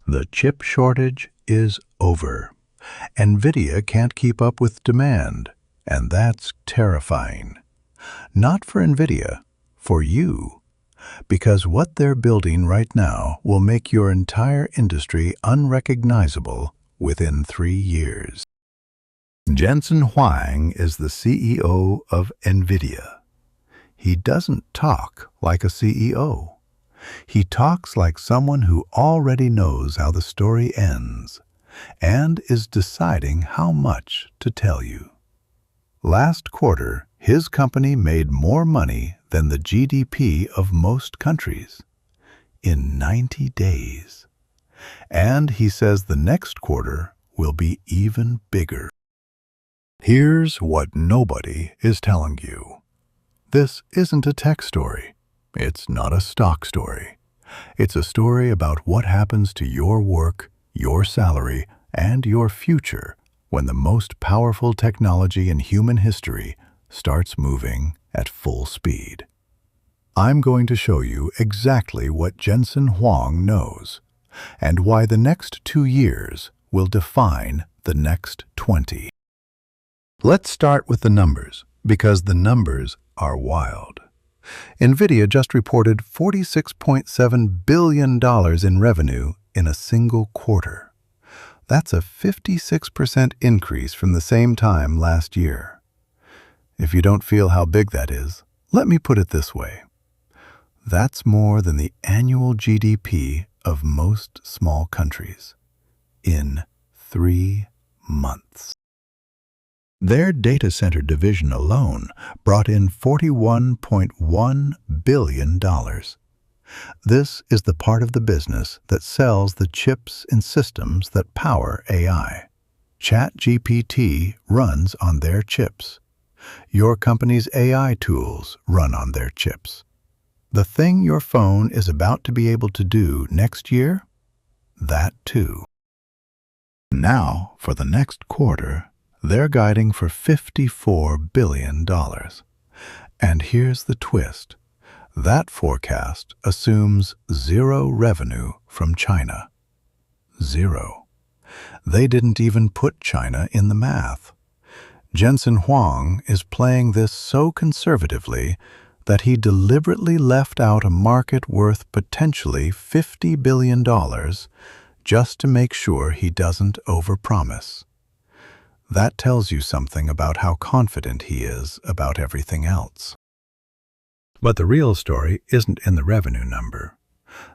The chip shortage is over. NVIDIA can't keep up with demand, and that's terrifying. Not for NVIDIA, for you. Because what they're building right now will make your entire industry unrecognizable within 3 years. Jensen Huang is the CEO of NVIDIA. He doesn't talk like a CEO. He talks like someone who already knows how the story ends and is deciding how much to tell you. Last quarter, his company made more money than the GDP of most countries in 90 days. And he says the next quarter will be even bigger. Here's what nobody is telling you. This isn't a tech story. It's not a stock story. It's a story about what happens to your work, your salary, and your future when the most powerful technology in human history starts moving at full speed. I'm going to show you exactly what Jensen Huang knows and why the next 2 years will define the next 20. Let's start with the numbers, because the numbers are wild. NVIDIA just reported $46.7 billion in revenue in a single quarter. That's a 56% increase from the same time last year. If you don't feel how big that is, let me put it this way. That's more than the annual GDP of most small countries in 3 months. Their data center division alone brought in $41.1 billion. This is the part of the business that sells the chips and systems that power AI. ChatGPT runs on their chips. Your company's AI tools run on their chips. The thing your phone is about to be able to do next year? That too. Now, for the next quarter, they're guiding for $54 billion. And here's the twist. That forecast assumes zero revenue from China. Zero. They didn't even put China in the math. Jensen Huang is playing this so conservatively that he deliberately left out a market worth potentially $50 billion just to make sure he doesn't overpromise. That tells you something about how confident he is about everything else. But the real story isn't in the revenue number.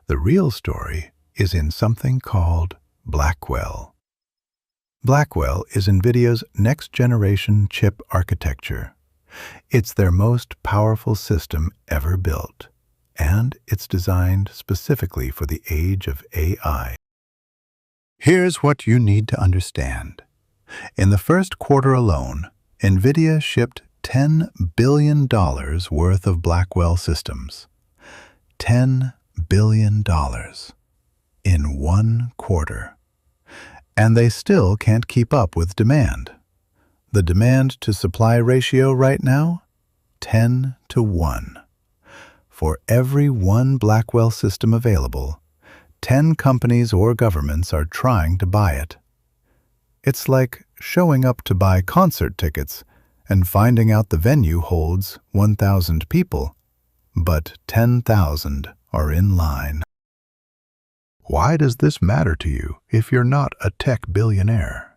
The real story is in something called Blackwell. Blackwell is NVIDIA's next-generation chip architecture. It's their most powerful system ever built, and it's designed specifically for the age of AI. Here's what you need to understand. In the first quarter alone, NVIDIA shipped $10 billion worth of Blackwell systems. $10 billion in 1 quarter. And they still can't keep up with demand. The demand-to-supply ratio right now? 10 to 1. For every 1 Blackwell system available, 10 companies or governments are trying to buy it. It's like showing up to buy concert tickets and finding out the venue holds 1,000 people, but 10,000 are in line. Why does this matter to you if you're not a tech billionaire?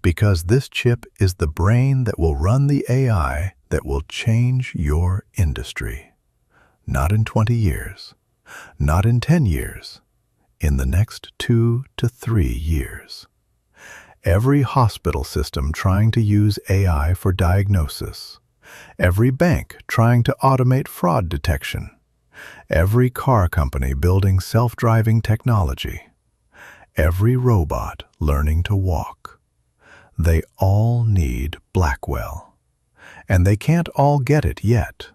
Because this chip is the brain that will run the AI that will change your industry. Not in 20 years, not in 10 years, in the next 2 to 3 years. Every hospital system trying to use AI for diagnosis, every bank trying to automate fraud detection, every car company building self-driving technology, every robot learning to walk. They all need Blackwell, and they can't all get it yet.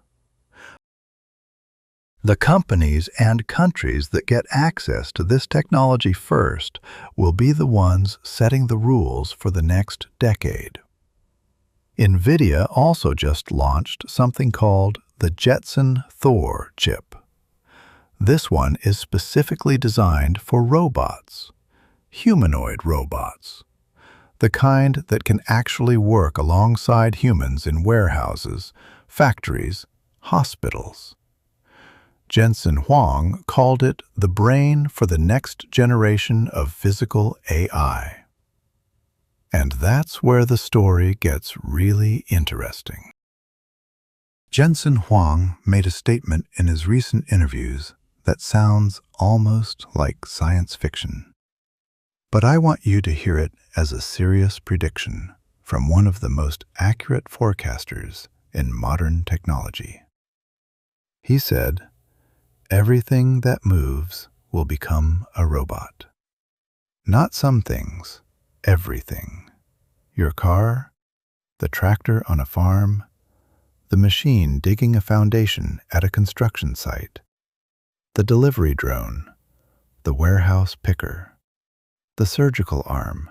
The companies and countries that get access to this technology first will be the ones setting the rules for the next decade. NVIDIA also just launched something called the Jetson Thor chip. This one is specifically designed for robots. humanoid robots, the kind that can actually work alongside humans in warehouses, factories, hospitals. Jensen Huang called it the brain for the next generation of physical AI. And that's where the story gets really interesting. Jensen Huang made a statement in his recent interviews that sounds almost like science fiction. But I want you to hear it as a serious prediction from one of the most accurate forecasters in modern technology. He said, "Everything that moves will become a robot. Not some things, everything. Your car, the tractor on a farm, the machine digging a foundation at a construction site, the delivery drone, the warehouse picker, the surgical arm,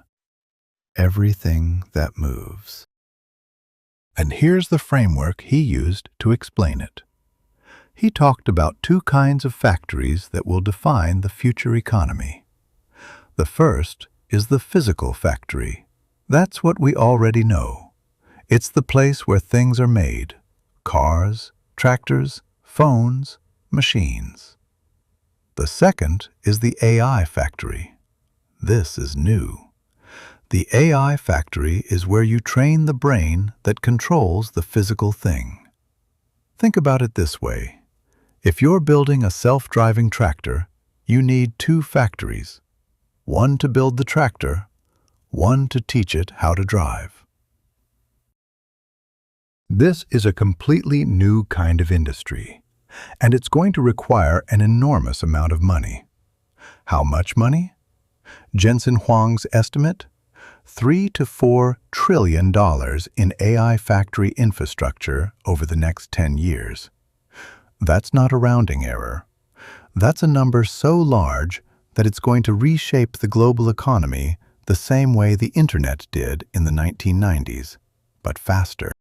everything that moves." And here's the framework he used to explain it. He talked about two kinds of factories that will define the future economy. The first is the physical factory. That's what we already know. It's the place where things are made: cars, tractors, phones, machines. The second is the AI factory. This is new. The AI factory is where you train the brain that controls the physical thing. Think about it this way. If you're building a self-driving tractor, you need two factories. One to build the tractor, one to teach it how to drive. This is a completely new kind of industry, and it's going to require an enormous amount of money. How much money? Jensen Huang's estimate? $3 to $4 trillion in AI factory infrastructure over the next 10 years. That's not a rounding error. That's a number so large that it's going to reshape the global economy the same way the internet did in the 1990s, but faster.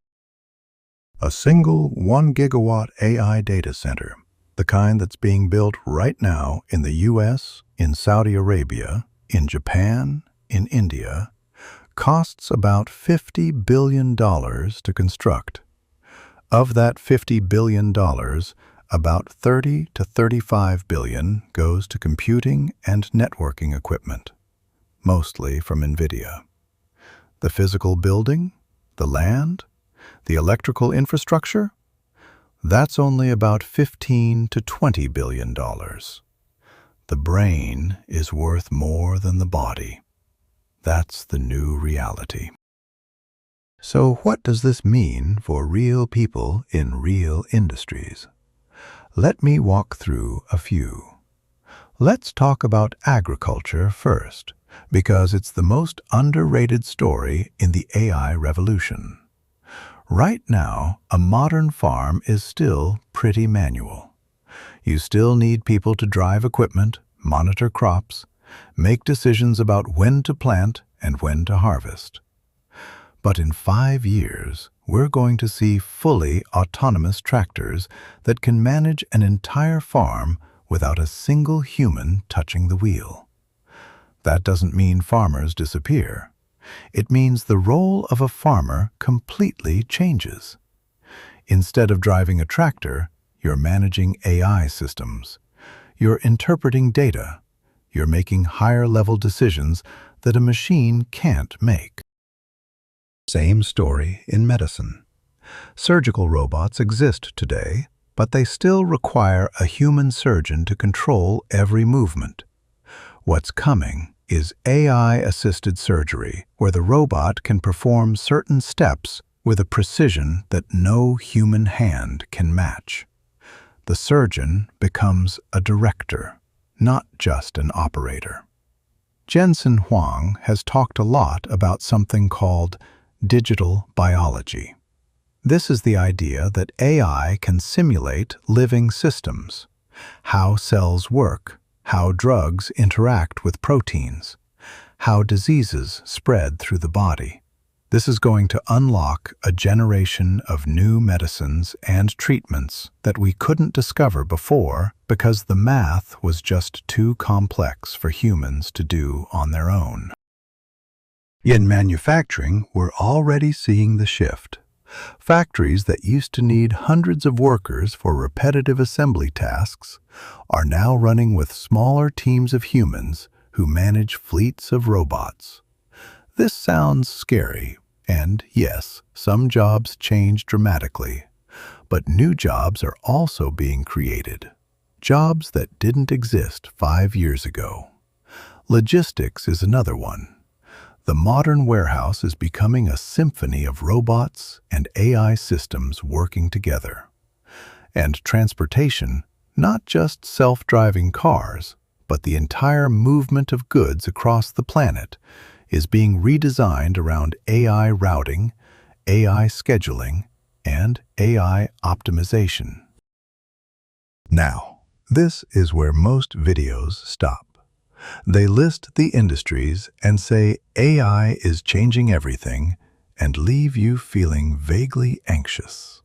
A single 1 gigawatt AI data center, the kind that's being built right now in the US, in Saudi Arabia, in Japan, in India, costs about $50 billion to construct. Of that $50 billion, about 30 to 35 billion goes to computing and networking equipment, mostly from NVIDIA. The physical building, the land, the electrical infrastructure, that's only about 15 to 20 billion dollars. The brain is worth more than the body. That's the new reality. So what does this mean for real people in real industries? Let me walk through a few. Let's talk about agriculture first, because it's the most underrated story in the AI revolution. Right now, a modern farm is still pretty manual. You still need people to drive equipment, monitor crops, make decisions about when to plant and when to harvest. But in 5 years, we're going to see fully autonomous tractors that can manage an entire farm without a single human touching the wheel. That doesn't mean farmers disappear. It means the role of a farmer completely changes. Instead of driving a tractor, you're managing AI systems. You're interpreting data. You're making higher-level decisions that a machine can't make. Same story in medicine. Surgical robots exist today, but they still require a human surgeon to control every movement. What's coming is AI-assisted surgery, where the robot can perform certain steps with a precision that no human hand can match. The surgeon becomes a director, not just an operator. Jensen Huang has talked a lot about something called digital biology. This is the idea that AI can simulate living systems, how cells work, how drugs interact with proteins, how diseases spread through the body. This is going to unlock a generation of new medicines and treatments that we couldn't discover before because the math was just too complex for humans to do on their own. In manufacturing, we're already seeing the shift. Factories that used to need hundreds of workers for repetitive assembly tasks are now running with smaller teams of humans who manage fleets of robots. This sounds scary, and yes, some jobs change dramatically, but new jobs are also being created. Jobs that didn't exist 5 years ago. Logistics is another one. The modern warehouse is becoming a symphony of robots and AI systems working together. And transportation, not just self-driving cars, but the entire movement of goods across the planet, is being redesigned around AI routing, AI scheduling, and AI optimization. Now, this is where most videos stop. They list the industries and say AI is changing everything and leave you feeling vaguely anxious.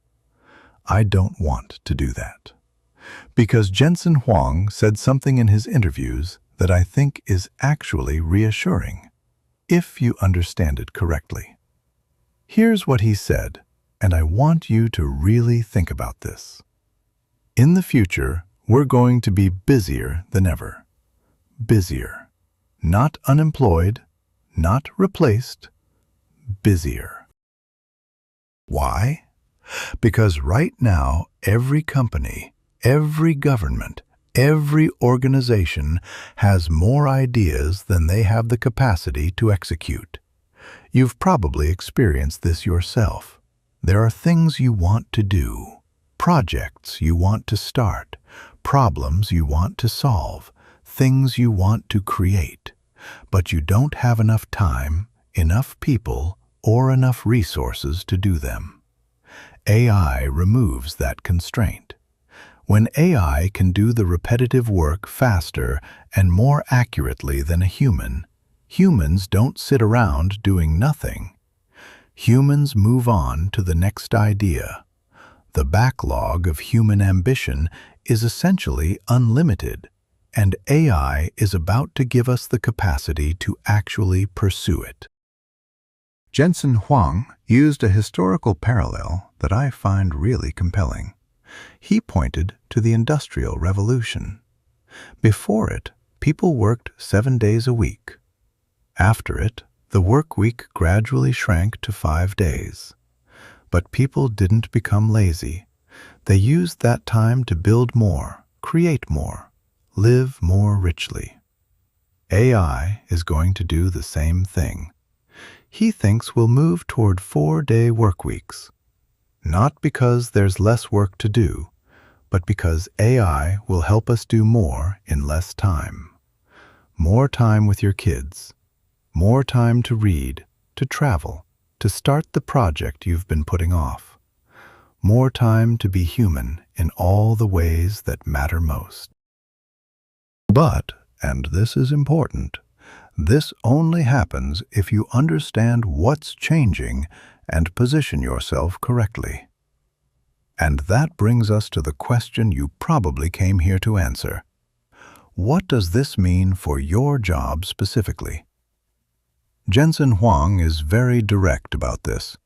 I don't want to do that. Because Jensen Huang said something in his interviews that I think is actually reassuring, if you understand it correctly. Here's what he said, and I want you to really think about this. In the future, we're going to be busier than ever. Busier. Not unemployed, not replaced, busier. Why? Because right now, every company, every government, every organization has more ideas than they have the capacity to execute. You've probably experienced this yourself. There are things you want to do, projects you want to start, problems you want to solve, things you want to create, but you don't have enough time, enough people, or enough resources to do them. AI removes that constraint. When AI can do the repetitive work faster and more accurately than a human, humans don't sit around doing nothing. Humans move on to the next idea. The backlog of human ambition is essentially unlimited, and AI is about to give us the capacity to actually pursue it. Jensen Huang used a historical parallel that I find really compelling. He pointed to the Industrial Revolution. Before it, people worked 7 days a week. After it, the work week gradually shrank to 5 days. But people didn't become lazy. They used that time to build more, create more, live more richly. AI is going to do the same thing. He thinks we'll move toward 4-day work weeks. Not because there's less work to do, but because AI will help us do more in less time. More time with your kids. More time to read, to travel, to start the project you've been putting off. More time to be human in all the ways that matter most. But, and this is important, this only happens if you understand what's changing and position yourself correctly. And that brings us to the question you probably came here to answer. What does this mean for your job specifically? Jensen Huang is very direct about this.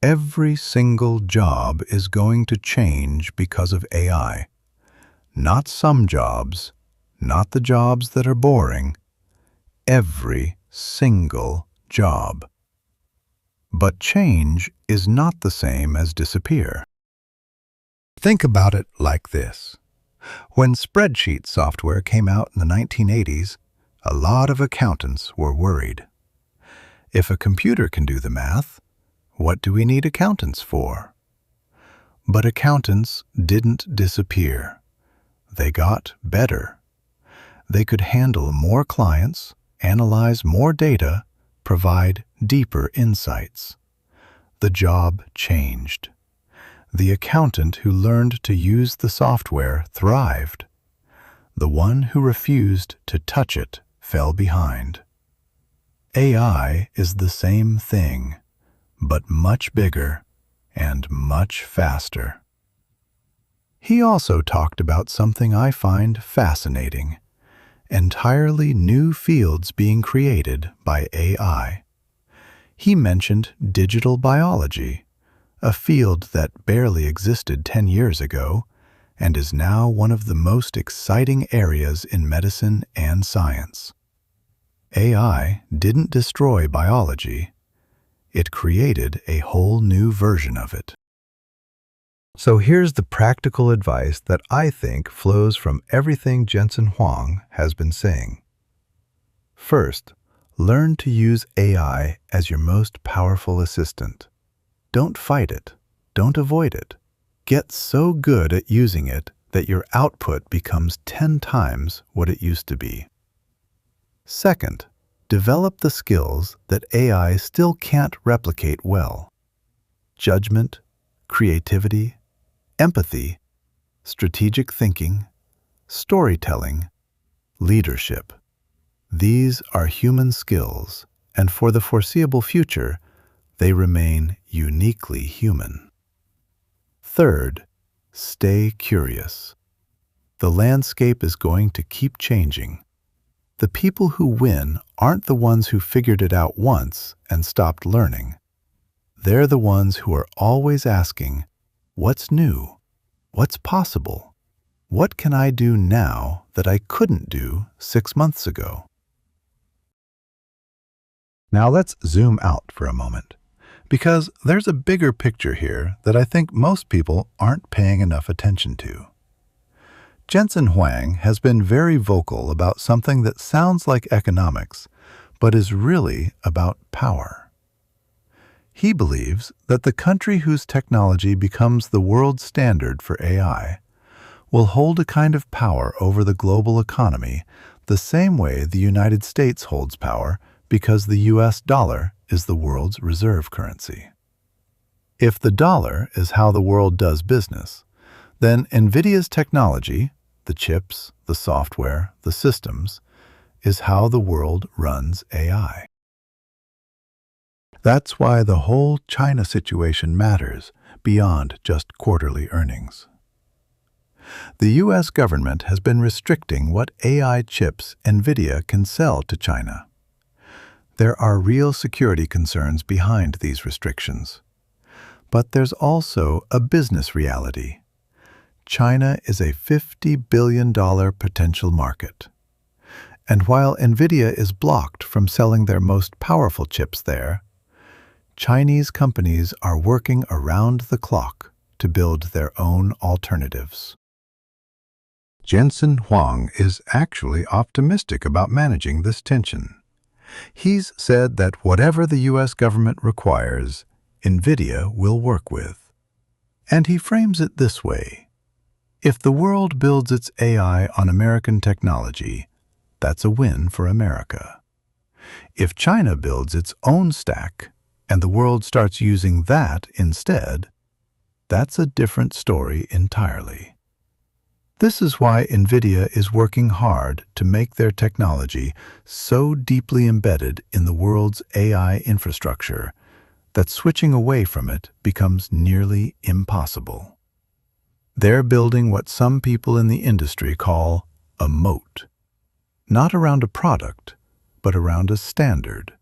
Every single job is going to change because of AI. Not some jobs, not the jobs that are boring. Every single job. But change is not the same as disappear. Think about it like this. When spreadsheet software came out in the 1980s, a lot of accountants were worried. If a computer can do the math, what do we need accountants for? But accountants didn't disappear. They got better. They could handle more clients, analyze more data, provide deeper insights. The job changed. The accountant who learned to use the software thrived. The one who refused to touch it fell behind. AI is the same thing. but much bigger and much faster. He also talked about something I find fascinating: entirely new fields being created by AI. He mentioned digital biology, a field that barely existed 10 years ago and is now one of the most exciting areas in medicine and science. AI didn't destroy biology, it created a whole new version of it. So here's the practical advice that I think flows from everything Jensen Huang has been saying. First, learn to use AI as your most powerful assistant. Don't fight it. Don't avoid it. Get so good at using it that your output becomes 10 times what it used to be. Second, develop the skills that AI still can't replicate well: judgment, creativity, empathy, strategic thinking, storytelling, leadership. These are human skills, and for the foreseeable future, they remain uniquely human. Third, stay curious. The landscape is going to keep changing. The people who win aren't the ones who figured it out once and stopped learning. They're the ones who are always asking, what's new? What's possible? What can I do now that I couldn't do 6 months ago? Now let's zoom out for a moment, because there's a bigger picture here that I think most people aren't paying enough attention to. Jensen Huang has been very vocal about something that sounds like economics, but is really about power. He believes that the country whose technology becomes the world standard for AI will hold a kind of power over the global economy the same way the United States holds power because the US dollar is the world's reserve currency. If the dollar is how the world does business, then NVIDIA's technology, the chips, the software, the systems, is how the world runs AI. That's why the whole China situation matters beyond just quarterly earnings. The US government has been restricting what AI chips NVIDIA can sell to China. There are real security concerns behind these restrictions. But there's also a business reality. China is a $50 billion potential market. And while NVIDIA is blocked from selling their most powerful chips there, Chinese companies are working around the clock to build their own alternatives. Jensen Huang is actually optimistic about managing this tension. He's said that whatever the US government requires, NVIDIA will work with. And he frames it this way: if the world builds its AI on American technology, that's a win for America. If China builds its own stack and the world starts using that instead, that's a different story entirely. This is why NVIDIA is working hard to make their technology so deeply embedded in the world's AI infrastructure that switching away from it becomes nearly impossible. They're building what some people in the industry call a moat, not around a product, but around a standard.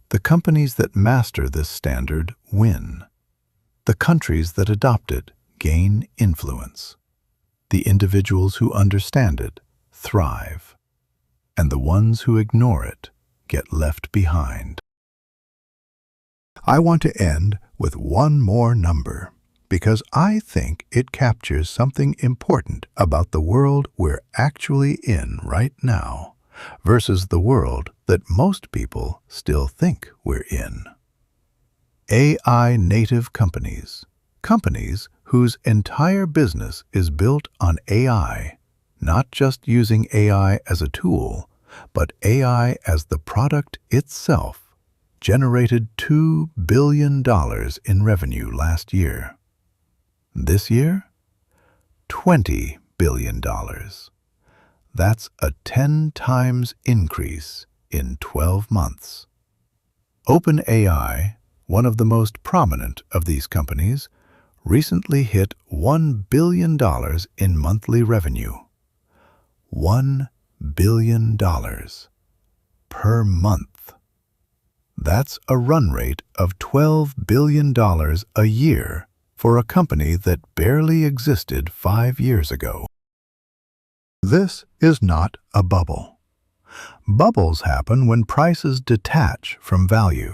The companies that master this standard win. The countries that adopt it gain influence. The individuals who understand it thrive, and the ones who ignore it get left behind. I want to end with one more number, because I think it captures something important about the world we're actually in right now versus the world that most people still think we're in. AI native companies, companies whose entire business is built on AI, not just using AI as a tool, but AI as the product itself, generated $2 billion in revenue last year. This year, $20 billion. That's a 10 times increase in 12 months. OpenAI, one of the most prominent of these companies, recently hit $1 billion in monthly revenue. $1 billion per month. That's a run rate of $12 billion a year for a company that barely existed 5 years ago. This is not a bubble. Bubbles happen when prices detach from value.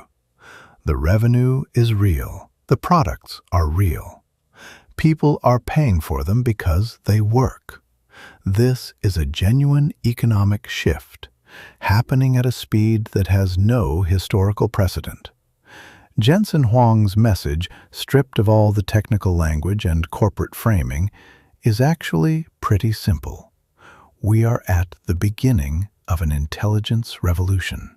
The revenue is real. The products are real. People are paying for them because they work. This is a genuine economic shift, happening at a speed that has no historical precedent. Jensen Huang's message, stripped of all the technical language and corporate framing, is actually pretty simple. We are at the beginning of an intelligence revolution.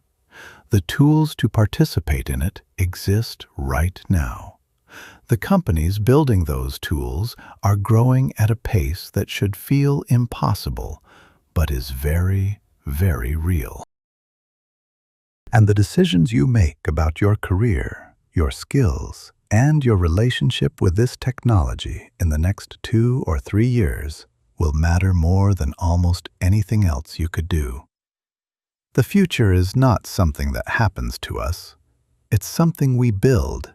The tools to participate in it exist right now. The companies building those tools are growing at a pace that should feel impossible, but is very, very real. And the decisions you make about your career, your skills, and your relationship with this technology in the next 2 or 3 years will matter more than almost anything else you could do. The future is not something that happens to us. It's something we build.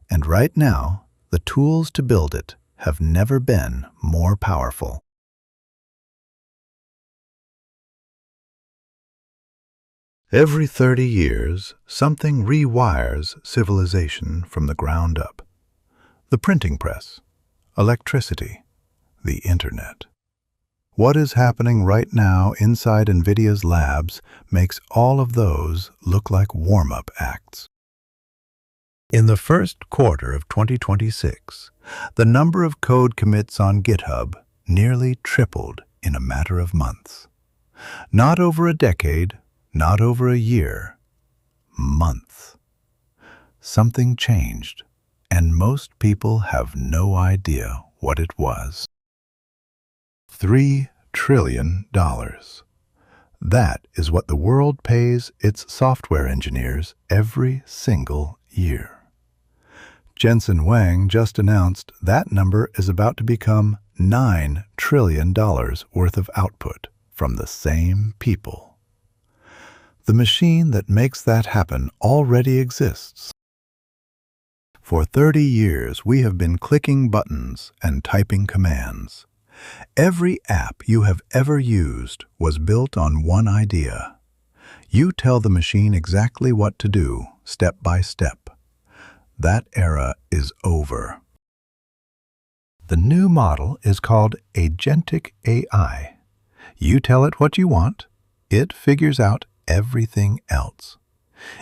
And right now, the tools to build it have never been more powerful. Every 30 years, something rewires civilization from the ground up. The printing press, electricity, the internet. What is happening right now inside NVIDIA's labs makes all of those look like warm-up acts. In the first quarter of 2026, the number of code commits on GitHub nearly tripled in a matter of months. Not over a decade, not over a year, months. Something changed, and most people have no idea what it was. $3 trillion. That is what the world pays its software engineers every single year. Jensen Huang just announced that number is about to become $9 trillion worth of output from the same people. The machine that makes that happen already exists. For 30 years, we have been clicking buttons and typing commands. Every app you have ever used was built on one idea. You tell the machine exactly what to do, step by step. That era is over. The new model is called Agentic AI. You tell it what you want, it figures out everything else.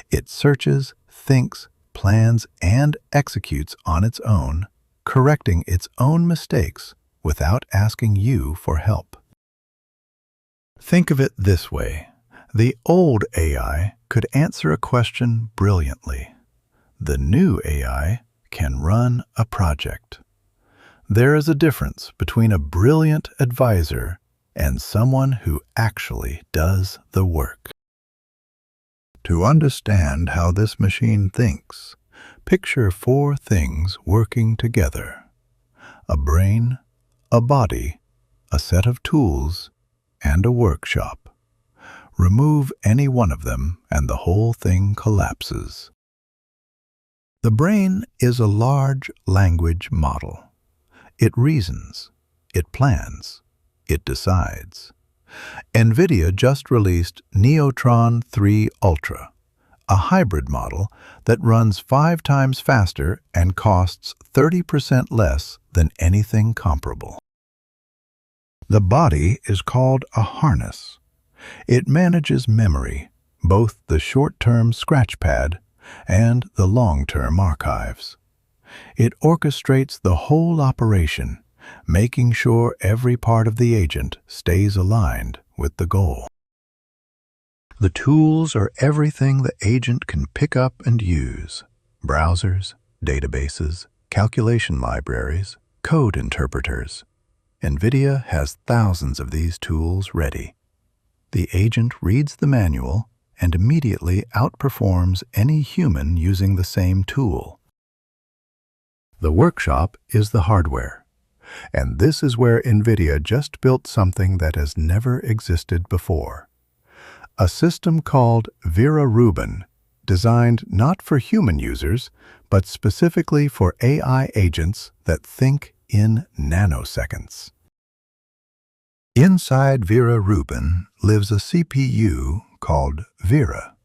It searches, thinks, plans, and executes on its own, correcting its own mistakes without asking you for help. Think of it this way. The old AI could answer a question brilliantly. The new AI can run a project. There is a difference between a brilliant advisor and someone who actually does the work. To understand how this machine thinks, picture 4 things working together: a brain, a body, a set of tools, and a workshop. Remove any one of them and the whole thing collapses. The brain is a large language model. It reasons, it plans, it decides. NVIDIA just released Nocturne 3 Ultra, a hybrid model that runs 5 times faster and costs 30% less than anything comparable. The body is called a harness. It manages memory, both the short-term scratchpad and the long-term archives. It orchestrates the whole operation, making sure every part of the agent stays aligned with the goal. The tools are everything the agent can pick up and use: browsers, databases, calculation libraries, code interpreters. NVIDIA has thousands of these tools ready. The agent reads the manual and immediately outperforms any human using the same tool. The workshop is the hardware, and this is where NVIDIA just built something that has never existed before. A system called Vera Rubin, designed not for human users, but specifically for AI agents that think in nanoseconds. Inside Vera Rubin lives a CPU called Vera,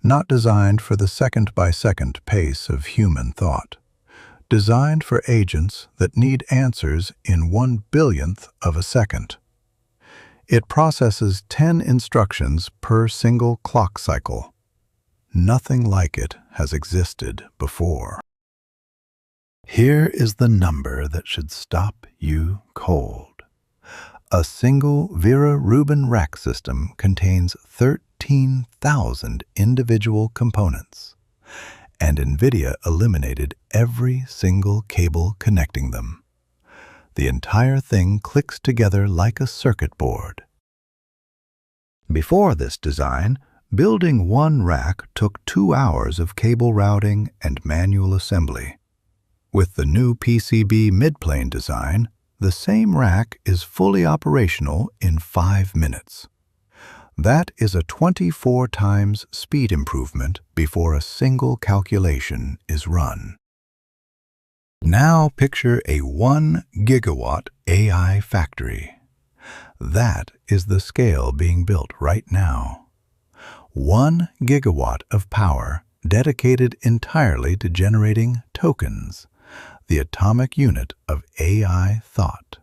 not designed for the second-by-second pace of human thought, designed for agents that need answers in 1/1000th of a second. It processes 10 instructions per single clock cycle. Nothing like it has existed before. Here is the number that should stop you cold. A single Vera Rubin rack system contains 13,000 individual components, and NVIDIA eliminated every single cable connecting them. The entire thing clicks together like a circuit board. Before this design, building one rack took 2 hours of cable routing and manual assembly. With the new PCB midplane design, the same rack is fully operational in 5 minutes. That is a 24 times speed improvement before a single calculation is run. Now picture a 1 gigawatt AI factory. That is the scale being built right now. 1 gigawatt of power dedicated entirely to generating tokens, the atomic unit of AI thought.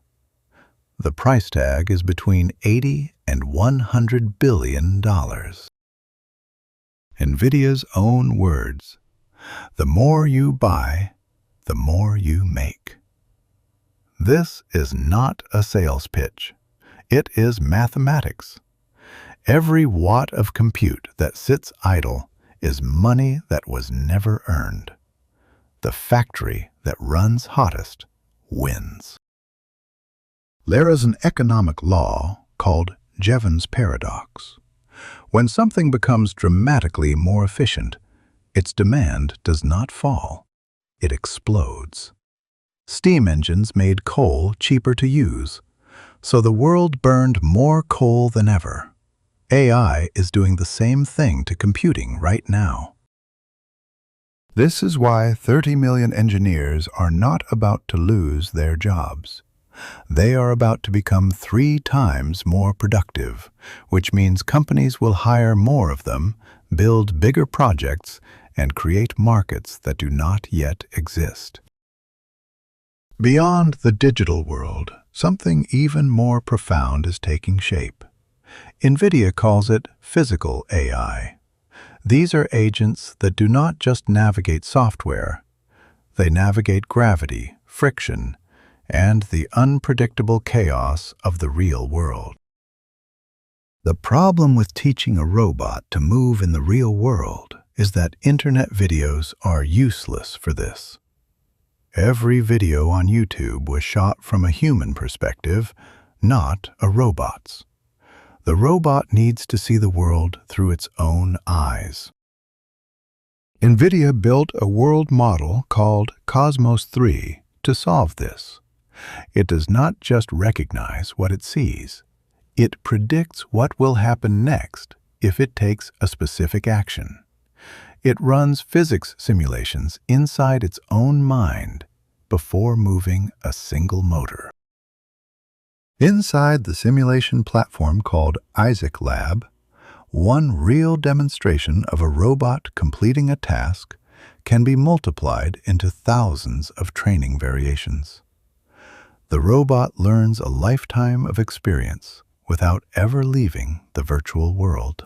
The price tag is between $80 and $100 billion. NVIDIA's own words: the more you buy, the more you make. This is not a sales pitch. It is mathematics. Every watt of compute that sits idle is money that was never earned. The factory that runs hottest wins. There is an economic law called Jevons paradox. When something becomes dramatically more efficient, its demand does not fall. It explodes. Steam engines made coal cheaper to use, so the world burned more coal than ever. AI is doing the same thing to computing right now. This is why 30 million engineers are not about to lose their jobs. They are about to become 3 times more productive, which means companies will hire more of them, build bigger projects, and create markets that do not yet exist. Beyond the digital world, something even more profound is taking shape. NVIDIA calls it physical AI. These are agents that do not just navigate software. They navigate gravity, friction, and the unpredictable chaos of the real world. The problem with teaching a robot to move in the real world is that internet videos are useless for this. Every video on YouTube was shot from a human perspective, not a robot's. The robot needs to see the world through its own eyes. NVIDIA built a world model called Cosmos 3 to solve this. It does not just recognize what it sees. It predicts what will happen next if it takes a specific action. It runs physics simulations inside its own mind before moving a single motor. Inside the simulation platform called Isaac Lab, one real demonstration of a robot completing a task can be multiplied into thousands of training variations. The robot learns a lifetime of experience without ever leaving the virtual world.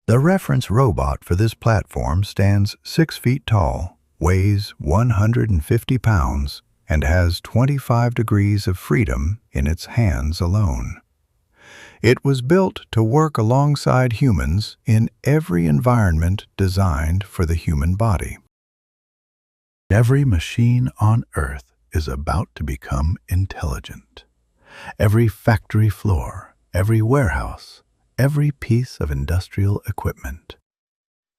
The reference robot for this platform stands 6 feet tall, weighs 150 pounds, and has 25 degrees of freedom in its hands alone. It was built to work alongside humans in every environment designed for the human body. Every machine on Earth is about to become intelligent. Every factory floor, every warehouse, every piece of industrial equipment.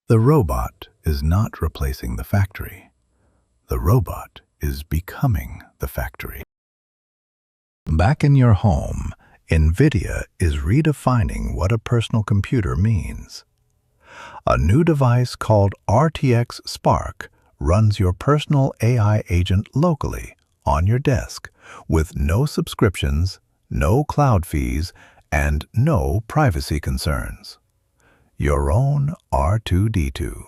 The robot is not replacing the factory. The robot is becoming the factory. Back in your home, NVIDIA is redefining what a personal computer means. A new device called RTX Spark runs your personal AI agent locally on your desk with no subscriptions, no cloud fees, and no privacy concerns. Your own R2-D2.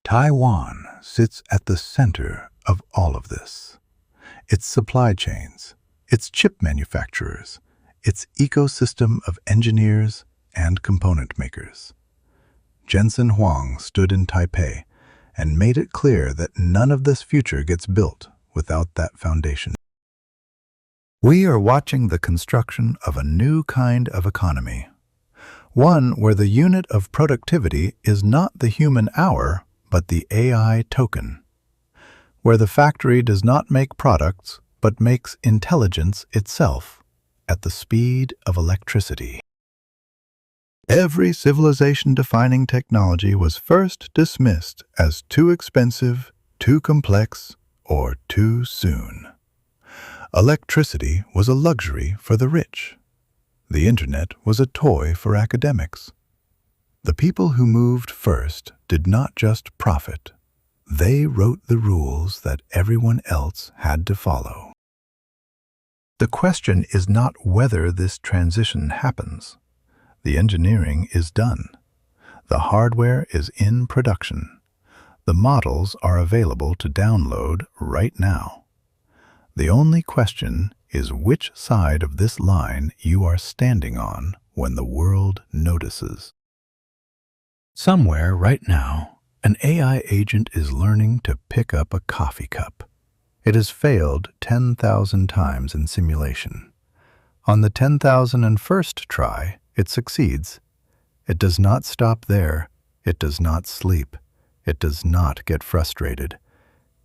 Taiwan sits at the center of all of this. Its supply chains, its chip manufacturers, its ecosystem of engineers and component makers. Jensen Huang stood in Taipei and made it clear that none of this future gets built without that foundation. We are watching the construction of a new kind of economy, one where the unit of productivity is not the human hour, but the AI token, where the factory does not make products, but makes intelligence itself at the speed of electricity. Every civilization-defining technology was first dismissed as too expensive, too complex, or too soon. Electricity was a luxury for the rich. The internet was a toy for academics. The people who moved first did not just profit. They wrote the rules that everyone else had to follow. The question is not whether this transition happens. The engineering is done. The hardware is in production. The models are available to download right now. The only question is which side of this line you are standing on when the world notices. Somewhere right now, an AI agent is learning to pick up a coffee cup. It has failed 10,000 times in simulation. On the 10,001st try, it succeeds. It does not stop there. It does not sleep. It does not get frustrated.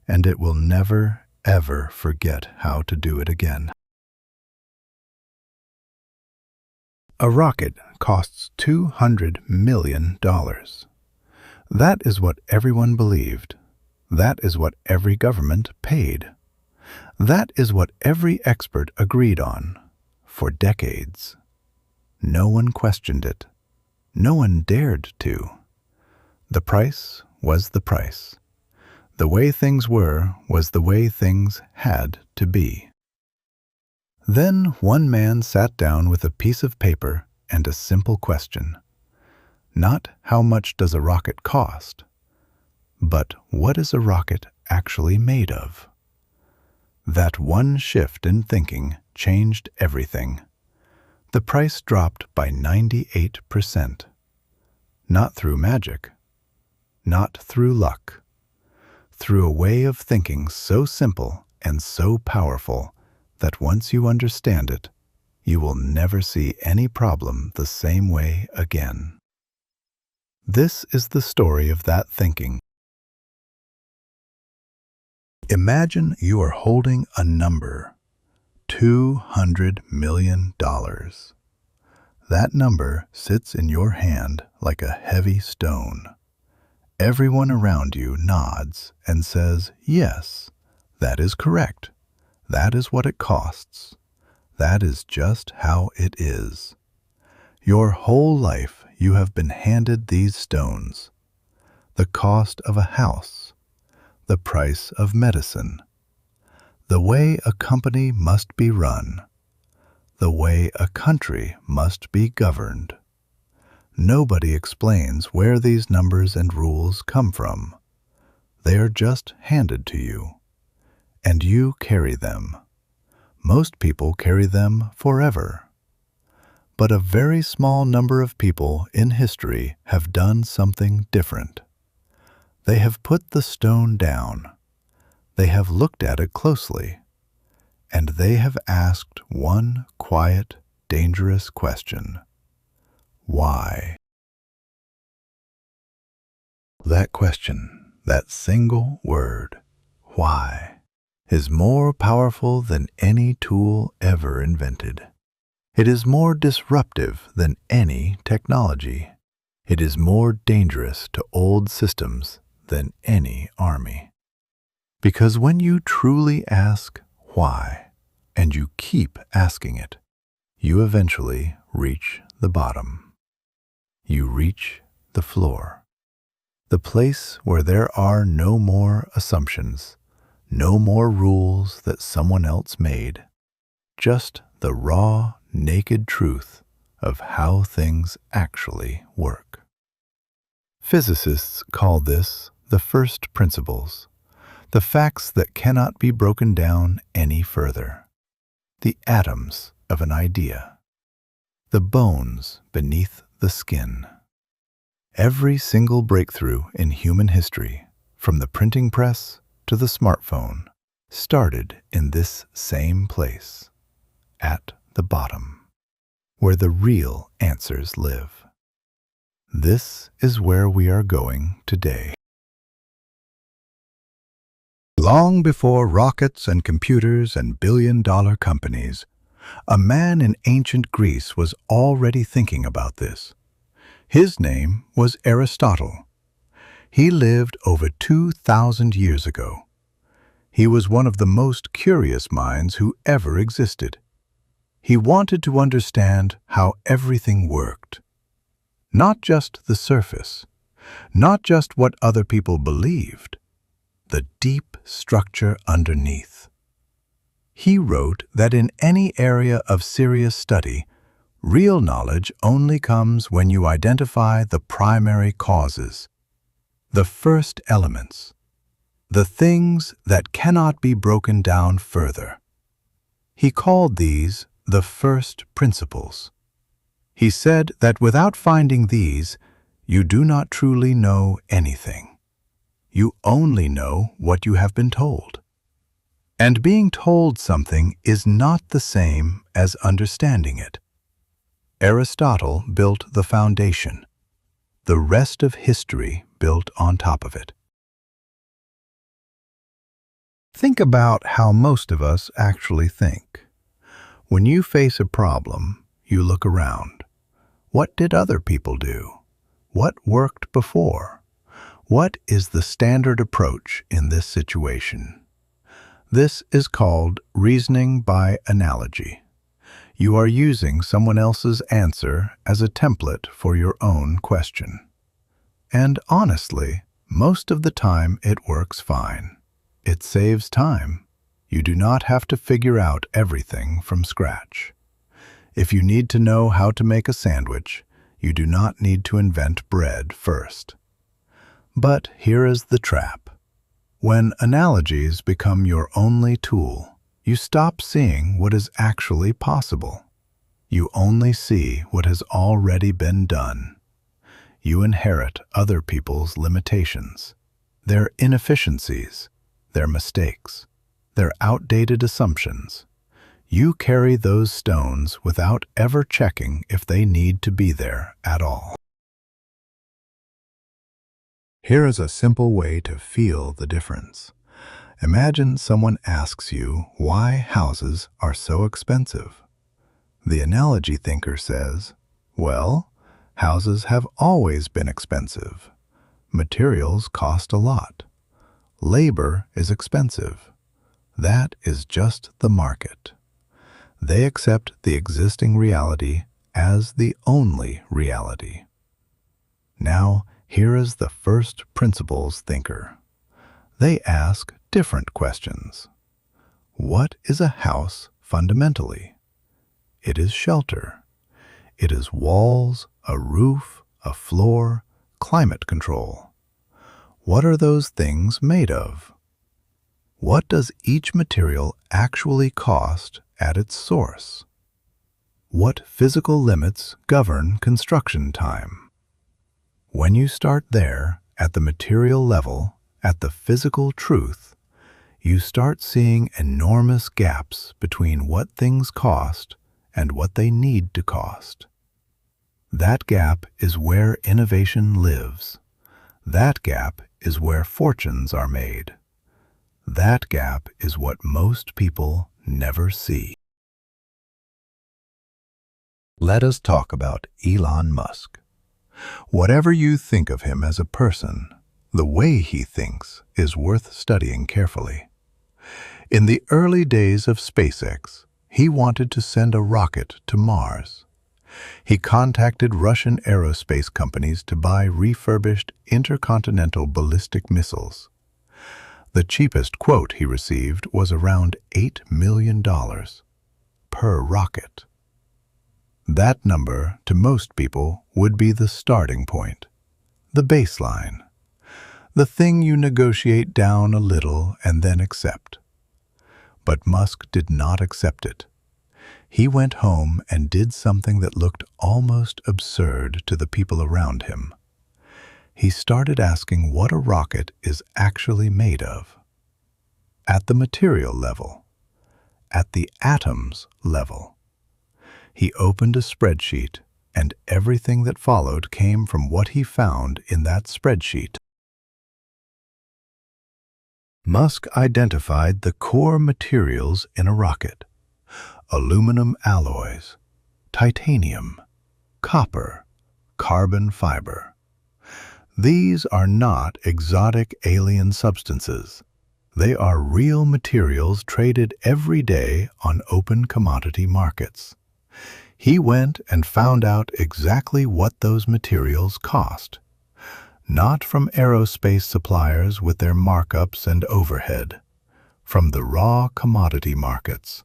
And it will never, ever forget how to do it again. A rocket costs $200 million. That is what everyone believed. That is what every government paid. That is what every expert agreed on for decades. No one questioned it. No one dared to. The price was the price. The way things were was the way things had to be. Then one man sat down with a piece of paper and a simple question. Not how much does a rocket cost, but what is a rocket actually made of? That one shift in thinking changed everything. The price dropped by 98%. Not through magic, not through luck, through a way of thinking so simple and so powerful that once you understand it, you will never see any problem the same way again. This is the story of that thinking. Imagine you are holding a number, $200 million. That number sits in your hand like a heavy stone. Everyone around you nods and says, yes, that is correct. That is what it costs. That is just how it is. Your whole life you have been handed these stones. The cost of a house, the price of medicine, the way a company must be run, the way a country must be governed. Nobody explains where these numbers and rules come from. They are just handed to you, and you carry them. Most people carry them forever. But a very small number of people in history have done something different. They have put the stone down. They have looked at it closely, and they have asked one quiet, dangerous question. Why? That question, that single word, why, is more powerful than any tool ever invented. It is more disruptive than any technology. It is more dangerous to old systems than any army. Because when you truly ask why, and you keep asking it, you eventually reach the bottom. You reach the floor. The place where there are no more assumptions, no more rules that someone else made, just the raw, naked truth of how things actually work. Physicists call this the first principles, the facts that cannot be broken down any further, the atoms of an idea, the bones beneath the skin. Every single breakthrough in human history, from the printing press to the smartphone, started in this same place, at the bottom, where the real answers live. This is where we are going today. Long before rockets and computers and billion-dollar companies, a man in ancient Greece was already thinking about this. His name was Aristotle. He lived over 2,000 years ago. He was one of the most curious minds who ever existed. He wanted to understand how everything worked. Not just the surface, not just what other people believed, the deep structure underneath. He wrote that in any area of serious study, real knowledge only comes when you identify the primary causes, the first elements, the things that cannot be broken down further. He called these the first principles. He said that without finding these, you do not truly know anything. You only know what you have been told. And being told something is not the same as understanding it. Aristotle built the foundation. The rest of history built on top of it. Think about how most of us actually think. When you face a problem, you look around. What did other people do? What worked before? What is the standard approach in this situation? This is called reasoning by analogy. You are using someone else's answer as a template for your own question. And honestly, most of the time it works fine. It saves time. You do not have to figure out everything from scratch. If you need to know how to make a sandwich, you do not need to invent bread first. But here is the trap. When analogies become your only tool, you stop seeing what is actually possible. You only see what has already been done. You inherit other people's limitations, their inefficiencies, their mistakes, their outdated assumptions. You carry those stones without ever checking if they need to be there at all. Here is a simple way to feel the difference. Imagine someone asks you why houses are so expensive. The analogy thinker says, well, houses have always been expensive. Materials cost a lot. Labor is expensive. That is just the market. They accept the existing reality as the only reality. Now, here is the first principles thinker. They ask different questions. What is a house fundamentally? It is shelter. It is walls, a roof, a floor, climate control. What are those things made of? What does each material actually cost at its source? What physical limits govern construction time? When you start there, at the material level, at the physical truth, you start seeing enormous gaps between what things cost and what they need to cost. That gap is where innovation lives. That gap is where fortunes are made. That gap is what most people never see. Let us talk about Elon Musk. Whatever you think of him as a person, the way he thinks is worth studying carefully. In the early days of SpaceX, he wanted to send a rocket to Mars. He contacted Russian aerospace companies to buy refurbished intercontinental ballistic missiles. The cheapest quote he received was around $8 million per rocket. That number, to most people, would be the starting point, the baseline, the thing you negotiate down a little and then accept. But Musk did not accept it. He went home and did something that looked almost absurd to the people around him. He started asking what a rocket is actually made of. At the material level, at the atoms level. He opened a spreadsheet, and everything that followed came from what he found in that spreadsheet. Musk identified the core materials in a rocket: aluminum alloys, titanium, copper, carbon fiber. These are not exotic alien substances. They are real materials traded every day on open commodity markets. He went and found out exactly what those materials cost. Not from aerospace suppliers with their markups and overhead. From the raw commodity markets.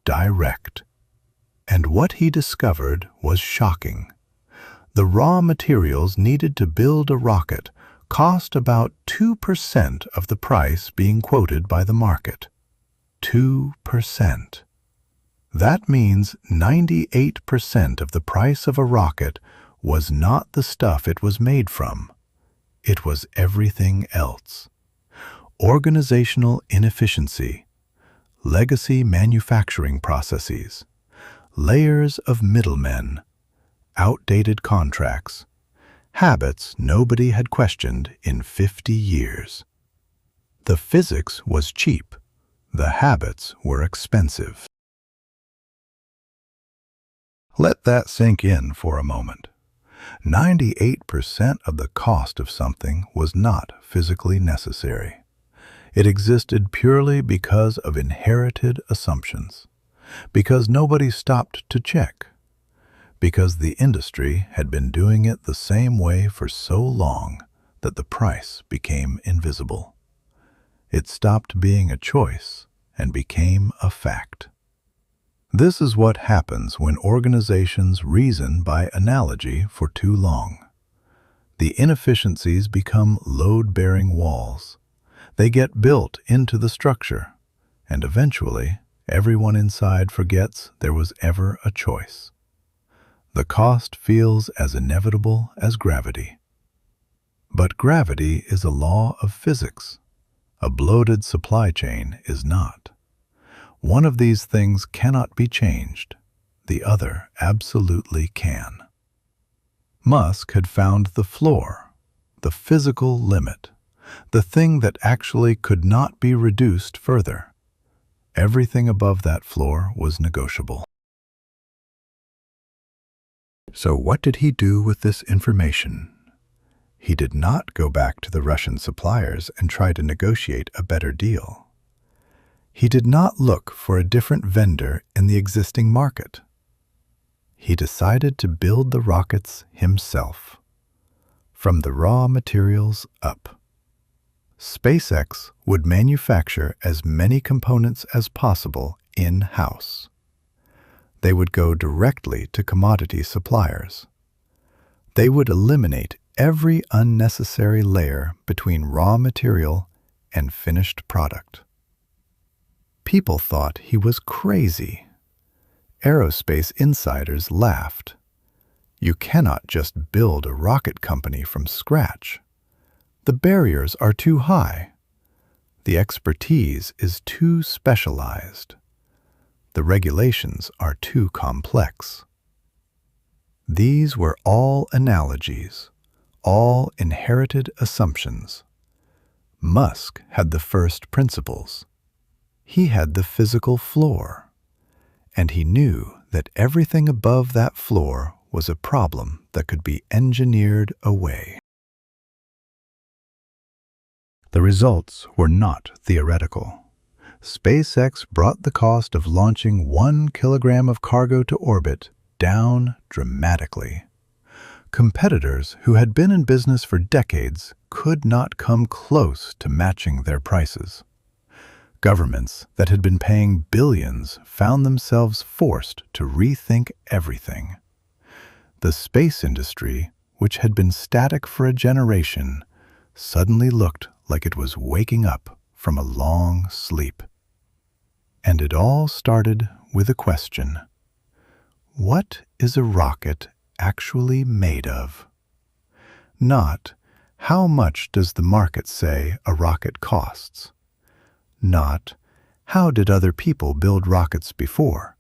Direct. And what he discovered was shocking. The raw materials needed to build a rocket cost about 2% of the price being quoted by the market. 2%. That means 98% of the price of a rocket was not the stuff it was made from. It was everything else. Organizational inefficiency, legacy manufacturing processes, layers of middlemen, outdated contracts, habits nobody had questioned in 50 years. The physics was cheap. The habits were expensive. Let that sink in for a moment. 98% of the cost of something was not physically necessary. It existed purely because of inherited assumptions, because nobody stopped to check, because the industry had been doing it the same way for so long that the price became invisible. It stopped being a choice and became a fact. This is what happens when organizations reason by analogy for too long. The inefficiencies become load-bearing walls. They get built into the structure, and eventually everyone inside forgets there was ever a choice. The cost feels as inevitable as gravity. But gravity is a law of physics. A bloated supply chain is not. One of these things cannot be changed. The other absolutely can. Musk had found the floor, the physical limit, the thing that actually could not be reduced further. Everything above that floor was negotiable. So what did he do with this information? He did not go back to the Russian suppliers and try to negotiate a better deal. He did not look for a different vendor in the existing market. He decided to build the rockets himself, from the raw materials up. SpaceX would manufacture as many components as possible in-house. They would go directly to commodity suppliers. They would eliminate every unnecessary layer between raw material and finished product. People thought he was crazy. Aerospace insiders laughed. You cannot just build a rocket company from scratch. The barriers are too high. The expertise is too specialized. The regulations are too complex. These were all analogies, all inherited assumptions. Musk had the first principles. He had the physical floor, and he knew that everything above that floor was a problem that could be engineered away. The results were not theoretical. SpaceX brought the cost of launching 1 kilogram of cargo to orbit down dramatically. Competitors who had been in business for decades could not come close to matching their prices. Governments that had been paying billions found themselves forced to rethink everything. The space industry, which had been static for a generation, suddenly looked like it was waking up from a long sleep. And it all started with a question. What is a rocket actually made of? Not, how much does the market say a rocket costs? Not, how did other people build rockets before?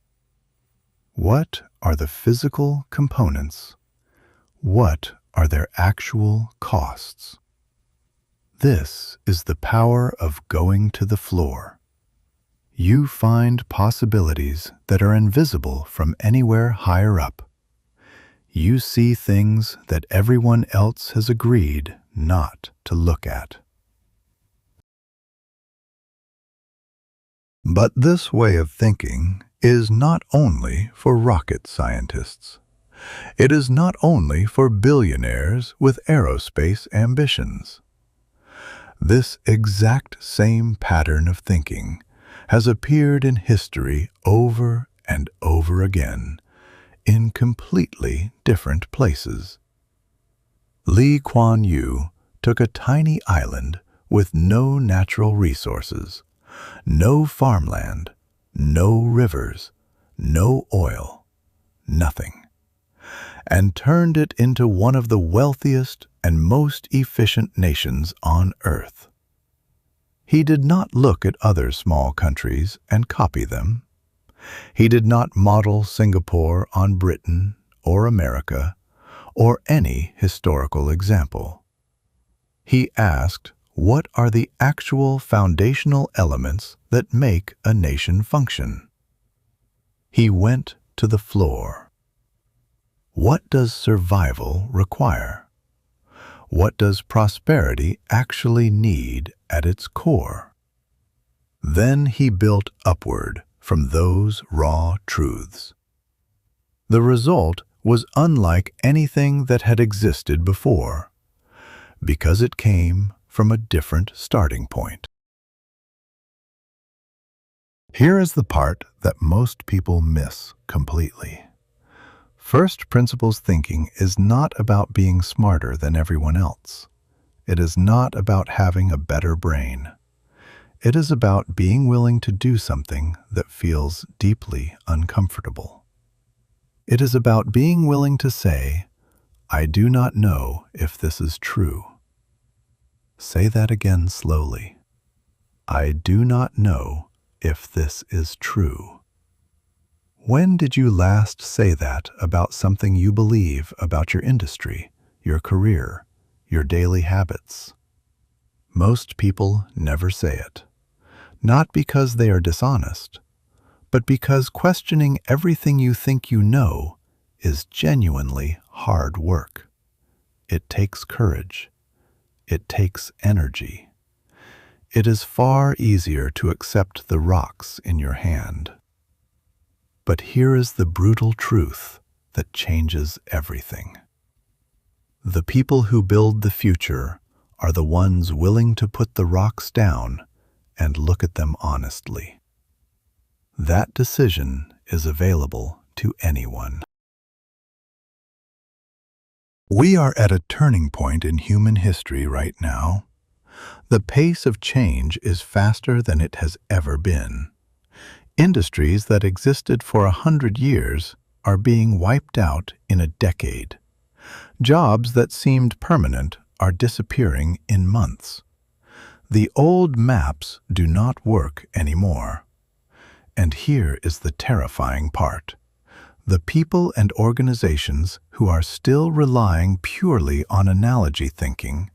What are the physical components? What are their actual costs? This is the power of going to the floor. You find possibilities that are invisible from anywhere higher up. You see things that everyone else has agreed not to look at. But this way of thinking is not only for rocket scientists. It is not only for billionaires with aerospace ambitions. This exact same pattern of thinking has appeared in history over and over again, in completely different places. Lee Kuan Yew took a tiny island with no natural resources, no farmland, no rivers, no oil, nothing, and turned it into one of the wealthiest and most efficient nations on Earth. He did not look at other small countries and copy them. He did not model Singapore on Britain or America or any historical example. He asked, what are the actual foundational elements that make a nation function? He went to the floor. What does survival require? What does prosperity actually need at its core? Then he built upward from those raw truths. The result was unlike anything that had existed before, because it came from a different starting point. Here is the part that most people miss completely. First principles thinking is not about being smarter than everyone else. It is not about having a better brain. It is about being willing to do something that feels deeply uncomfortable. It is about being willing to say, I do not know if this is true. Say that again slowly. I do not know if this is true. When did you last say that about something you believe about your industry, your career, your daily habits? Most people never say it, not because they are dishonest, but because questioning everything you think you know is genuinely hard work. It takes courage. It takes energy. It is far easier to accept the rocks in your hand. But here is the brutal truth that changes everything. The people who build the future are the ones willing to put the rocks down and look at them honestly. That decision is available to anyone. We are at a turning point in human history right now. The pace of change is faster than it has ever been. Industries that existed for 100 years are being wiped out in a decade. Jobs that seemed permanent are disappearing in months. The old maps do not work anymore. And here is the terrifying part. The people and organizations who are still relying purely on analogy thinking,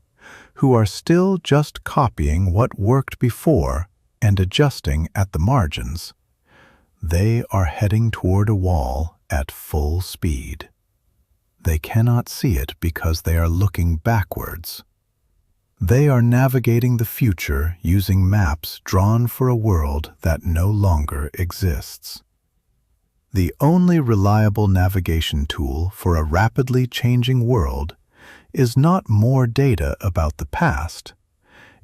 who are still just copying what worked before and adjusting at the margins, They are heading toward a wall at full speed. They cannot see it because they are looking backwards. They are navigating the future using maps drawn for a world that no longer exists. The only reliable navigation tool for a rapidly changing world is not more data about the past.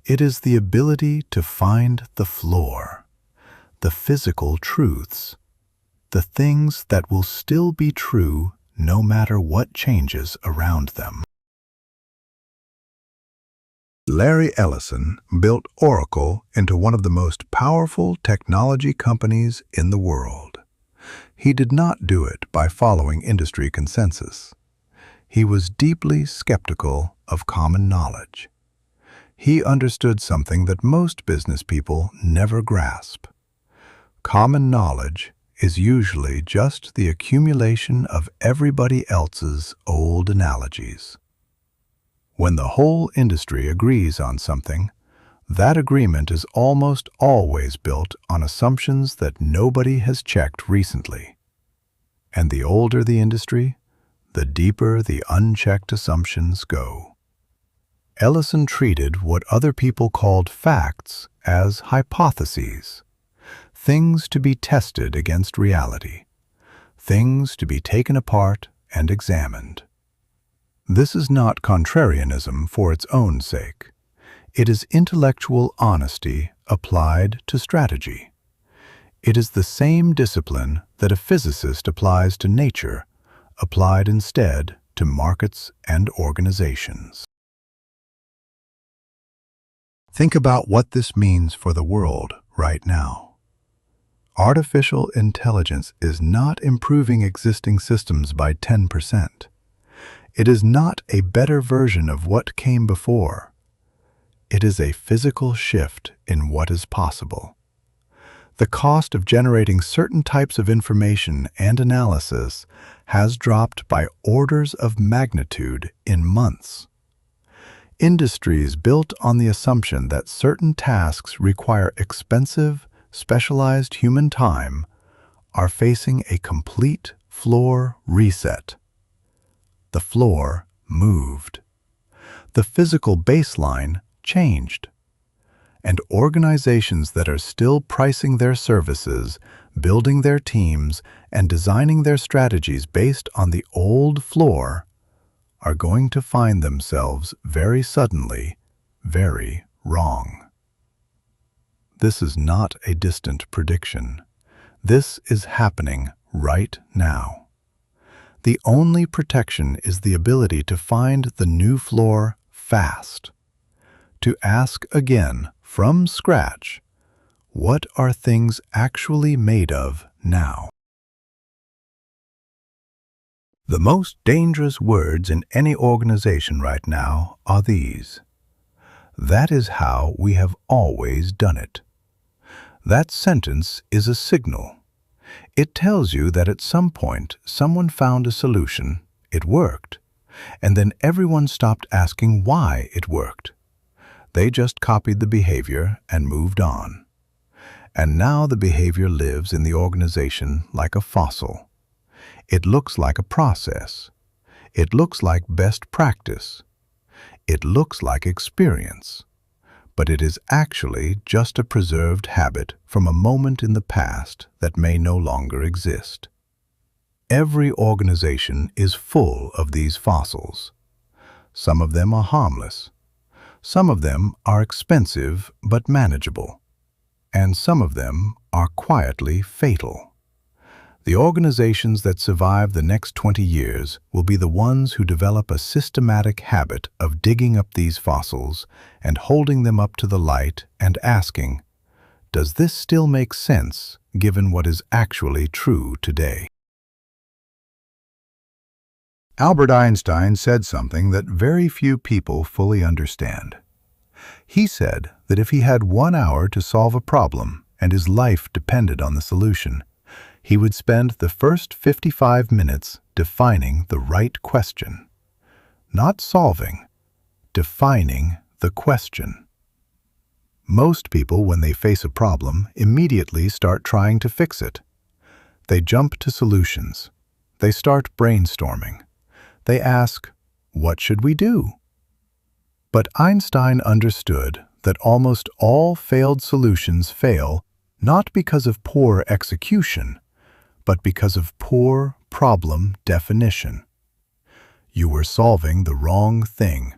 It is the ability to find the floor, the physical truths, the things that will still be true no matter what changes around them. Larry Ellison built Oracle into one of the most powerful technology companies in the world. He did not do it by following industry consensus. He was deeply skeptical of common knowledge. He understood something that most business people never grasp. Common knowledge is usually just the accumulation of everybody else's old analogies. When the whole industry agrees on something, that agreement is almost always built on assumptions that nobody has checked recently. And the older the industry, the deeper the unchecked assumptions go. Ellison treated what other people called facts as hypotheses, things to be tested against reality, things to be taken apart and examined. This is not contrarianism for its own sake. It is intellectual honesty applied to strategy. It is the same discipline that a physicist applies to nature, applied instead to markets and organizations. Think about what this means for the world right now. Artificial intelligence is not improving existing systems by 10%. It is not a better version of what came before. It is a physical shift in what is possible. The cost of generating certain types of information and analysis has dropped by orders of magnitude in months. Industries built on the assumption that certain tasks require expensive, specialized human time are facing a complete floor reset. The floor moved. The physical baseline changed. And organizations that are still pricing their services, building their teams, and designing their strategies based on the old floor are going to find themselves very suddenly very wrong. This is not a distant prediction. This is happening right now. The only protection is the ability to find the new floor fast. To ask again from scratch, what are things actually made of now? The most dangerous words in any organization right now are these. That is how we have always done it. That sentence is a signal. It tells you that at some point someone found a solution, it worked, and then everyone stopped asking why it worked. They just copied the behavior and moved on. And now the behavior lives in the organization like a fossil. It looks like a process. It looks like best practice. It looks like experience. But it is actually just a preserved habit from a moment in the past that may no longer exist. Every organization is full of these fossils. Some of them are harmless. Some of them are expensive but manageable, and some of them are quietly fatal. The organizations that survive the next 20 years will be the ones who develop a systematic habit of digging up these fossils and holding them up to the light and asking, does this still make sense given what is actually true today? Albert Einstein said something that very few people fully understand. He said that if he had 1 hour to solve a problem and his life depended on the solution, he would spend the first 55 minutes defining the right question. Not solving, defining the question. Most people, when they face a problem, immediately start trying to fix it, They jump to solutions. They start brainstorming. They ask, "What should we do?" But Einstein understood that almost all failed solutions fail not because of poor execution, but because of poor problem definition. You were solving the wrong thing.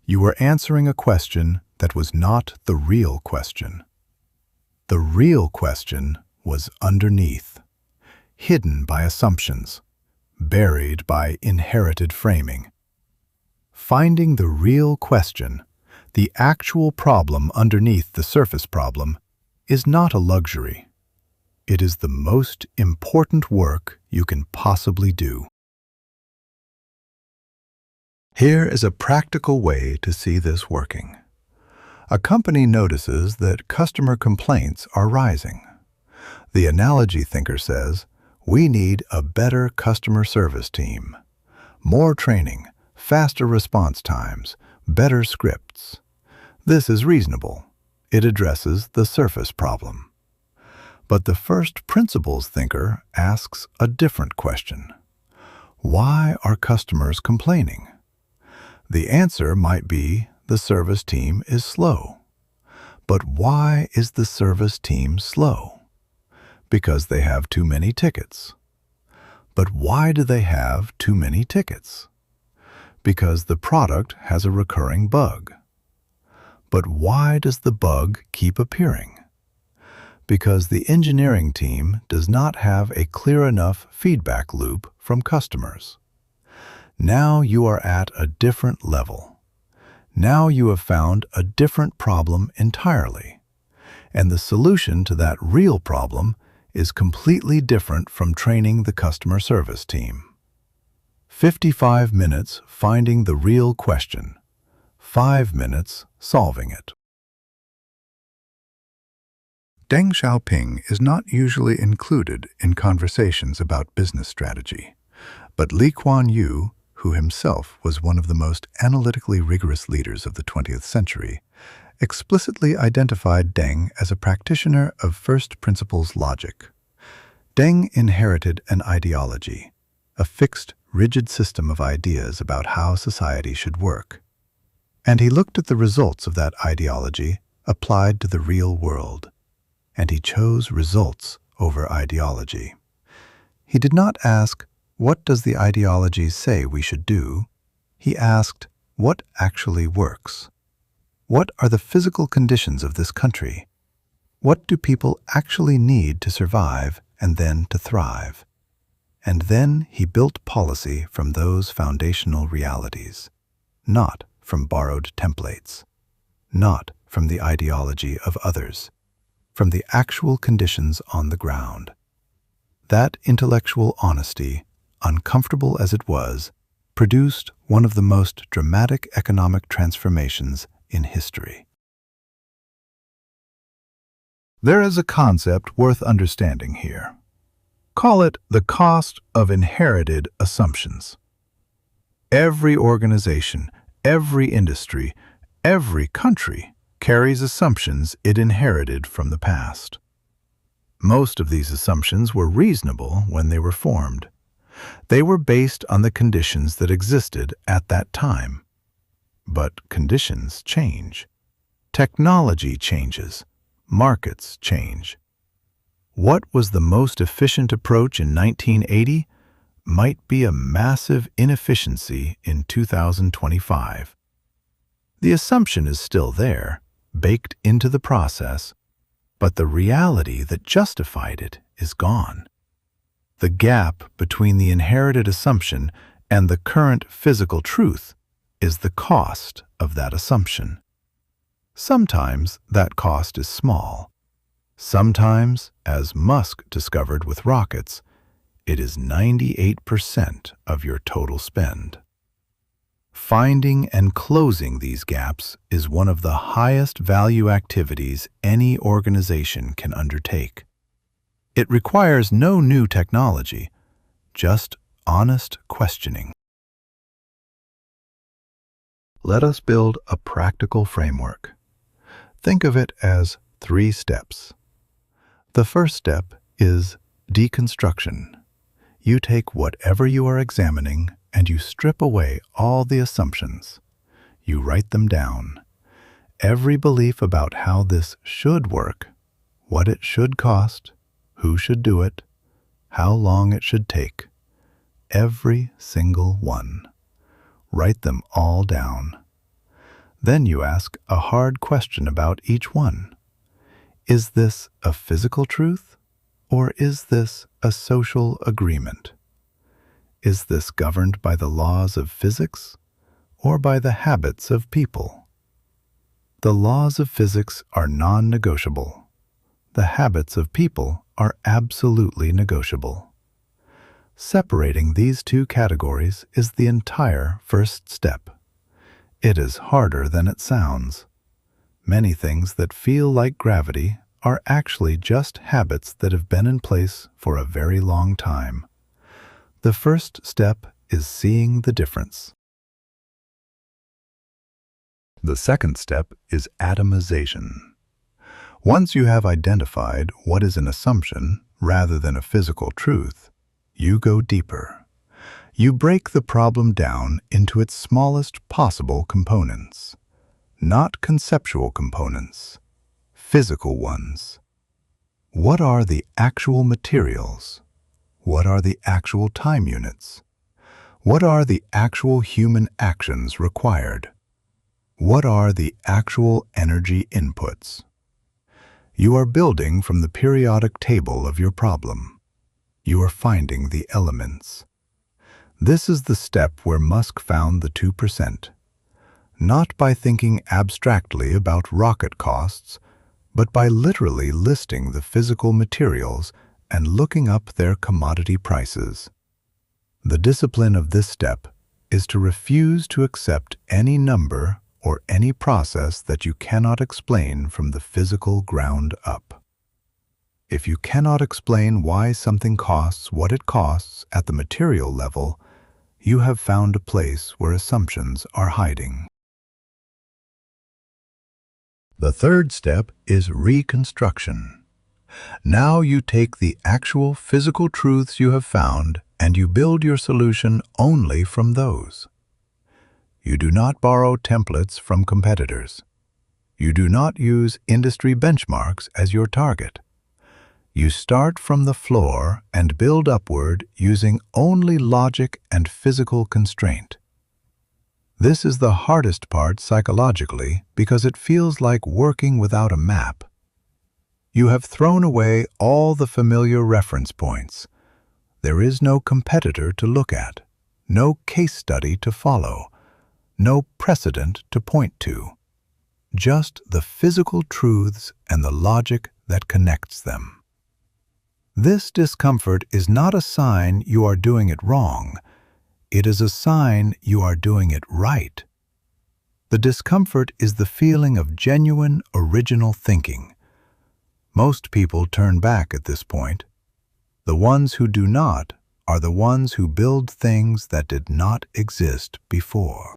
You were answering a question that was not the real question. The real question was underneath, hidden by assumptions, buried by inherited framing. Finding the real question, the actual problem underneath the surface problem, is not a luxury. It is the most important work you can possibly do. Here is a practical way to see this working. A company notices that customer complaints are rising. The analogy thinker says, "We need a better customer service team, more training, faster response times, better scripts." This is reasonable. It addresses the surface problem. But the first principles thinker asks a different question. Why are customers complaining? The answer might be the service team is slow. But why is the service team slow? Because they have too many tickets. But why do they have too many tickets? Because the product has a recurring bug. But why does the bug keep appearing? Because the engineering team does not have a clear enough feedback loop from customers. Now you are at a different level. Now you have found a different problem entirely. And the solution to that real problem is completely different from training the customer service team. 55 minutes finding the real question. 5 minutes solving it. Deng Xiaoping is not usually included in conversations about business strategy, but Lee Kuan Yew, who himself was one of the most analytically rigorous leaders of the 20th century, explicitly identified Deng as a practitioner of first principles logic. Deng inherited an ideology, a fixed, rigid system of ideas about how society should work. And he looked at the results of that ideology applied to the real world. And he chose results over ideology. He did not ask, "What does the ideology say we should do?" He asked, "What actually works? What are the physical conditions of this country? What do people actually need to survive and then to thrive?" And then he built policy from those foundational realities, not from borrowed templates, not from the ideology of others, from the actual conditions on the ground. That intellectual honesty, uncomfortable as it was, produced one of the most dramatic economic transformations in history. There is a concept worth understanding here. Call it the cost of inherited assumptions. Every organization, every industry, every country carries assumptions it inherited from the past. Most of these assumptions were reasonable when they were formed. They were based on the conditions that existed at that time. But conditions change. Technology changes. Markets change. What was the most efficient approach in 1980 might be a massive inefficiency in 2025. The assumption is still there, baked into the process, but the reality that justified it is gone. The gap between the inherited assumption and the current physical truth is the cost of that assumption. Sometimes that cost is small. Sometimes, as Musk discovered with rockets, it is 98% of your total spend. Finding and closing these gaps is one of the highest value activities any organization can undertake. It requires no new technology, just honest questioning. Let us build a practical framework. Think of it as 3 steps. The first step is Deconstruction. You take whatever you are examining and you strip away all the assumptions. You write them down. Every belief about how this should work, what it should cost, who should do it, how long it should take. Every single one. Write them all down. Then you ask a hard question about each one. Is this a physical truth, or is this a social agreement? Is this governed by the laws of physics, or by the habits of people? The laws of physics are non-negotiable. The habits of people are absolutely negotiable. Separating these two categories is the entire first step. It is harder than it sounds. Many things that feel like gravity are actually just habits that have been in place for a very long time. The first step is seeing the difference. The second step is atomization. Once you have identified what is an assumption rather than a physical truth, you go deeper. You break the problem down into its smallest possible components. Not conceptual components, physical ones. What are the actual materials? What are the actual time units? What are the actual human actions required? What are the actual energy inputs? You are building from the periodic table of your problem. You are finding the elements. This is the step where Musk found the 2%. Not by thinking abstractly about rocket costs, but by literally listing the physical materials and looking up their commodity prices. The discipline of this step is to refuse to accept any number or any process that you cannot explain from the physical ground up. If you cannot explain why something costs what it costs at the material level, you have found a place where assumptions are hiding. The third step is reconstruction. Now you take the actual physical truths you have found and you build your solution only from those. You do not borrow templates from competitors. You do not use industry benchmarks as your target. You start from the floor and build upward using only logic and physical constraint. This is the hardest part psychologically because it feels like working without a map. You have thrown away all the familiar reference points. There is no competitor to look at, no case study to follow, no precedent to point to. Just the physical truths and the logic that connects them. This discomfort is not a sign you are doing it wrong. It is a sign you are doing it right. The discomfort is the feeling of genuine, original thinking. Most people turn back at this point. The ones who do not are the ones who build things that did not exist before.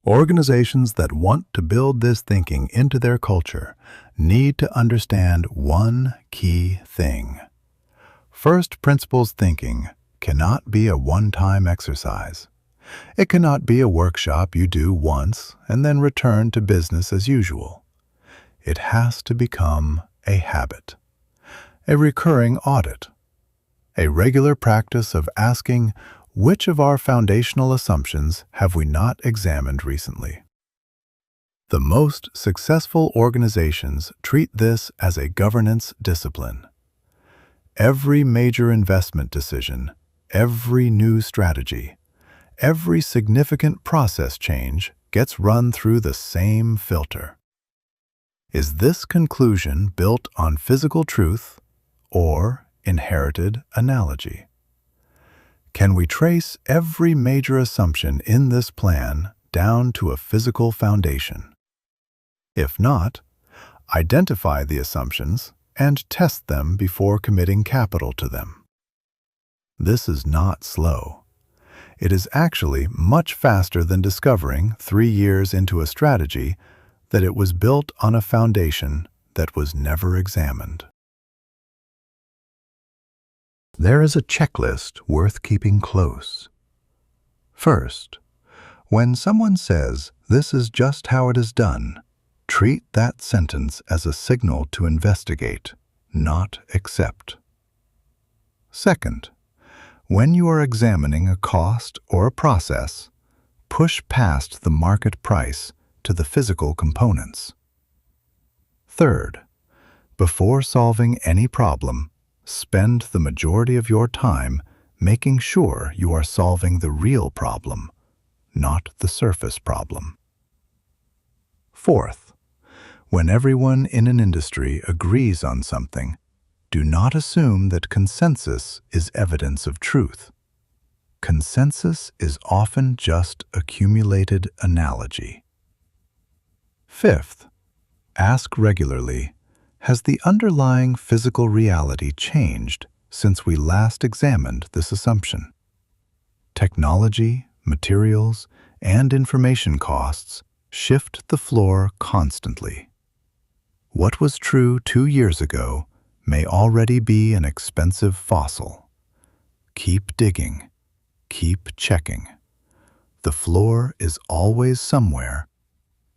Organizations that want to build this thinking into their culture need to understand one key thing. First principles thinking cannot be a one-time exercise. It cannot be a workshop you do once and then return to business as usual. It has to become a habit, a recurring audit, a regular practice of asking, which of our foundational assumptions have we not examined recently? The most successful organizations treat this as a governance discipline. Every major investment decision, every new strategy, every significant process change gets run through the same filter. Is this conclusion built on physical truth or inherited analogy? Can we trace every major assumption in this plan down to a physical foundation? If not, identify the assumptions and test them before committing capital to them. This is not slow. It is actually much faster than discovering 3 years into a strategy that it was built on a foundation that was never examined. There is a checklist worth keeping close. First, when someone says, "This is just how it is done," treat that sentence as a signal to investigate, not accept. Second, when you are examining a cost or a process, push past the market price to the physical components. Third, before solving any problem, spend the majority of your time making sure you are solving the real problem, not the surface problem. Fourth, when everyone in an industry agrees on something, do not assume that consensus is evidence of truth. Consensus is often just accumulated analogy. Fifth, ask regularly, has the underlying physical reality changed since we last examined this assumption? Technology, materials, and information costs shift the floor constantly. What was true 2 years ago may already be an expensive fossil. Keep digging. Keep checking. The floor is always somewhere,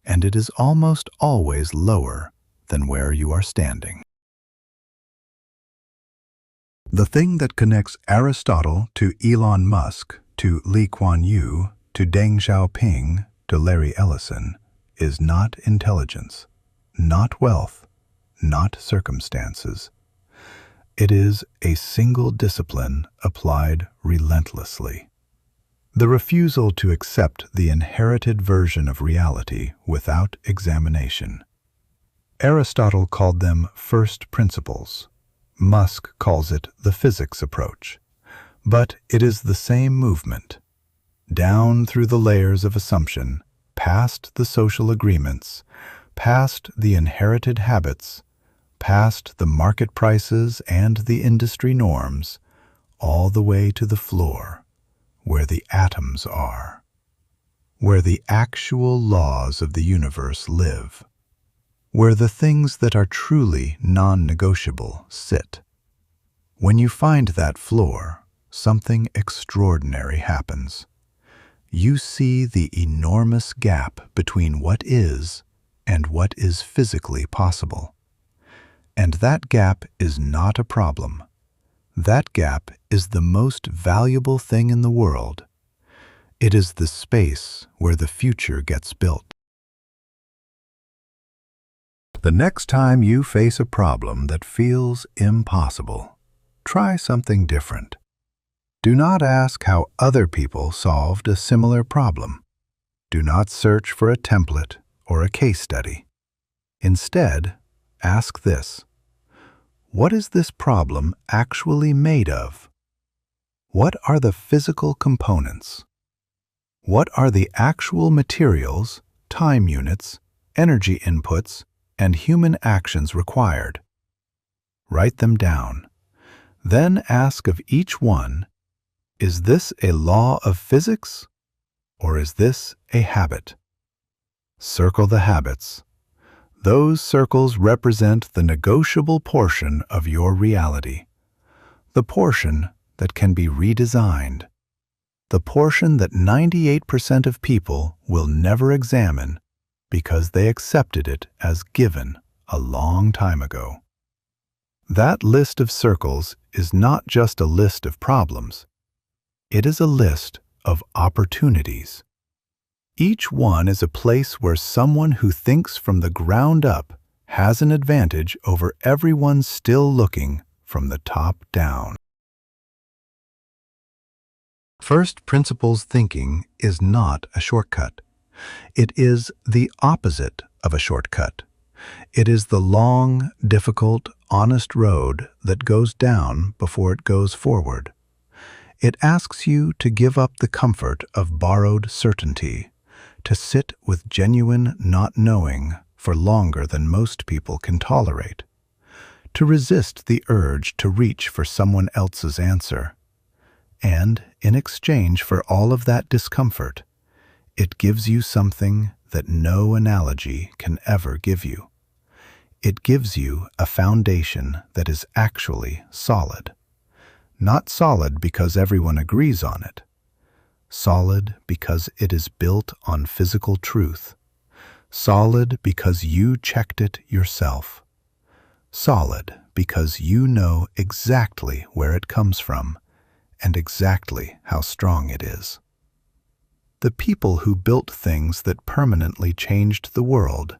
and it is almost always lower than where you are standing. The thing that connects Aristotle to Elon Musk, to Lee Kuan Yew, to Deng Xiaoping, to Larry Ellison, is not intelligence, not wealth, not circumstances. It is a single discipline applied relentlessly. The refusal to accept the inherited version of reality without examination. Aristotle called them first principles. Musk calls it the physics approach. But it is the same movement. Down through the layers of assumption, past the social agreements, past the inherited habits, past the market prices and the industry norms, all the way to the floor, where the atoms are, where the actual laws of the universe live, where the things that are truly non-negotiable sit. When you find that floor, something extraordinary happens. You see the enormous gap between what is and what is physically possible. And that gap is not a problem. That gap is the most valuable thing in the world. It is the space where the future gets built. The next time you face a problem that feels impossible, try something different. Do not ask how other people solved a similar problem. Do not search for a template or a case study. Instead, ask this: what is this problem actually made of? What are the physical components? What are the actual materials, time units, energy inputs, and human actions required? Write them down. Then ask of each one, is this a law of physics, or is this a habit? Circle the habits. Those circles represent the negotiable portion of your reality, the portion that can be redesigned, the portion that 98% of people will never examine because they accepted it as given a long time ago. That list of circles is not just a list of problems. It is a list of opportunities. Each one is a place where someone who thinks from the ground up has an advantage over everyone still looking from the top down. First principles thinking is not a shortcut. It is the opposite of a shortcut. It is the long, difficult, honest road that goes down before it goes forward. It asks you to give up the comfort of borrowed certainty, to sit with genuine not knowing for longer than most people can tolerate, to resist the urge to reach for someone else's answer. And in exchange for all of that discomfort, it gives you something that no analogy can ever give you. It gives you a foundation that is actually solid. not solid because everyone agrees on it. Solid because it is built on physical truth. Solid because you checked it yourself. Solid because you know exactly where it comes from and exactly how strong it is. The people who built things that permanently changed the world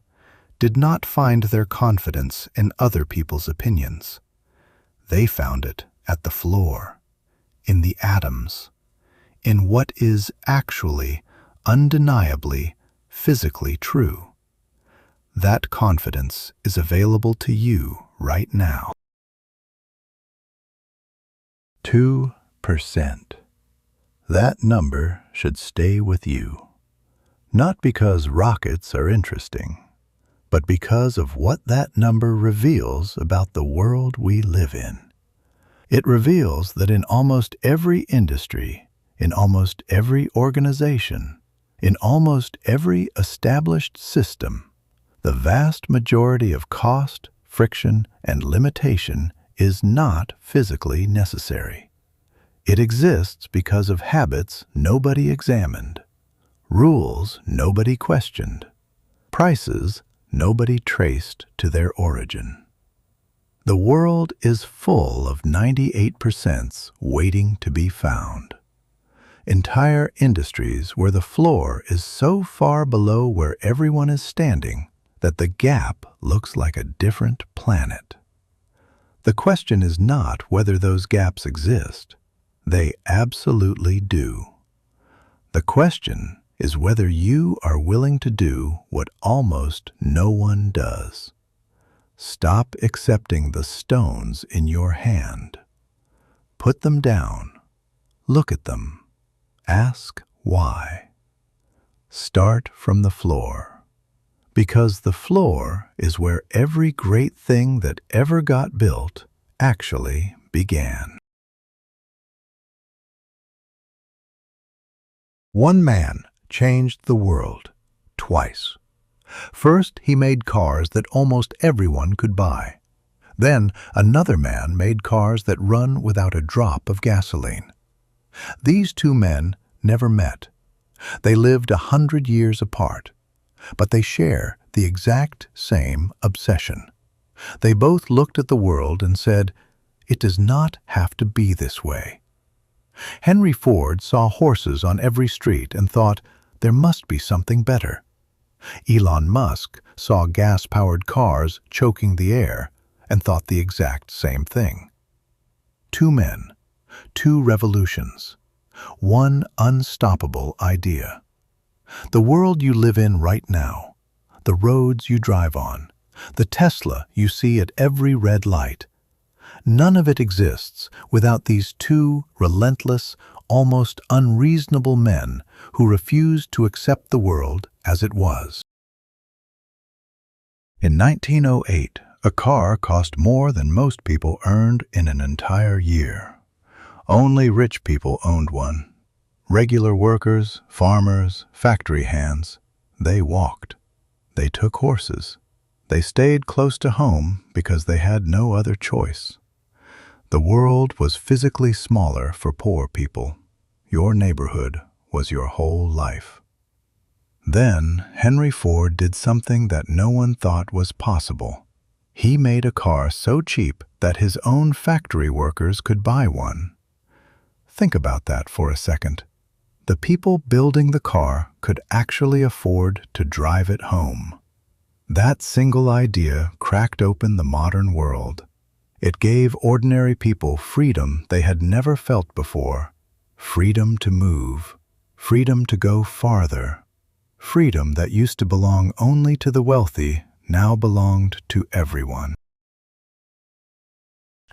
did not find their confidence in other people's opinions. They found it at the floor, in the atoms, in what is actually, undeniably, physically true. That confidence is available to you right now. 2%. That number should stay with you. Not because rockets are interesting, but because of what that number reveals about the world we live in. It reveals that in almost every industry, in almost every organization, in almost every established system, the vast majority of cost, friction, and limitation is not physically necessary. It exists because of habits nobody examined, rules nobody questioned, prices nobody traced to their origin. The world is full of 98% waiting to be found. Entire industries where the floor is so far below where everyone is standing that the gap looks like a different planet. The question is not whether those gaps exist. They absolutely do. The question is whether you are willing to do what almost no one does. Stop accepting the stones in your hand. Put them down. Look at them. Ask why. Start from the floor. Because the floor is where every great thing that ever got built actually began. One man changed the world twice. First, he made cars that almost everyone could buy. Then, another man made cars that run without a drop of gasoline. These two men never met. They lived 100 years apart, but they share the exact same obsession. They both looked at the world and said, "It does not have to be this way." Henry Ford saw horses on every street and thought, there must be something better. Elon Musk saw gas-powered cars choking the air and thought the exact same thing. Two men, two revolutions, one unstoppable idea. The world you live in right now, the roads you drive on, the Tesla you see at every red light, none of it exists without these two relentless, almost unreasonable men who refused to accept the world as it was. In 1908, a car cost more than most people earned in an entire year. Only rich people owned one. Regular workers, farmers, factory hands, they walked. They took horses. They stayed close to home because they had no other choice. The world was physically smaller for poor people. Your neighborhood was your whole life. Then Henry Ford did something that no one thought was possible. He made a car so cheap that his own factory workers could buy one. Think about that for a second. The people building the car could actually afford to drive it home. That single idea cracked open the modern world. It gave ordinary people freedom they had never felt before. Freedom to move, freedom to go farther. Freedom that used to belong only to the wealthy now belonged to everyone.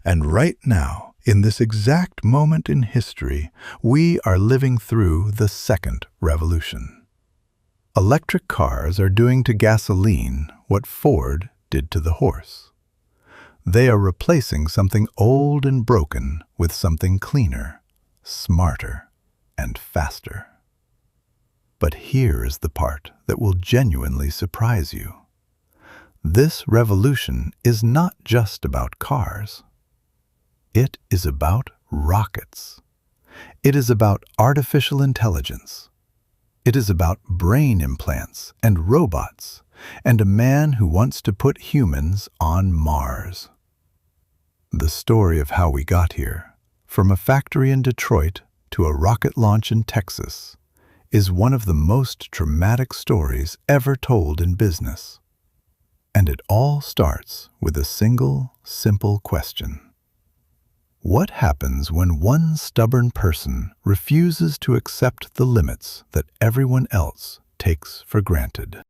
And right now, in this exact moment in history, we are living through the second revolution. Electric cars are doing to gasoline what Ford did to the horse. They are replacing something old and broken with something cleaner, smarter, and faster. But here is the part that will genuinely surprise you. This revolution is not just about cars. It is about rockets. It is about artificial intelligence. It is about brain implants and robots, and a man who wants to put humans on Mars. The story of how we got here, from a factory in Detroit to a rocket launch in Texas, is one of the most dramatic stories ever told in business. And it all starts with a single, simple question. What happens when one stubborn person refuses to accept the limits that everyone else takes for granted?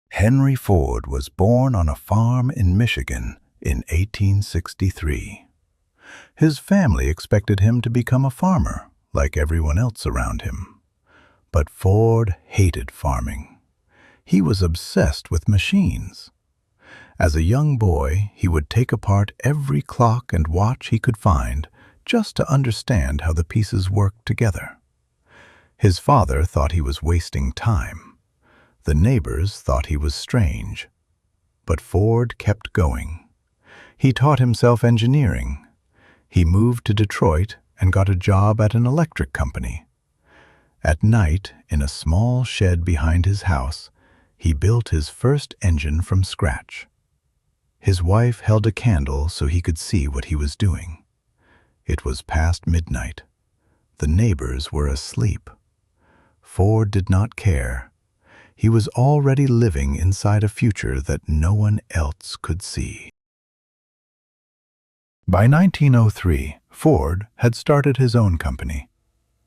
Henry Ford was born on a farm in Michigan in 1863. His family expected him to become a farmer, like everyone else around him. But Ford hated farming. He was obsessed with machines. As a young boy, he would take apart every clock and watch he could find just to understand how the pieces worked together. His father thought he was wasting time. The neighbors thought he was strange. But Ford kept going. He taught himself engineering. He moved to Detroit and got a job at an electric company. At night, in a small shed behind his house, he built his first engine from scratch. His wife held a candle so he could see what he was doing. It was past midnight. The neighbors were asleep. Ford did not care. He was already living inside a future that no one else could see. By 1903, Ford had started his own company.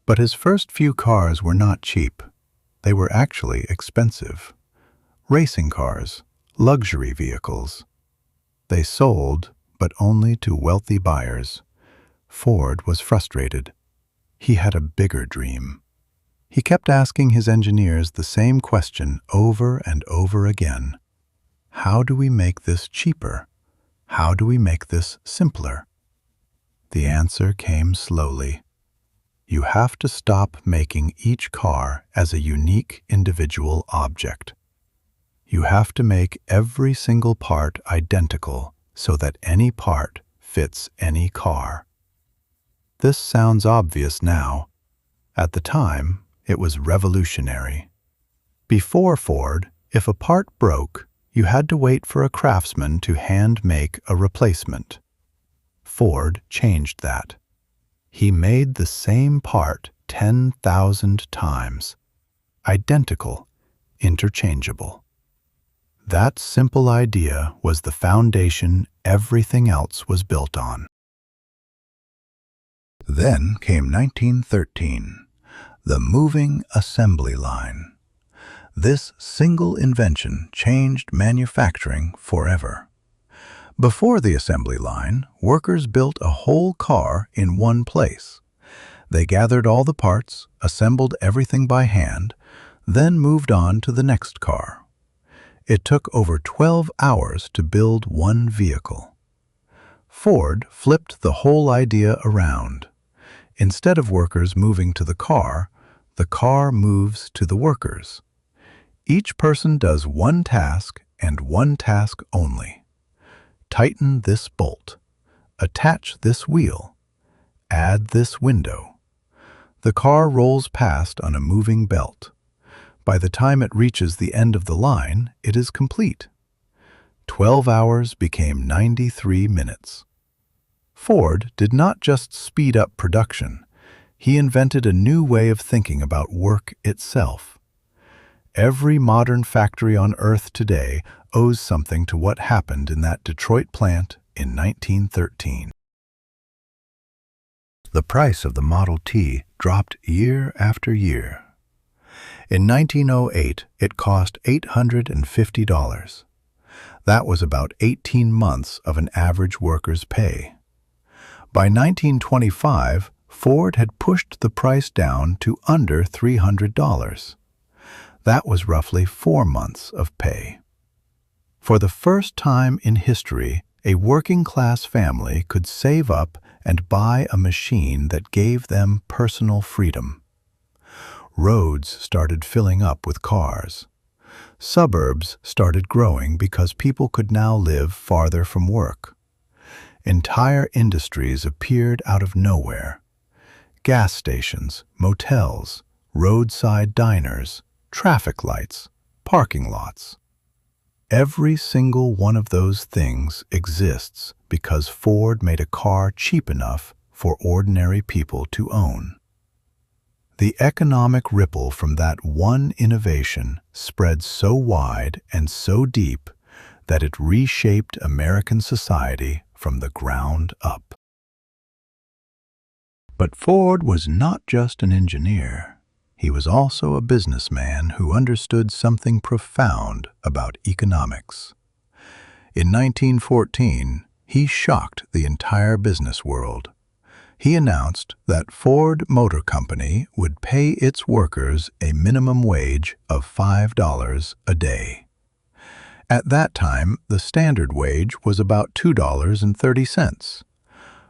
But his first few cars were not cheap. They were actually expensive. Racing cars, luxury vehicles. They sold, but only to wealthy buyers. Ford was frustrated. He had a bigger dream. He kept asking his engineers the same question over and over again. How do we make this cheaper? How do we make this simpler? The answer came slowly. You have to stop making each car as a unique individual object. You have to make every single part identical so that any part fits any car. This sounds obvious now. At the time, it was revolutionary. Before Ford, if a part broke, you had to wait for a craftsman to hand make a replacement. Ford changed that. He made the same part 10,000 times. Identical, interchangeable. That simple idea was the foundation everything else was built on. Then came 1913, the moving assembly line. This single invention changed manufacturing forever. Before the assembly line, workers built a whole car in one place. They gathered all the parts, assembled everything by hand, then moved on to the next car. It took over 12 hours to build one vehicle. Ford flipped the whole idea around. Instead of workers moving to the car moves to the workers. Each person does one task and one task only. Tighten this bolt. Attach this wheel. Add this window. The car rolls past on a moving belt. By the time it reaches the end of the line, it is complete. 12 hours became 93 minutes. Ford did not just speed up production. He invented a new way of thinking about work itself. Every modern factory on Earth today owes something to what happened in that Detroit plant in 1913. The price of the Model T dropped year after year. In 1908, it cost $850. That was about 18 months of an average worker's pay. By 1925, Ford had pushed the price down to under $300. That was roughly 4 months of pay. For the first time in history, a working-class family could save up and buy a machine that gave them personal freedom. Roads started filling up with cars. Suburbs started growing because people could now live farther from work. Entire industries appeared out of nowhere. Gas stations, motels, roadside diners, traffic lights, parking lots. Every single one of those things exists because Ford made a car cheap enough for ordinary people to own. The economic ripple from that one innovation spread so wide and so deep that it reshaped American society from the ground up. But Ford was not just an engineer. He was also a businessman who understood something profound about economics. In 1914, he shocked the entire business world. He announced that Ford Motor Company would pay its workers a minimum wage of $5 a day. At that time, the standard wage was about $2.30.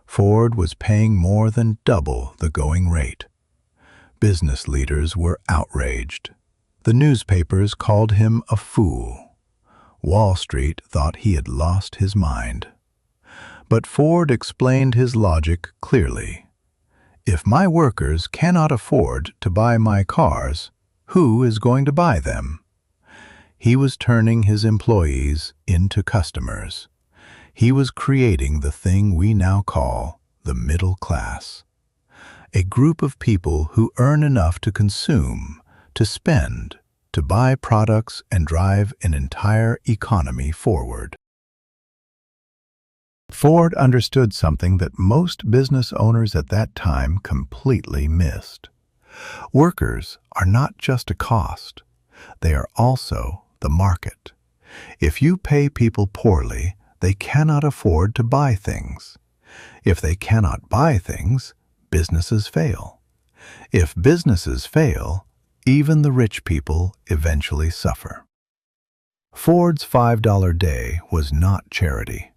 Ford was paying more than double the going rate. Business leaders were outraged. The newspapers called him a fool. Wall Street thought he had lost his mind. But Ford explained his logic clearly. If my workers cannot afford to buy my cars, who is going to buy them? He was turning his employees into customers. He was creating the thing we now call the middle class. A group of people who earn enough to consume, to spend, to buy products and drive an entire economy forward. Ford understood something that most business owners at that time completely missed. Workers are not just a cost. They are also the market. If you pay people poorly, they cannot afford to buy things. If they cannot buy things, businesses fail. If businesses fail, even the rich people eventually suffer. Ford's $5 day was not charity.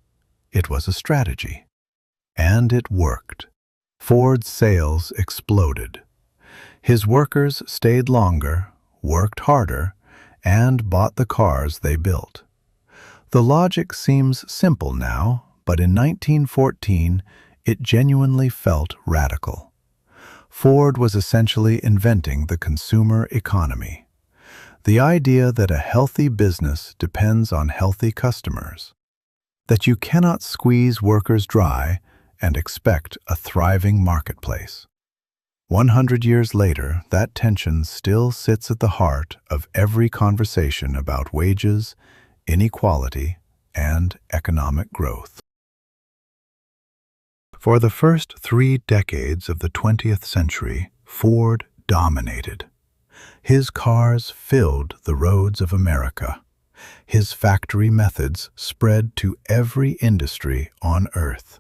It was a strategy. And it worked. Ford's sales exploded. His workers stayed longer, worked harder, and bought the cars they built. The logic seems simple now, but in 1914, it genuinely felt radical. Ford was essentially inventing the consumer economy. The idea that a healthy business depends on healthy customers. That you cannot squeeze workers dry and expect a thriving marketplace. 100 years later, that tension still sits at the heart of every conversation about wages, inequality, and economic growth. For the first 3 decades of the 20th century, Ford dominated. His cars filled the roads of America. His factory methods spread to every industry on Earth.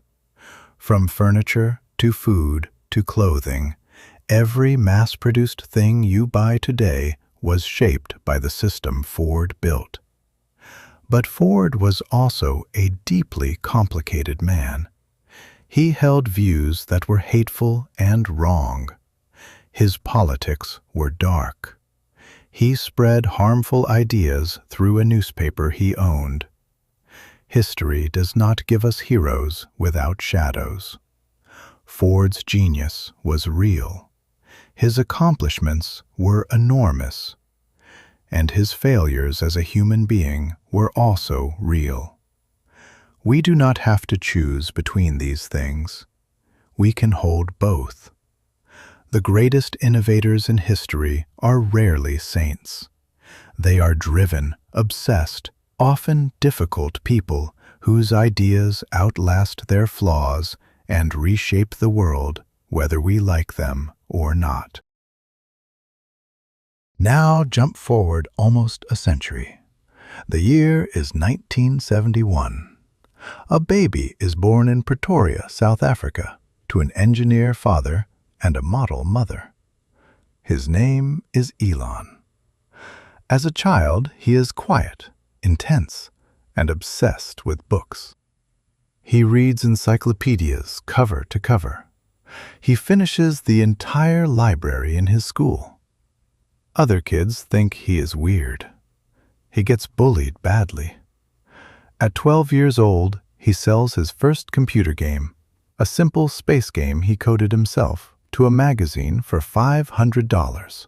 From furniture to food to clothing, every mass-produced thing you buy today was shaped by the system Ford built. But Ford was also a deeply complicated man. He held views that were hateful and wrong. His politics were dark. He spread harmful ideas through a newspaper he owned. History does not give us heroes without shadows. Ford's genius was real. His accomplishments were enormous. And his failures as a human being were also real. We do not have to choose between these things. We can hold both. The greatest innovators in history are rarely saints. They are driven, obsessed, often difficult people whose ideas outlast their flaws and reshape the world, whether we like them or not. Now jump forward almost a century. The year is 1971. A baby is born in Pretoria, South Africa, to an engineer father and a model mother. His name is Elon. As a child, he is quiet, intense, and obsessed with books. He reads encyclopedias cover to cover. He finishes the entire library in his school. Other kids think he is weird. He gets bullied badly. At 12 years old, he sells his first computer game, a simple space game he coded himself, to a magazine for $500.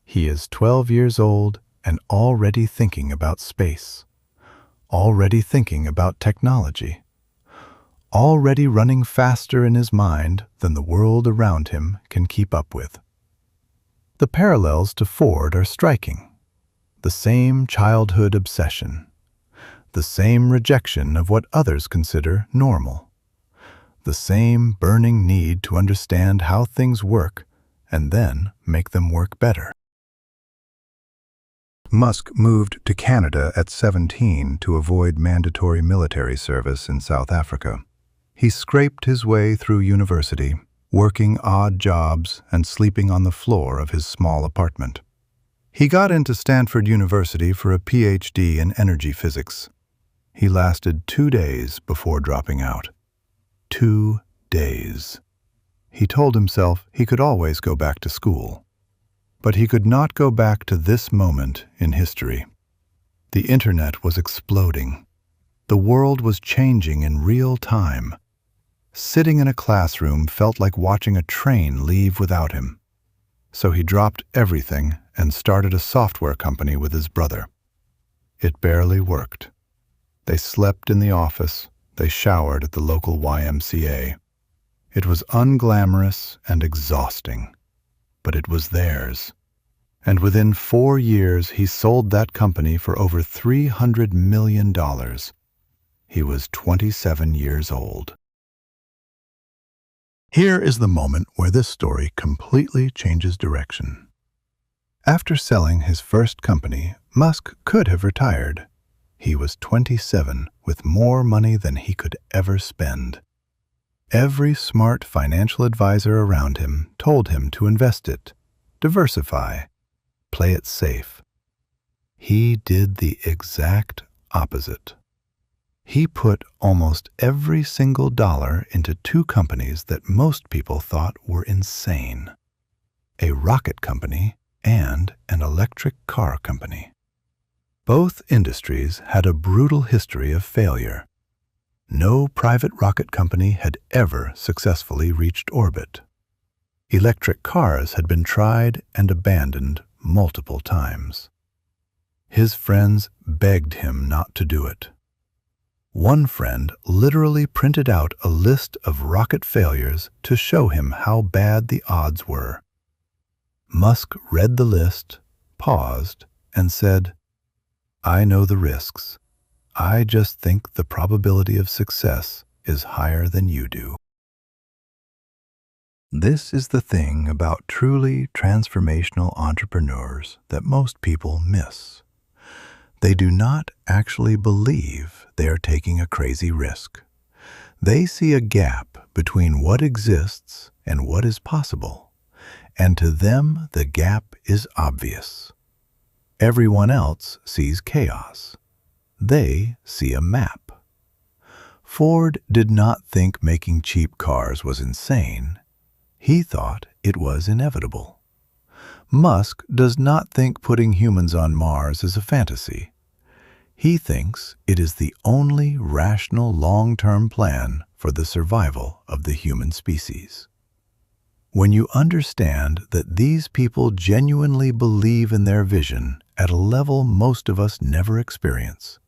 He is 12 years old and already thinking about space, already thinking about technology, already running faster in his mind than the world around him can keep up with. The parallels to Ford are striking. The same childhood obsession, the same rejection of what others consider normal, the same burning need to understand how things work and then make them work better. Musk moved to Canada at 17 to avoid mandatory military service in South Africa. He scraped his way through university, working odd jobs and sleeping on the floor of his small apartment. He got into Stanford University for a PhD in energy physics. He lasted 2 days before dropping out. 2 days. He told himself he could always go back to school. But he could not go back to this moment in history. The internet was exploding. The world was changing in real time. Sitting in a classroom felt like watching a train leave without him. So he dropped everything and started a software company with his brother. It barely worked. They slept in the office. They showered at the local YMCA. It was unglamorous and exhausting, but it was theirs. And within 4 years, he sold that company for over $300 million. He was 27 years old. Here is the moment where this story completely changes direction. After selling his first company, Musk could have retired. He was 27 with more money than he could ever spend. Every smart financial advisor around him told him to invest it, diversify, play it safe. He did the exact opposite. He put almost every single dollar into 2 companies that most people thought were insane: a rocket company and an electric car company. Both industries had a brutal history of failure. No private rocket company had ever successfully reached orbit. Electric cars had been tried and abandoned multiple times. His friends begged him not to do it. One friend literally printed out a list of rocket failures to show him how bad the odds were. Musk read the list, paused, and said, "I know the risks. I just think the probability of success is higher than you do." This is the thing about truly transformational entrepreneurs that most people miss. They do not actually believe they are taking a crazy risk. They see a gap between what exists and what is possible, and to them the gap is obvious. Everyone else sees chaos. They see a map. Ford did not think making cheap cars was insane. He thought it was inevitable. Musk does not think putting humans on Mars is a fantasy. He thinks it is the only rational long-term plan for the survival of the human species. When you understand that these people genuinely believe in their vision at a level most of us never experience,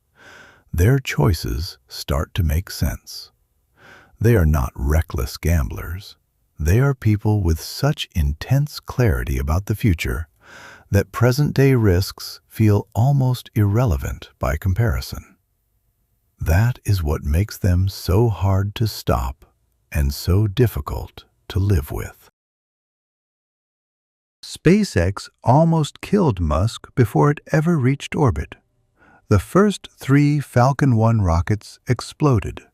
their choices start to make sense. They are not reckless gamblers. They are people with such intense clarity about the future that present-day risks feel almost irrelevant by comparison. That is what makes them so hard to stop and so difficult to live with. SpaceX almost killed Musk before it ever reached orbit. The first 3 Falcon 1 rockets exploded.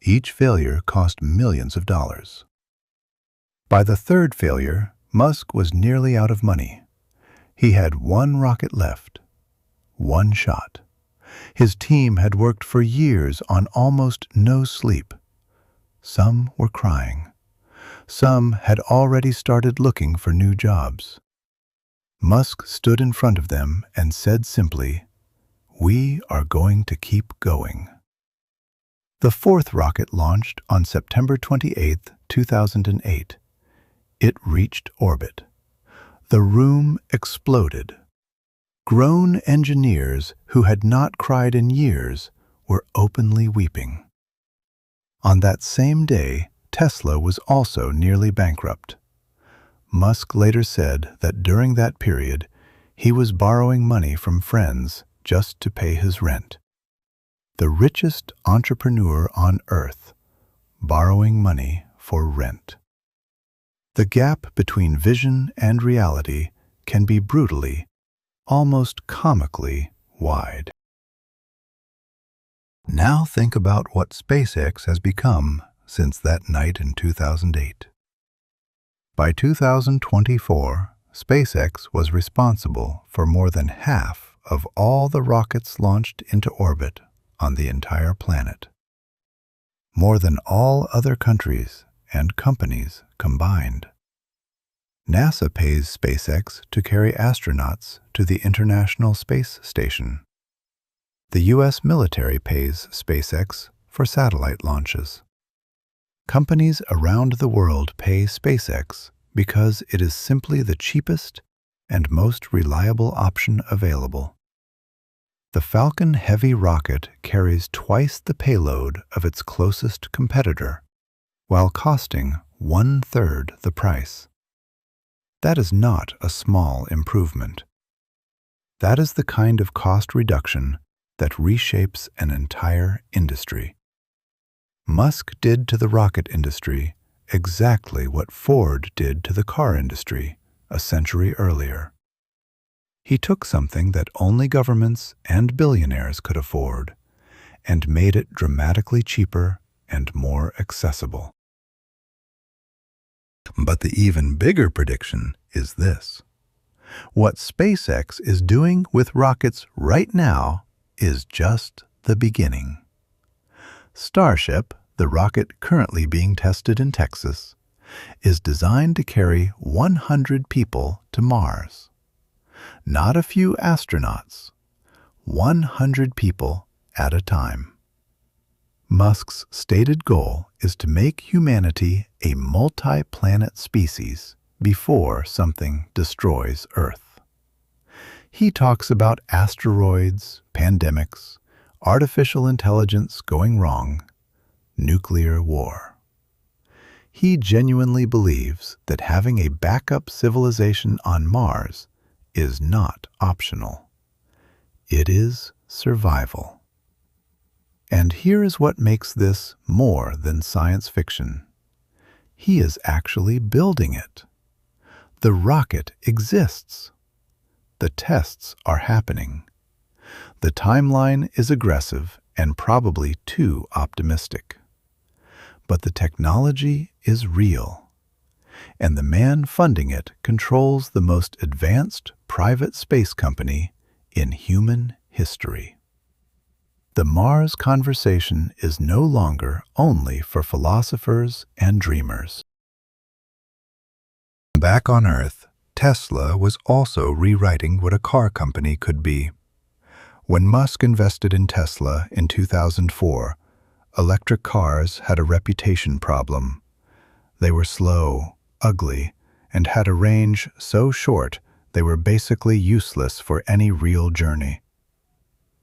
Each failure cost millions of dollars. By the 3rd failure, Musk was nearly out of money. He had 1 rocket left, 1 shot. His team had worked for years on almost no sleep. Some were crying. Some had already started looking for new jobs. Musk stood in front of them and said simply, "We are going to keep going." The fourth rocket launched on September 28, 2008. It reached orbit. The room exploded. Grown engineers who had not cried in years were openly weeping. On that same day, Tesla was also nearly bankrupt. Musk later said that during that period, he was borrowing money from friends just to pay his rent. The richest entrepreneur on earth, borrowing money for rent. The gap between vision and reality can be brutally, almost comically wide. Now think about what SpaceX has become since that night in 2008. By 2024, SpaceX was responsible for more than half of all the rockets launched into orbit on the entire planet. More than all other countries and companies combined. NASA pays SpaceX to carry astronauts to the International Space Station. The U.S. military pays SpaceX for satellite launches. Companies around the world pay SpaceX because it is simply the cheapest and most reliable option available. The Falcon Heavy rocket carries twice the payload of its closest competitor, while costing 1/3 the price. That is not a small improvement. That is the kind of cost reduction that reshapes an entire industry. Musk did to the rocket industry exactly what Ford did to the car industry a century earlier. He took something that only governments and billionaires could afford and made it dramatically cheaper and more accessible. But the even bigger prediction is this. What SpaceX is doing with rockets right now is just the beginning. Starship, the rocket currently being tested in Texas, is designed to carry 100 people to Mars. Not a few astronauts, 100 people at a time. Musk's stated goal is to make humanity a multi-planet species before something destroys Earth. He talks about asteroids, pandemics, artificial intelligence going wrong, nuclear war. He genuinely believes that having a backup civilization on Mars is not optional. It is survival. And here is what makes this more than science fiction. He is actually building it. The rocket exists. The tests are happening. The timeline is aggressive and probably too optimistic. But the technology is real, and the man funding it controls the most advanced private space company in human history. The Mars conversation is no longer only for philosophers and dreamers. Back on Earth, Tesla was also rewriting what a car company could be. When Musk invested in Tesla in 2004, electric cars had a reputation problem. They were slow, ugly, and had a range so short they were basically useless for any real journey.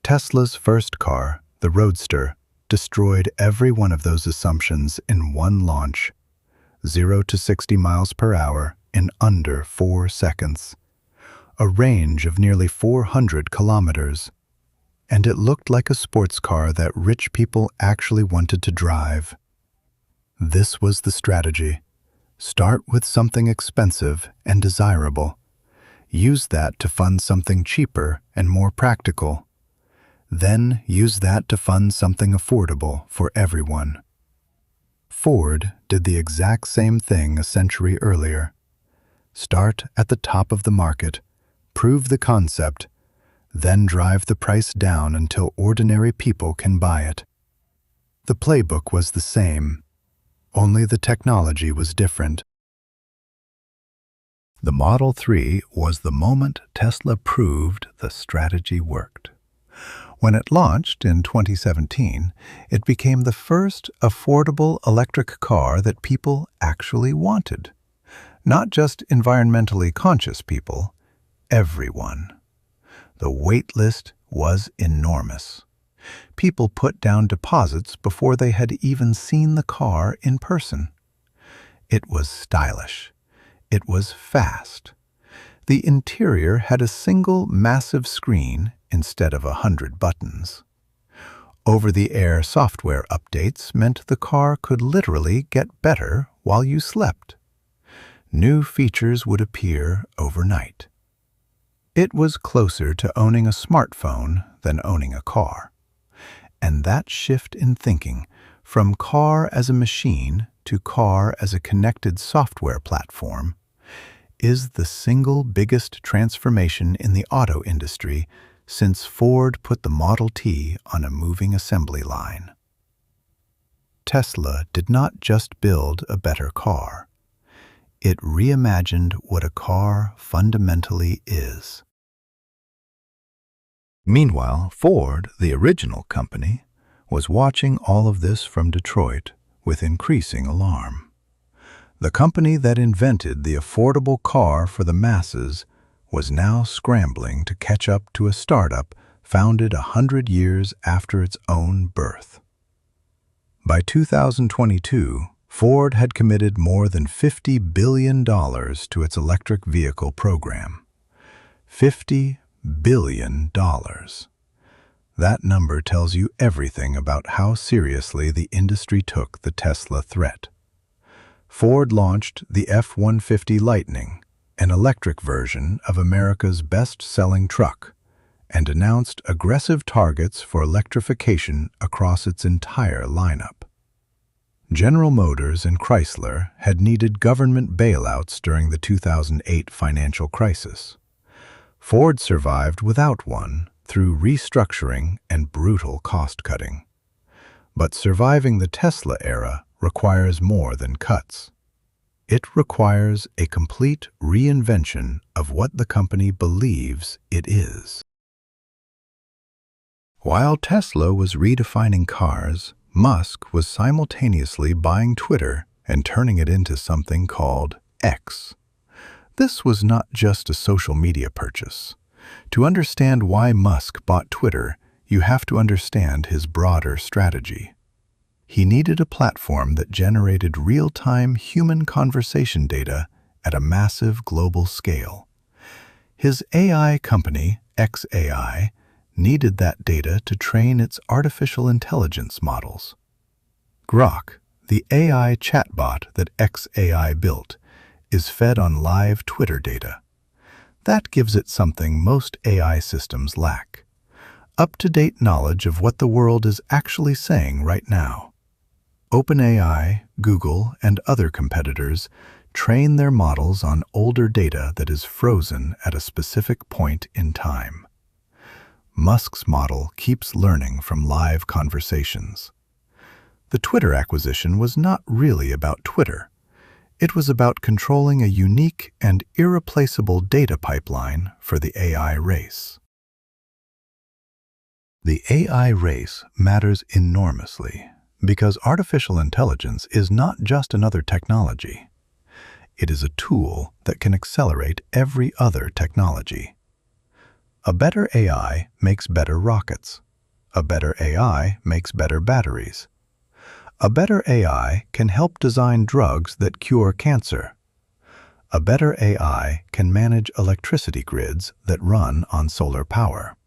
Tesla's first car, the Roadster, destroyed every one of those assumptions in one launch, 0 to 60 miles per hour in under 4 seconds, a range of nearly 400 kilometers. And it looked like a sports car that rich people actually wanted to drive. This was the strategy. Start with something expensive and desirable. Use that to fund something cheaper and more practical. Then use that to fund something affordable for everyone. Ford did the exact same thing a century earlier. Start at the top of the market, prove the concept, then drive the price down until ordinary people can buy it. The playbook was the same, only the technology was different. The Model 3 was the moment Tesla proved the strategy worked. When it launched in 2017, it became the first affordable electric car that people actually wanted. Not just environmentally conscious people, everyone. The wait list was enormous. People put down deposits before they had even seen the car in person. It was stylish. It was fast. The interior had a single massive screen instead of 100 buttons. Over-the-air software updates meant the car could literally get better while you slept. New features would appear overnight. It was closer to owning a smartphone than owning a car. And that shift in thinking, from car as a machine to car as a connected software platform, is the single biggest transformation in the auto industry since Ford put the Model T on a moving assembly line. Tesla did not just build a better car. It reimagined what a car fundamentally is. Meanwhile, Ford, the original company, was watching all of this from Detroit with increasing alarm. The company that invented the affordable car for the masses was now scrambling to catch up to a startup founded 100 years after its own birth. By 2022, Ford had committed more than $50 billion to its electric vehicle program. $50 billion. That number tells you everything about how seriously the industry took the Tesla threat. Ford launched the F-150 Lightning, an electric version of America's best-selling truck, and announced aggressive targets for electrification across its entire lineup. General Motors and Chrysler had needed government bailouts during the 2008 financial crisis. Ford survived without one through restructuring and brutal cost-cutting. But surviving the Tesla era requires more than cuts. It requires a complete reinvention of what the company believes it is. While Tesla was redefining cars, Musk was simultaneously buying Twitter and turning it into something called X. This was not just a social media purchase. To understand why Musk bought Twitter, you have to understand his broader strategy. He needed a platform that generated real-time human conversation data at a massive global scale. His AI company, xAI, needed that data to train its artificial intelligence models. Grok, the AI chatbot that xAI built, is fed on live Twitter data. That gives it something most AI systems lack: up-to-date knowledge of what the world is actually saying right now. OpenAI, Google, and other competitors train their models on older data that is frozen at a specific point in time. Musk's model keeps learning from live conversations. The Twitter acquisition was not really about Twitter. It was about controlling a unique and irreplaceable data pipeline for the AI race. The AI race matters enormously because artificial intelligence is not just another technology. It is a tool that can accelerate every other technology. A better AI makes better rockets. A better AI makes better batteries. A better AI can help design drugs that cure cancer. A better AI can manage electricity grids that run on solar power.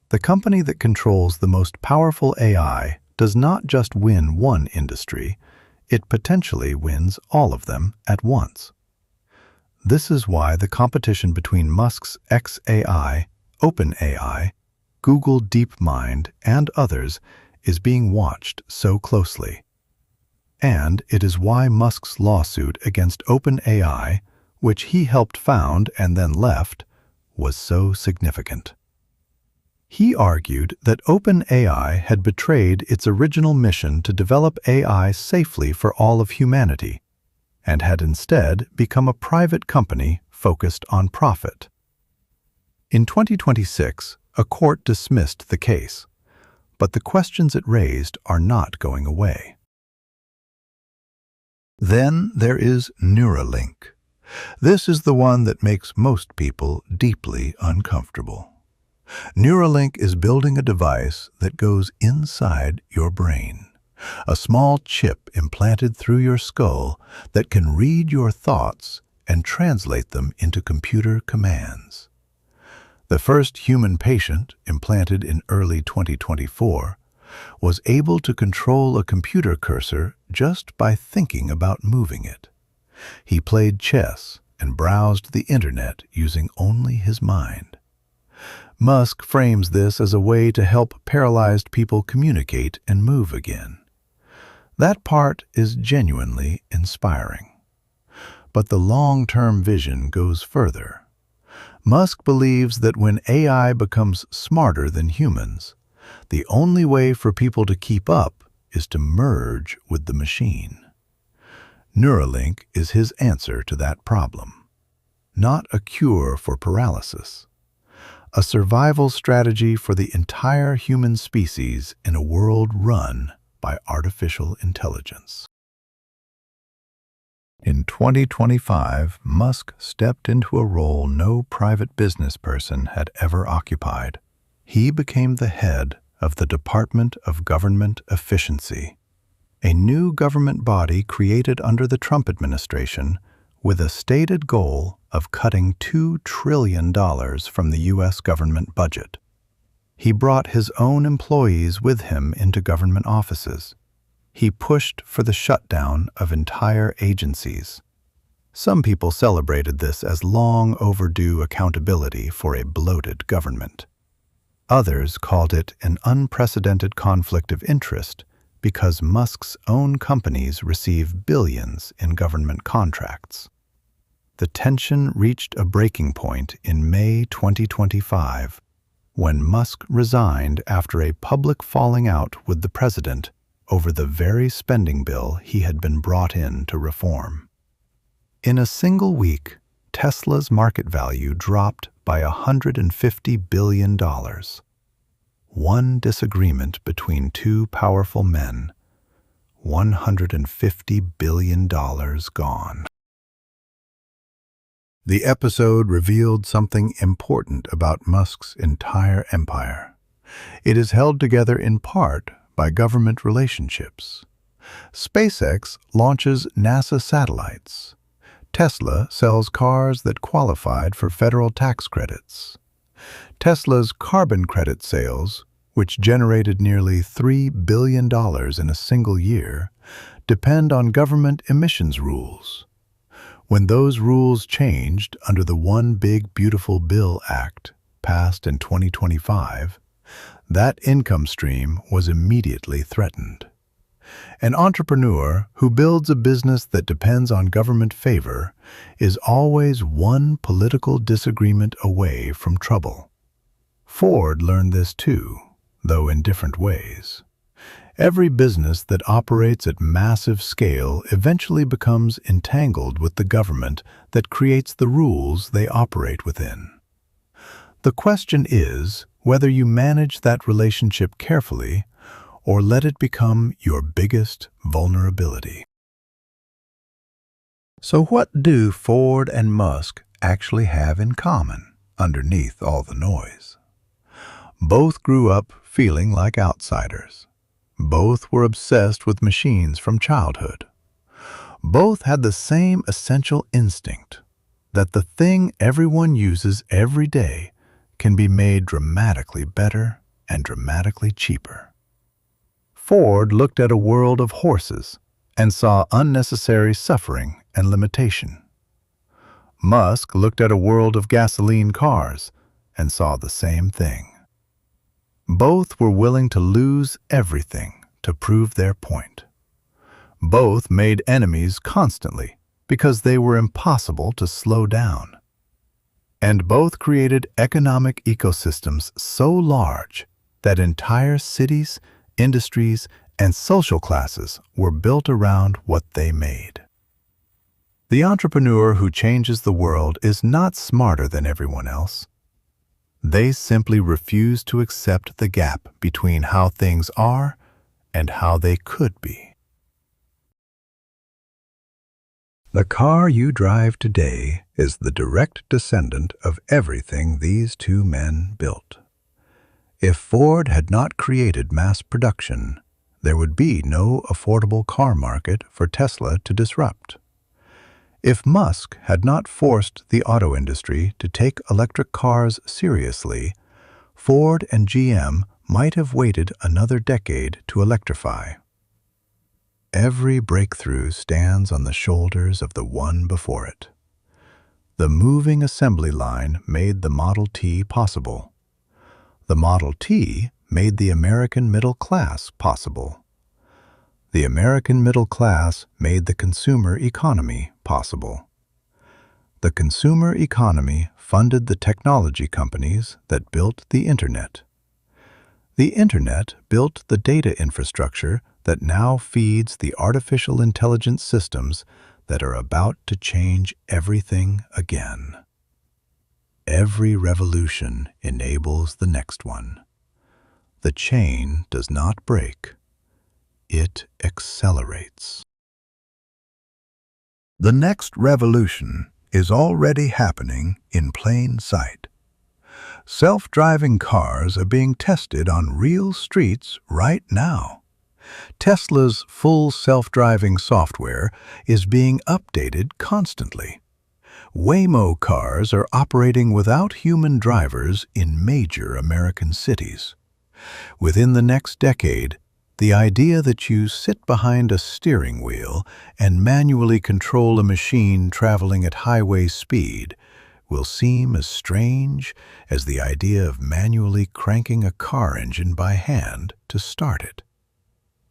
The company that controls the most powerful AI does not just win one industry, it potentially wins all of them at once. This is why the competition between Musk's xAI, OpenAI, Google DeepMind, and others is being watched so closely. And it is why Musk's lawsuit against OpenAI, which he helped found and then left, was so significant. He argued that OpenAI had betrayed its original mission to develop AI safely for all of humanity, and had instead become a private company focused on profit. In 2026, A court dismissed the case, but the questions it raised are not going away. Then there is Neuralink. This is the one that makes most people deeply uncomfortable. Neuralink is building a device that goes inside your brain, a small chip implanted through your skull that can read your thoughts and translate them into computer commands. The first human patient, implanted in early 2024, was able to control a computer cursor just by thinking about moving it. He played chess and browsed the internet using only his mind. Musk frames this as a way to help paralyzed people communicate and move again. That part is genuinely inspiring. But the long-term vision goes further. Musk believes that when AI becomes smarter than humans, the only way for people to keep up is to merge with the machine. Neuralink is his answer to that problem. Not a cure for paralysis. A survival strategy for the entire human species in a world run by artificial intelligence. In 2025, Musk stepped into a role no private business person had ever occupied. He became the head of the Department of Government Efficiency, a new government body created under the Trump administration with a stated goal of cutting $2 trillion from the U.S. government budget. He brought his own employees with him into government offices. He pushed for the shutdown of entire agencies. Some people celebrated this as long overdue accountability for a bloated government. Others called it an unprecedented conflict of interest because Musk's own companies receive billions in government contracts. The tension reached a breaking point in May 2025 when Musk resigned after a public falling out with the president over the very spending bill he had been brought in to reform. In a single week, Tesla's market value dropped by $150 billion. One disagreement between two powerful men, $150 billion gone. The episode revealed something important about Musk's entire empire. It is held together in part by government relationships. SpaceX launches NASA satellites. Tesla sells cars that qualified for federal tax credits. Tesla's carbon credit sales, which generated nearly $3 billion in a single year, depend on government emissions rules. When those rules changed under the One Big Beautiful Bill Act, passed in 2025, that income stream was immediately threatened. An entrepreneur who builds a business that depends on government favor is always one political disagreement away from trouble. Ford learned this too, though in different ways. Every business that operates at massive scale eventually becomes entangled with the government that creates the rules they operate within. The question is whether you manage that relationship carefully or let it become your biggest vulnerability. So what do Ford and Musk actually have in common underneath all the noise? Both grew up feeling like outsiders. Both were obsessed with machines from childhood. Both had the same essential instinct that the thing everyone uses every day can be made dramatically better and dramatically cheaper. Ford looked at a world of horses and saw unnecessary suffering and limitation. Musk looked at a world of gasoline cars and saw the same thing. Both were willing to lose everything to prove their point. Both made enemies constantly because they were impossible to slow down. And both created economic ecosystems so large that entire cities, industries, and social classes were built around what they made. The entrepreneur who changes the world is not smarter than everyone else. They simply refuse to accept the gap between how things are and how they could be. The car you drive today is the direct descendant of everything these two men built. If Ford had not created mass production, there would be no affordable car market for Tesla to disrupt. If Musk had not forced the auto industry to take electric cars seriously, Ford and GM might have waited another decade to electrify. Every breakthrough stands on the shoulders of the one before it. The moving assembly line made the Model T possible. The Model T made the American middle class possible. The American middle class made the consumer economy possible. The consumer economy funded the technology companies that built the Internet. The Internet built the data infrastructure that now feeds the artificial intelligence systems that are about to change everything again. Every revolution enables the next one. The chain does not break. It accelerates. The next revolution is already happening in plain sight. Self-driving cars are being tested on real streets right now. Tesla's full self-driving software is being updated constantly. Waymo cars are operating without human drivers in major American cities. Within the next decade, the idea that you sit behind a steering wheel and manually control a machine traveling at highway speed will seem as strange as the idea of manually cranking a car engine by hand to start it.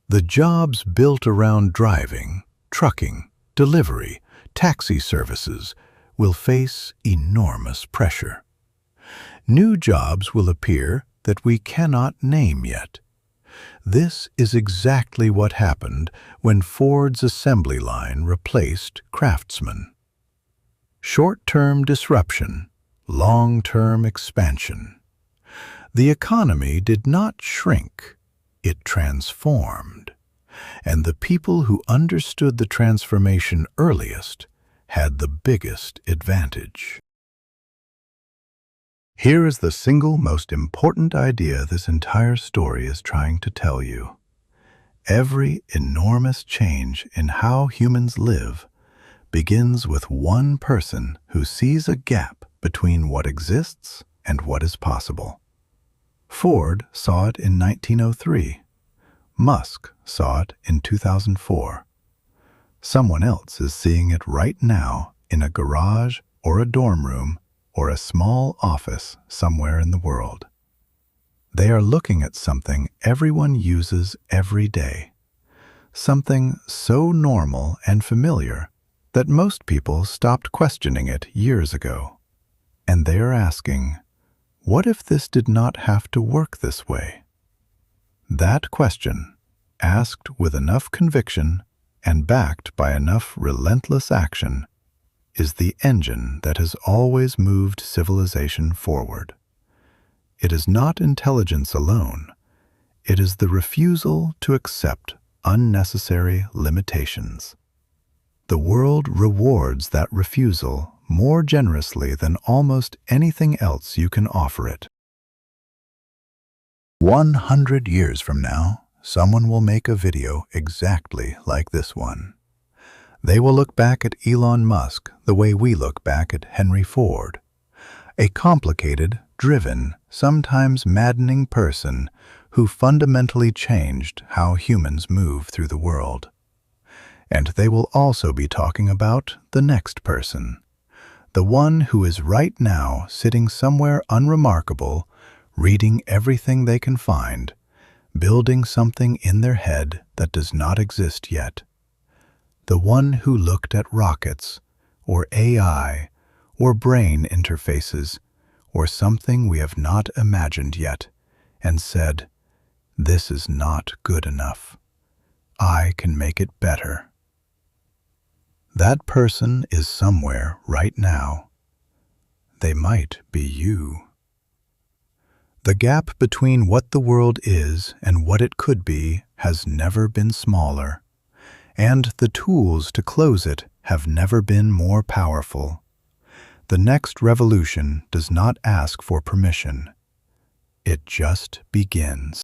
The jobs built around driving, trucking, delivery, taxi services will face enormous pressure. New jobs will appear that we cannot name yet. This is exactly what happened when Ford's assembly line replaced craftsmen. Short-term disruption, long-term expansion. The economy did not shrink, it transformed. And the people who understood the transformation earliest had the biggest advantage. Here is the single most important idea this entire story is trying to tell you. Every enormous change in how humans live begins with one person who sees a gap between what exists and what is possible. Ford saw it in 1903. Musk saw it in 2004. Someone else is seeing it right now in a garage or a dorm room or a small office somewhere in the world. They are looking at something everyone uses every day, something so normal and familiar that most people stopped questioning it years ago. And they are asking, what if this did not have to work this way? That question, asked with enough conviction and backed by enough relentless action, is the engine that has always moved civilization forward. It is not intelligence alone. It is the refusal to accept unnecessary limitations. The world rewards that refusal more generously than almost anything else you can offer it. 100 years from now, someone will make a video exactly like this one. They will look back at Elon Musk the way we look back at Henry Ford, a complicated, driven, sometimes maddening person who fundamentally changed how humans move through the world. And they will also be talking about the next person, the one who is right now sitting somewhere unremarkable, reading everything they can find, building something in their head that does not exist yet. The one who looked at rockets, or AI, or brain interfaces, or something we have not imagined yet, and said, "This is not good enough. I can make it better." That person is somewhere right now. They might be you. The gap between what the world is and what it could be has never been smaller, and the tools to close it have never been more powerful. The next revolution does not ask for permission. It just begins.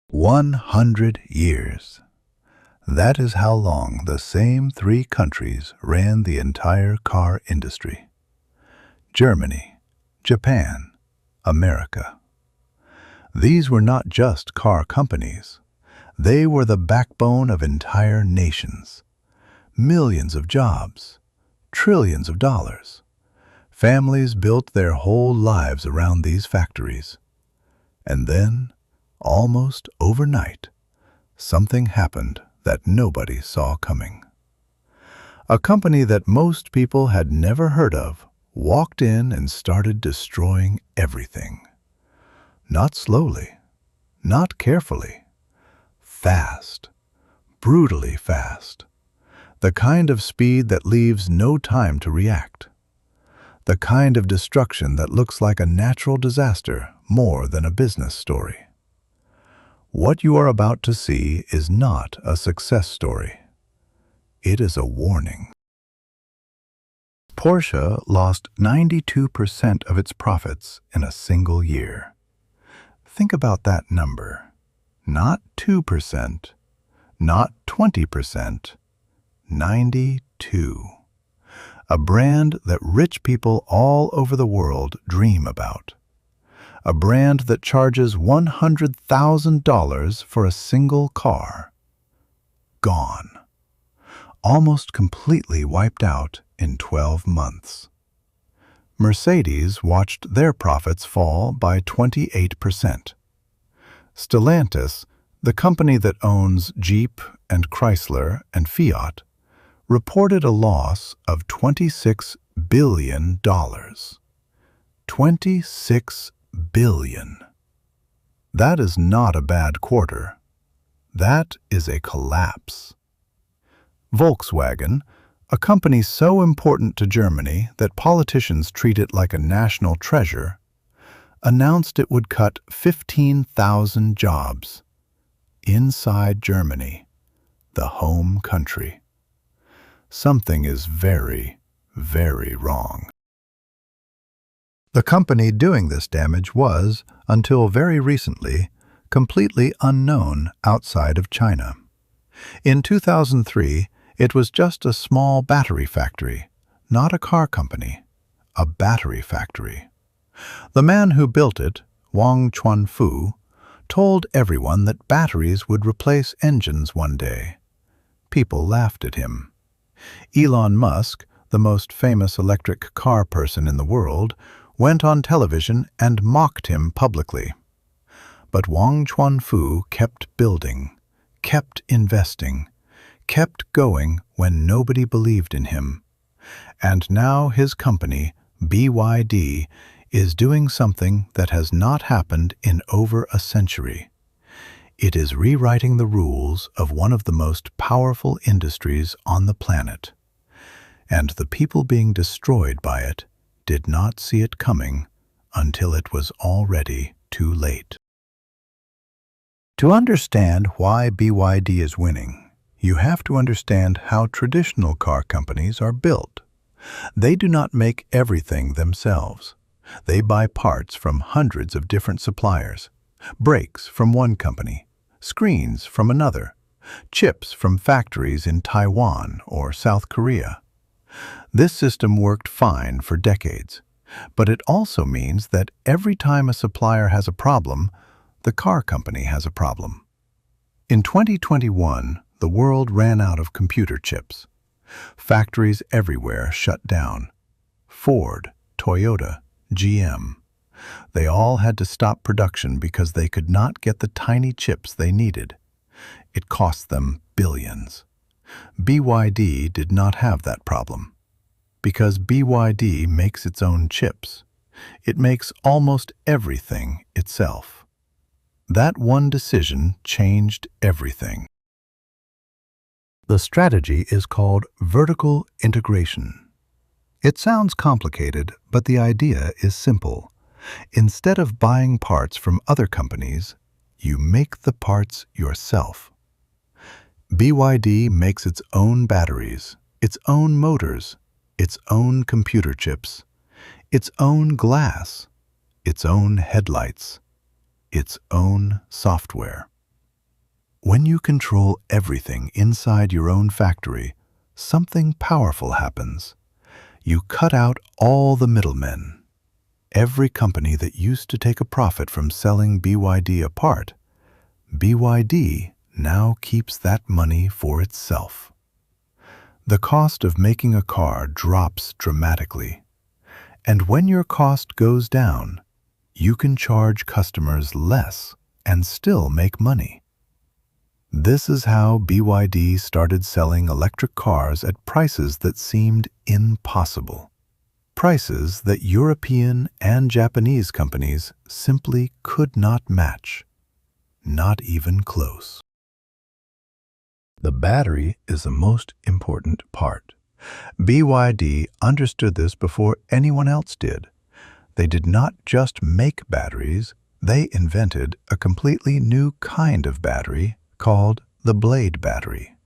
100 years. That is how long the same three countries ran the entire car industry. Germany, Japan, America. These were not just car companies. They were the backbone of entire nations. Millions of jobs, trillions of dollars. Families built their whole lives around these factories. And then, almost overnight, something happened that nobody saw coming. A company that most people had never heard of walked in and started destroying everything. Not slowly, not carefully. Fast, brutally fast. The kind of speed that leaves no time to react. The kind of destruction that looks like a natural disaster more than a business story. What you are about to see is not a success story. It is a warning. Porsche lost 92% of its profits in a single year. Think about that number. Not 2%, not 20%, 92. A brand that rich people all over the world dream about. A brand that charges $100,000 for a single car. Gone. Almost completely wiped out in 12 months. Mercedes watched their profits fall by 28%. Stellantis, the company that owns Jeep and Chrysler and Fiat, reported a loss of $26 billion. $26 billion. That is not a bad quarter. That is a collapse. Volkswagen, a company so important to Germany that politicians treat it like a national treasure, announced it would cut 15,000 jobs inside Germany, the home country. Something is very, very wrong. The company doing this damage was, until very recently, completely unknown outside of China. In 2003, it was just a small battery factory, not a car company, a battery factory. The man who built it, Wang Chuanfu, told everyone that batteries would replace engines one day. People laughed at him. Elon Musk, the most famous electric car person in the world, went on television and mocked him publicly. But Wang Chuanfu kept building, kept investing, kept going when nobody believed in him. And now his company, BYD, is doing something that has not happened in over a century. It is rewriting the rules of one of the most powerful industries on the planet. And the people being destroyed by it did not see it coming until it was already too late. To understand why BYD is winning, you have to understand how traditional car companies are built. They do not make everything themselves. They buy parts from hundreds of different suppliers, brakes from one company, screens from another, chips from factories in Taiwan or South Korea. This system worked fine for decades, but it also means that every time a supplier has a problem, the car company has a problem. In 2021, the world ran out of computer chips. Factories everywhere shut down. Ford, Toyota, GM. They all had to stop production because they could not get the tiny chips they needed. It cost them billions. BYD did not have that problem. Because BYD makes its own chips. It makes almost everything itself. That one decision changed everything. The strategy is called vertical integration. It sounds complicated, but the idea is simple. Instead of buying parts from other companies, you make the parts yourself. BYD makes its own batteries, its own motors, its own computer chips, its own glass, its own headlights, its own software. When you control everything inside your own factory, something powerful happens. You cut out all the middlemen. Every company that used to take a profit from selling BYD a part, BYD now keeps that money for itself. The cost of making a car drops dramatically. And when your cost goes down, you can charge customers less and still make money. This is how BYD started selling electric cars at prices that seemed impossible. Prices that European and Japanese companies simply could not match. Not even close. The battery is the most important part. BYD understood this before anyone else did. They did not just make batteries, they invented a completely new kind of battery called the blade battery.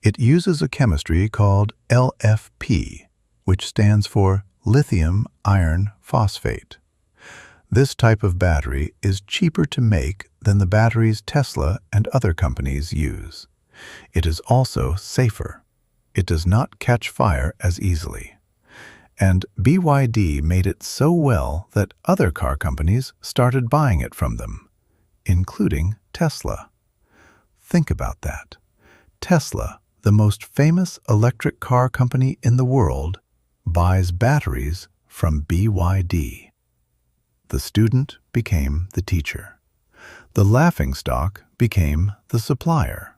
It uses a chemistry called LFP, which stands for lithium iron phosphate. This type of battery is cheaper to make than the batteries Tesla and other companies use. It is also safer. It does not catch fire as easily. And BYD made it so well that other car companies started buying it from them, including Tesla. Think about that. Tesla, the most famous electric car company in the world, buys batteries from BYD. The student became the teacher. The laughingstock became the supplier.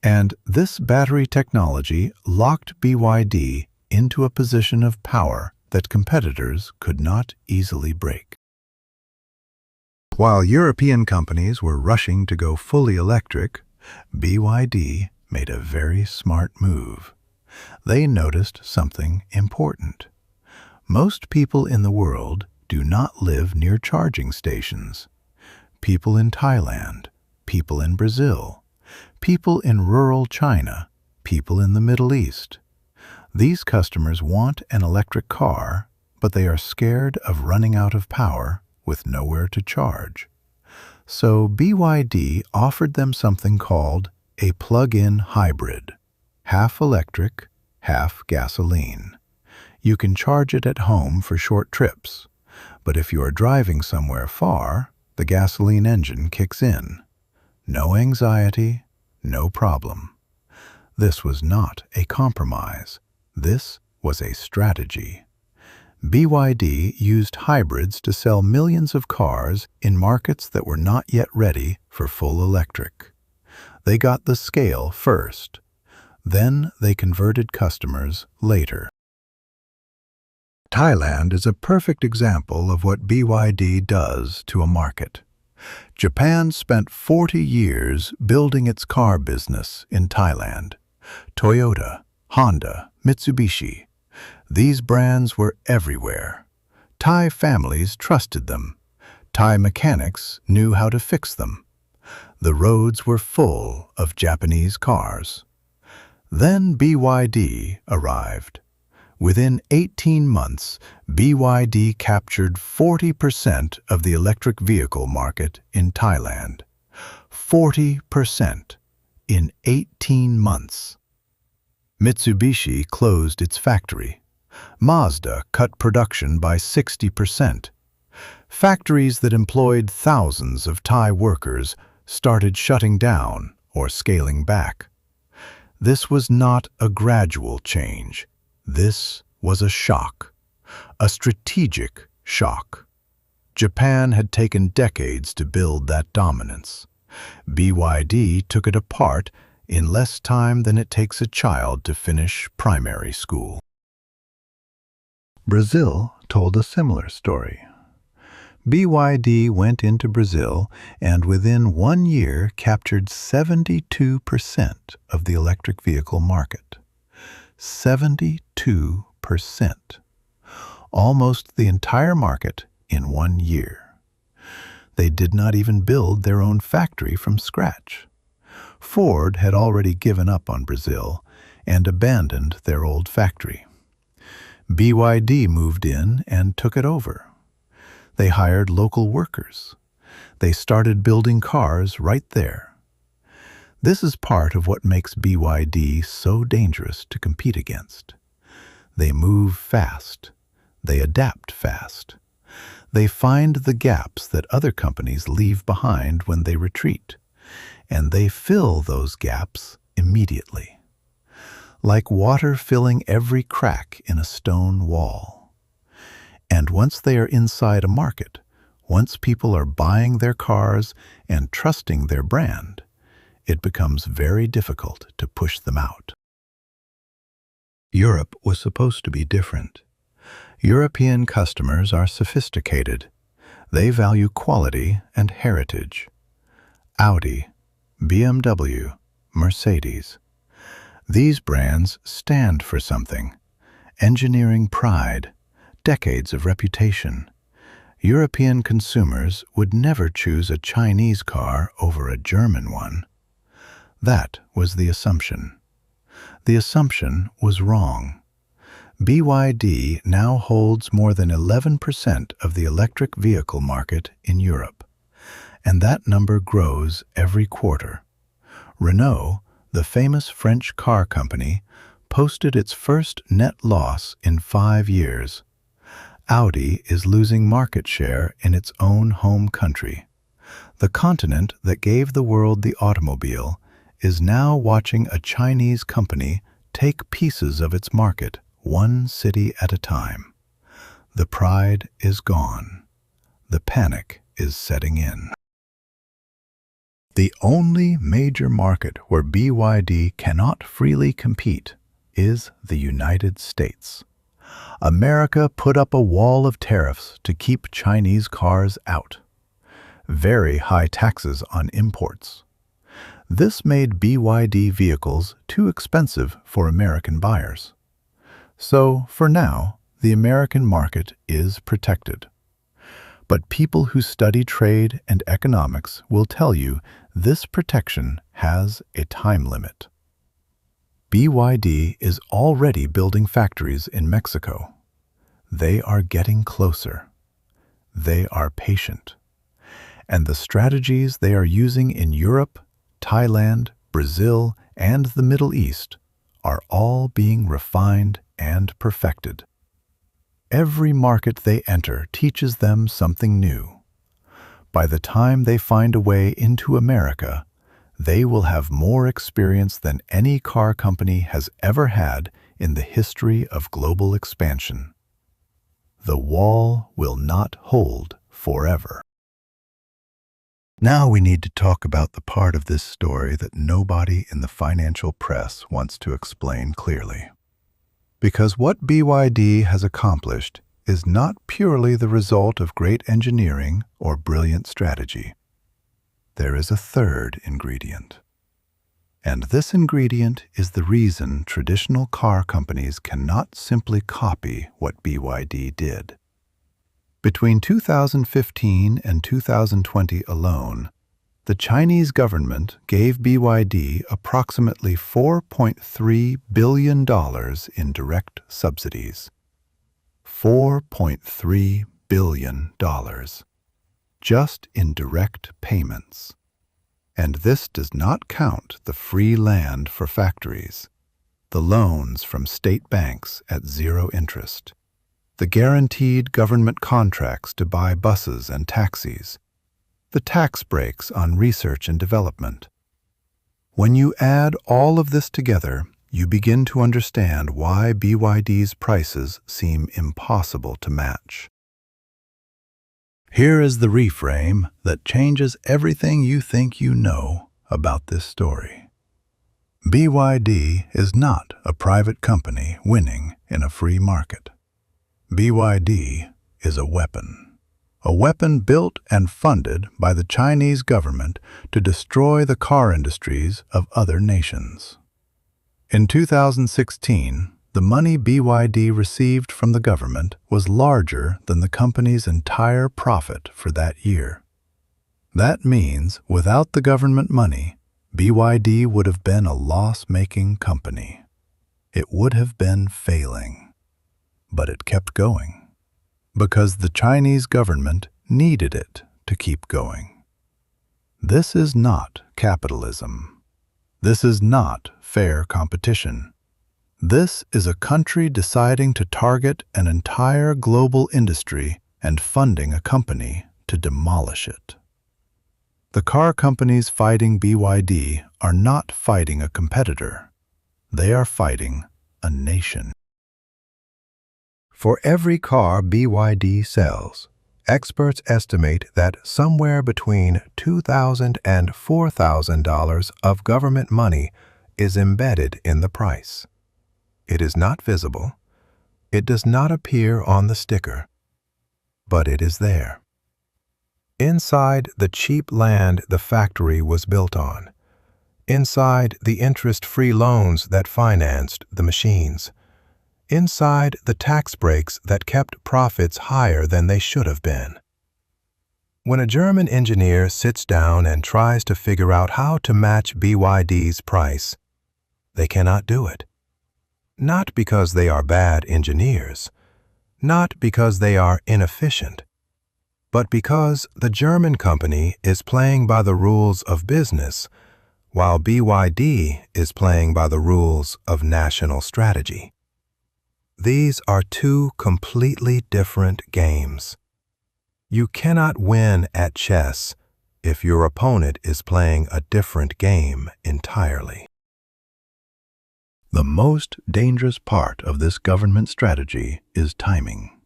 And this battery technology locked BYD into a position of power that competitors could not easily break. While European companies were rushing to go fully electric, BYD made a very smart move. They noticed something important. Most people in the world do not live near charging stations. People in Thailand, people in Brazil, people in rural China, people in the Middle East. These customers want an electric car, but they are scared of running out of power with nowhere to charge. So BYD offered them something called a plug-in hybrid, half electric, half gasoline. You can charge it at home for short trips, but if you are driving somewhere far, the gasoline engine kicks in. No anxiety, no problem. This was not a compromise. This was a strategy. BYD used hybrids to sell millions of cars in markets that were not yet ready for full electric. They got the scale first. Then they converted customers later. Thailand is a perfect example of what BYD does to a market. Japan spent 40 years building its car business in Thailand. Toyota, Honda, Mitsubishi. These brands were everywhere. Thai families trusted them. Thai mechanics knew how to fix them. The roads were full of Japanese cars. Then BYD arrived. Within 18 months, BYD captured 40% of the electric vehicle market in Thailand. 40% in 18 months. Mitsubishi closed its factory. Mazda cut production by 60%. Factories that employed thousands of Thai workers started shutting down or scaling back. This was not a gradual change. This was a shock, a strategic shock. Japan had taken decades to build that dominance. BYD took it apart in less time than it takes a child to finish primary school. Brazil told a similar story. BYD went into Brazil and within 1 year captured 72% of the electric vehicle market. 72%. almost the entire market in 1 year. They did not even build their own factory from scratch. Ford had already given up on Brazil and abandoned their old factory. BYD moved in and took it over. They hired local workers. They started building cars right there. This is part of what makes BYD so dangerous to compete against. They move fast. They adapt fast. They find the gaps that other companies leave behind when they retreat, and they fill those gaps immediately, like water filling every crack in a stone wall. And once they are inside a market, once people are buying their cars and trusting their brand, it becomes very difficult to push them out. Europe was supposed to be different. European customers are sophisticated. They value quality and heritage. Audi, BMW, Mercedes. These brands stand for something. Engineering pride, decades of reputation. European consumers would never choose a Chinese car over a German one. That was the assumption. The assumption was wrong. BYD now holds more than 11% of the electric vehicle market in Europe, and that number grows every quarter. Renault, the famous French car company, posted its first net loss in 5 years. Audi is losing market share in its own home country. The continent that gave the world the automobile is now watching a Chinese company take pieces of its market, one city at a time. The pride is gone. The panic is setting in. The only major market where BYD cannot freely compete is the United States. America put up a wall of tariffs to keep Chinese cars out. Very high taxes on imports. This made BYD vehicles too expensive for American buyers. So, for now, the American market is protected. But people who study trade and economics will tell you this protection has a time limit. BYD is already building factories in Mexico. They are getting closer. They are patient. And the strategies they are using in Europe, Thailand, Brazil, and the Middle East are all being refined and perfected. Every market they enter teaches them something new. By the time they find a way into America, they will have more experience than any car company has ever had in the history of global expansion. The wall will not hold forever. Now we need to talk about the part of this story that nobody in the financial press wants to explain clearly. Because what BYD has accomplished is not purely the result of great engineering or brilliant strategy. There is a third ingredient. And this ingredient is the reason traditional car companies cannot simply copy what BYD did. Between 2015 and 2020 alone, the Chinese government gave BYD approximately $4.3 billion in direct subsidies. $4.3 billion. Just in direct payments. And this does not count the free land for factories, the loans from state banks at zero interest, the guaranteed government contracts to buy buses and taxis, the tax breaks on research and development. When you add all of this together, you begin to understand why BYD's prices seem impossible to match. Here is the reframe that changes everything you think you know about this story. BYD is not a private company winning in a free market. BYD is a weapon built and funded by the Chinese government to destroy the car industries of other nations. In 2016, The money BYD received from the government was larger than the company's entire profit for that year. That means without the government money, BYD would have been a loss-making company. It would have been failing. But it kept going, because the Chinese government needed it to keep going. This is not capitalism. This is not fair competition. This is a country deciding to target an entire global industry and funding a company to demolish it. The car companies fighting BYD are not fighting a competitor. They are fighting a nation. For every car BYD sells, experts estimate that somewhere between $2,000 and $4,000 of government money is embedded in the price. It is not visible. It does not appear on the sticker, but it is there. Inside the cheap land the factory was built on, inside the interest-free loans that financed the machines, inside the tax breaks that kept profits higher than they should have been. When a German engineer sits down and tries to figure out how to match BYD's price, they cannot do it. Not because they are bad engineers, not because they are inefficient, but because the German company is playing by the rules of business, while BYD is playing by the rules of national strategy. These are two completely different games. You cannot win at chess if your opponent is playing a different game entirely. The most dangerous part of this government strategy is timing.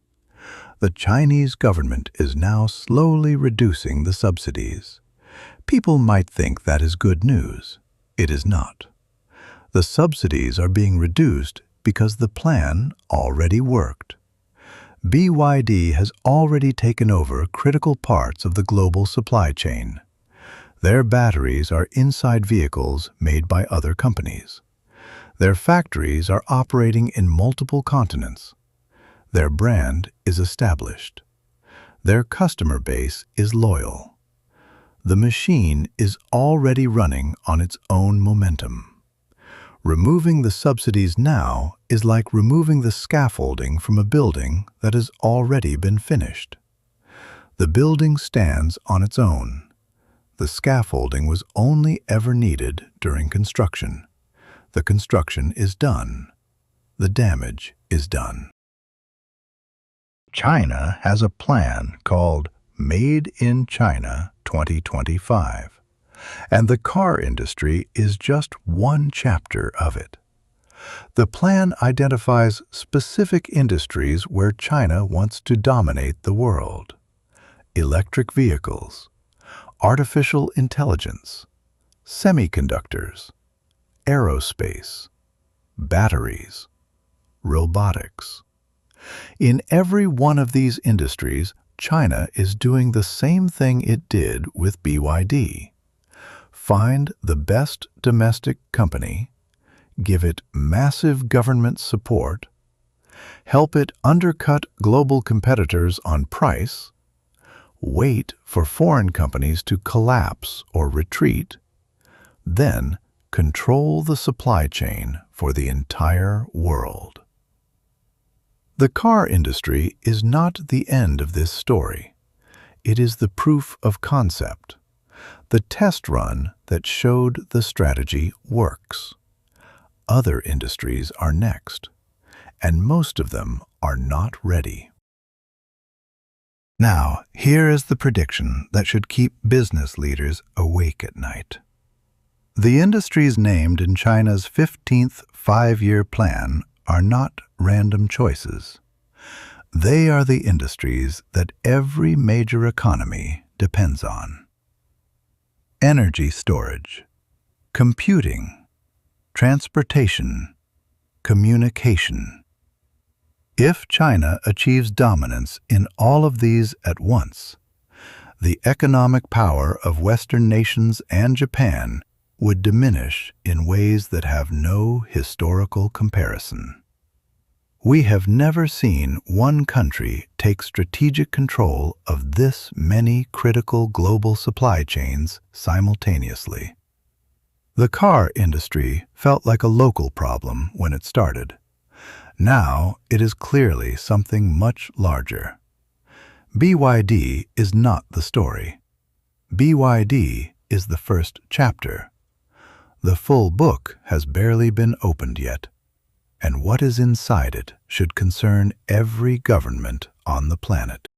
The Chinese government is now slowly reducing the subsidies. People might think that is good news. It is not. The subsidies are being reduced because the plan already worked. BYD has already taken over critical parts of the global supply chain. Their batteries are inside vehicles made by other companies. Their factories are operating in multiple continents. Their brand is established. Their customer base is loyal. The machine is already running on its own momentum. Removing the subsidies now is like removing the scaffolding from a building that has already been finished. The building stands on its own. The scaffolding was only ever needed during construction. The construction is done. The damage is done. China has a plan called Made in China 2025, and the car industry is just one chapter of it. The plan identifies specific industries where China wants to dominate the world: electric vehicles, artificial intelligence, semiconductors, aerospace, batteries, robotics. In every one of these industries, China is doing the same thing it did with BYD. Find the best domestic company, give it massive government support, help it undercut global competitors on price, wait for foreign companies to collapse or retreat, then control the supply chain for the entire world. The car industry is not the end of this story. It is the proof of concept, the test run that showed the strategy works. Other industries are next, and most of them are not ready. Now, here is the prediction that should keep business leaders awake at night. The industries named in China's 15th five-year plan are not random choices. They are the industries that every major economy depends on. Energy storage, computing, transportation, communication. If China achieves dominance in all of these at once, the economic power of Western nations and Japan would diminish in ways that have no historical comparison. We have never seen one country take strategic control of this many critical global supply chains simultaneously. The car industry felt like a local problem when it started. Now it is clearly something much larger. BYD is not the story. BYD is the first chapter. The full book has barely been opened yet, and what is inside it should concern every government on the planet.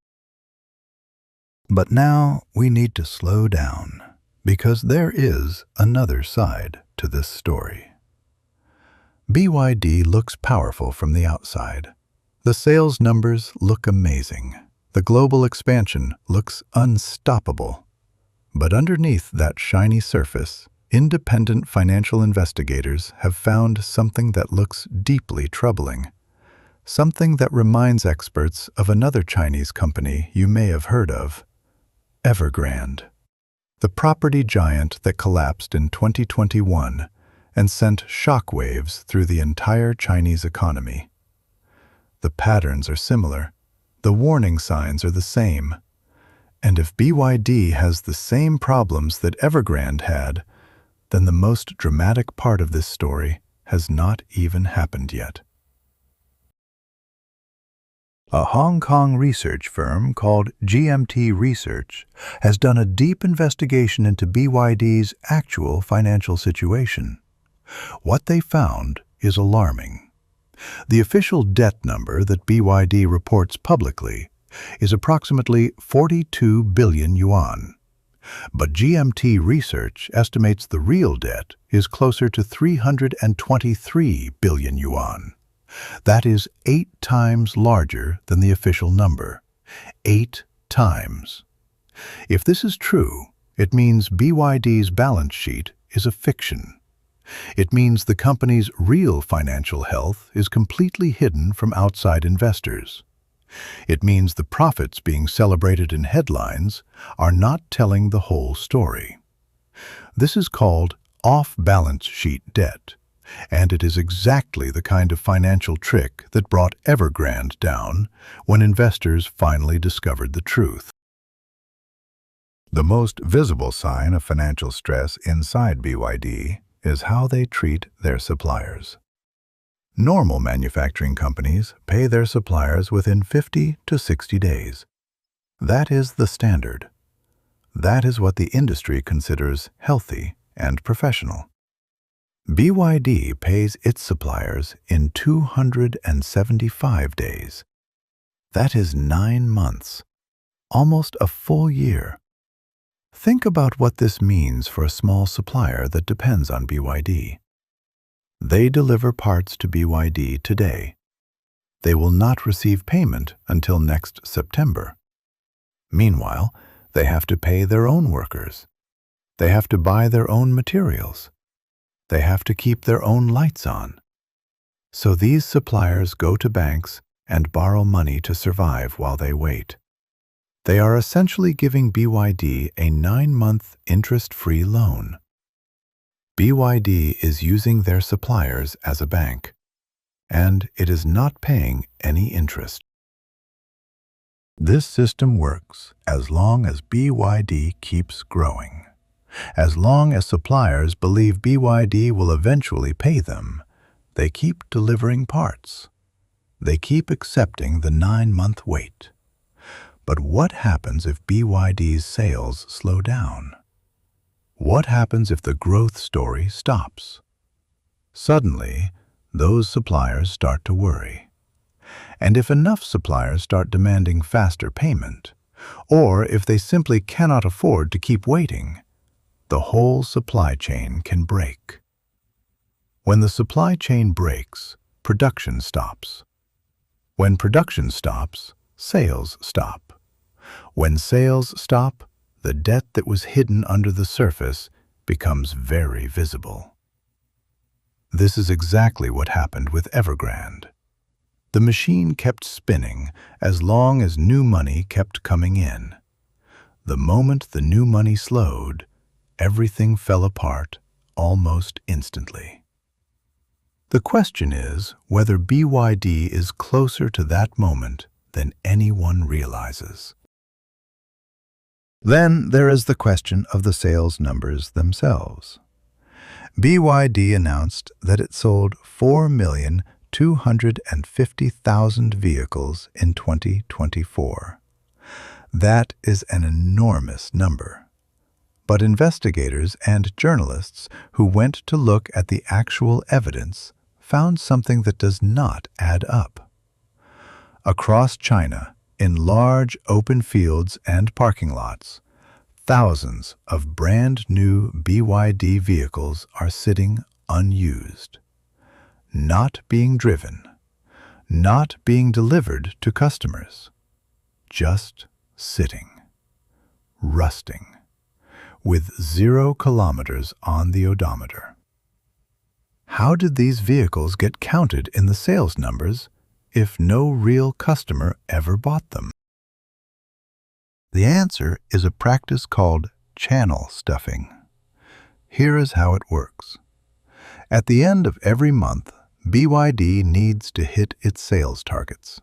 But now we need to slow down, because there is another side to this story. BYD looks powerful from the outside. The sales numbers look amazing. The global expansion looks unstoppable. But underneath that shiny surface, independent financial investigators have found something that looks deeply troubling. Something that reminds experts of another Chinese company you may have heard of, Evergrande. The property giant that collapsed in 2021 and sent shockwaves through the entire Chinese economy. The patterns are similar. The warning signs are the same. And if BYD has the same problems that Evergrande had, then the most dramatic part of this story has not even happened yet. A Hong Kong research firm called GMT Research has done a deep investigation into BYD's actual financial situation. What they found is alarming. The official debt number that BYD reports publicly is approximately 42 billion yuan. But GMT Research estimates the real debt is closer to 323 billion yuan. That is 8 times larger than the official number. 8 times. If this is true, it means BYD's balance sheet is a fiction. It means the company's real financial health is completely hidden from outside investors. It means the profits being celebrated in headlines are not telling the whole story. This is called off-balance sheet debt, and it is exactly the kind of financial trick that brought Evergrande down when investors finally discovered the truth. The most visible sign of financial stress inside BYD is how they treat their suppliers. Normal manufacturing companies pay their suppliers within 50 to 60 days. That is the standard. That is what the industry considers healthy and professional. BYD pays its suppliers in 275 days. That is 9 months, almost a full year. Think about what this means for a small supplier that depends on BYD. They deliver parts to BYD today. They will not receive payment until next September. Meanwhile, they have to pay their own workers. They have to buy their own materials. They have to keep their own lights on. So these suppliers go to banks and borrow money to survive while they wait. They are essentially giving BYD a 9-month interest-free loan. BYD is using their suppliers as a bank, and it is not paying any interest. This system works as long as BYD keeps growing. As long as suppliers believe BYD will eventually pay them, they keep delivering parts. They keep accepting the 9-month wait. But what happens if BYD's sales slow down? What happens if the growth story stops? Suddenly, those suppliers start to worry. And if enough suppliers start demanding faster payment, or if they simply cannot afford to keep waiting, the whole supply chain can break. When the supply chain breaks, production stops. When production stops, sales stop. When sales stop, the debt that was hidden under the surface becomes very visible. This is exactly what happened with Evergrande. The machine kept spinning as long as new money kept coming in. The moment the new money slowed, everything fell apart almost instantly. The question is whether BYD is closer to that moment than anyone realizes. Then there is the question of the sales numbers themselves. BYD announced that it sold 4,250,000 vehicles in 2024. That is an enormous number. But investigators and journalists who went to look at the actual evidence found something that does not add up. Across China, in large open fields and parking lots, thousands of brand-new BYD vehicles are sitting unused, not being driven, not being delivered to customers, just sitting, rusting, with 0 kilometers on the odometer. How did these vehicles get counted in the sales numbers if no real customer ever bought them? The answer is a practice called channel stuffing. Here is how it works. At the end of every month, BYD needs to hit its sales targets.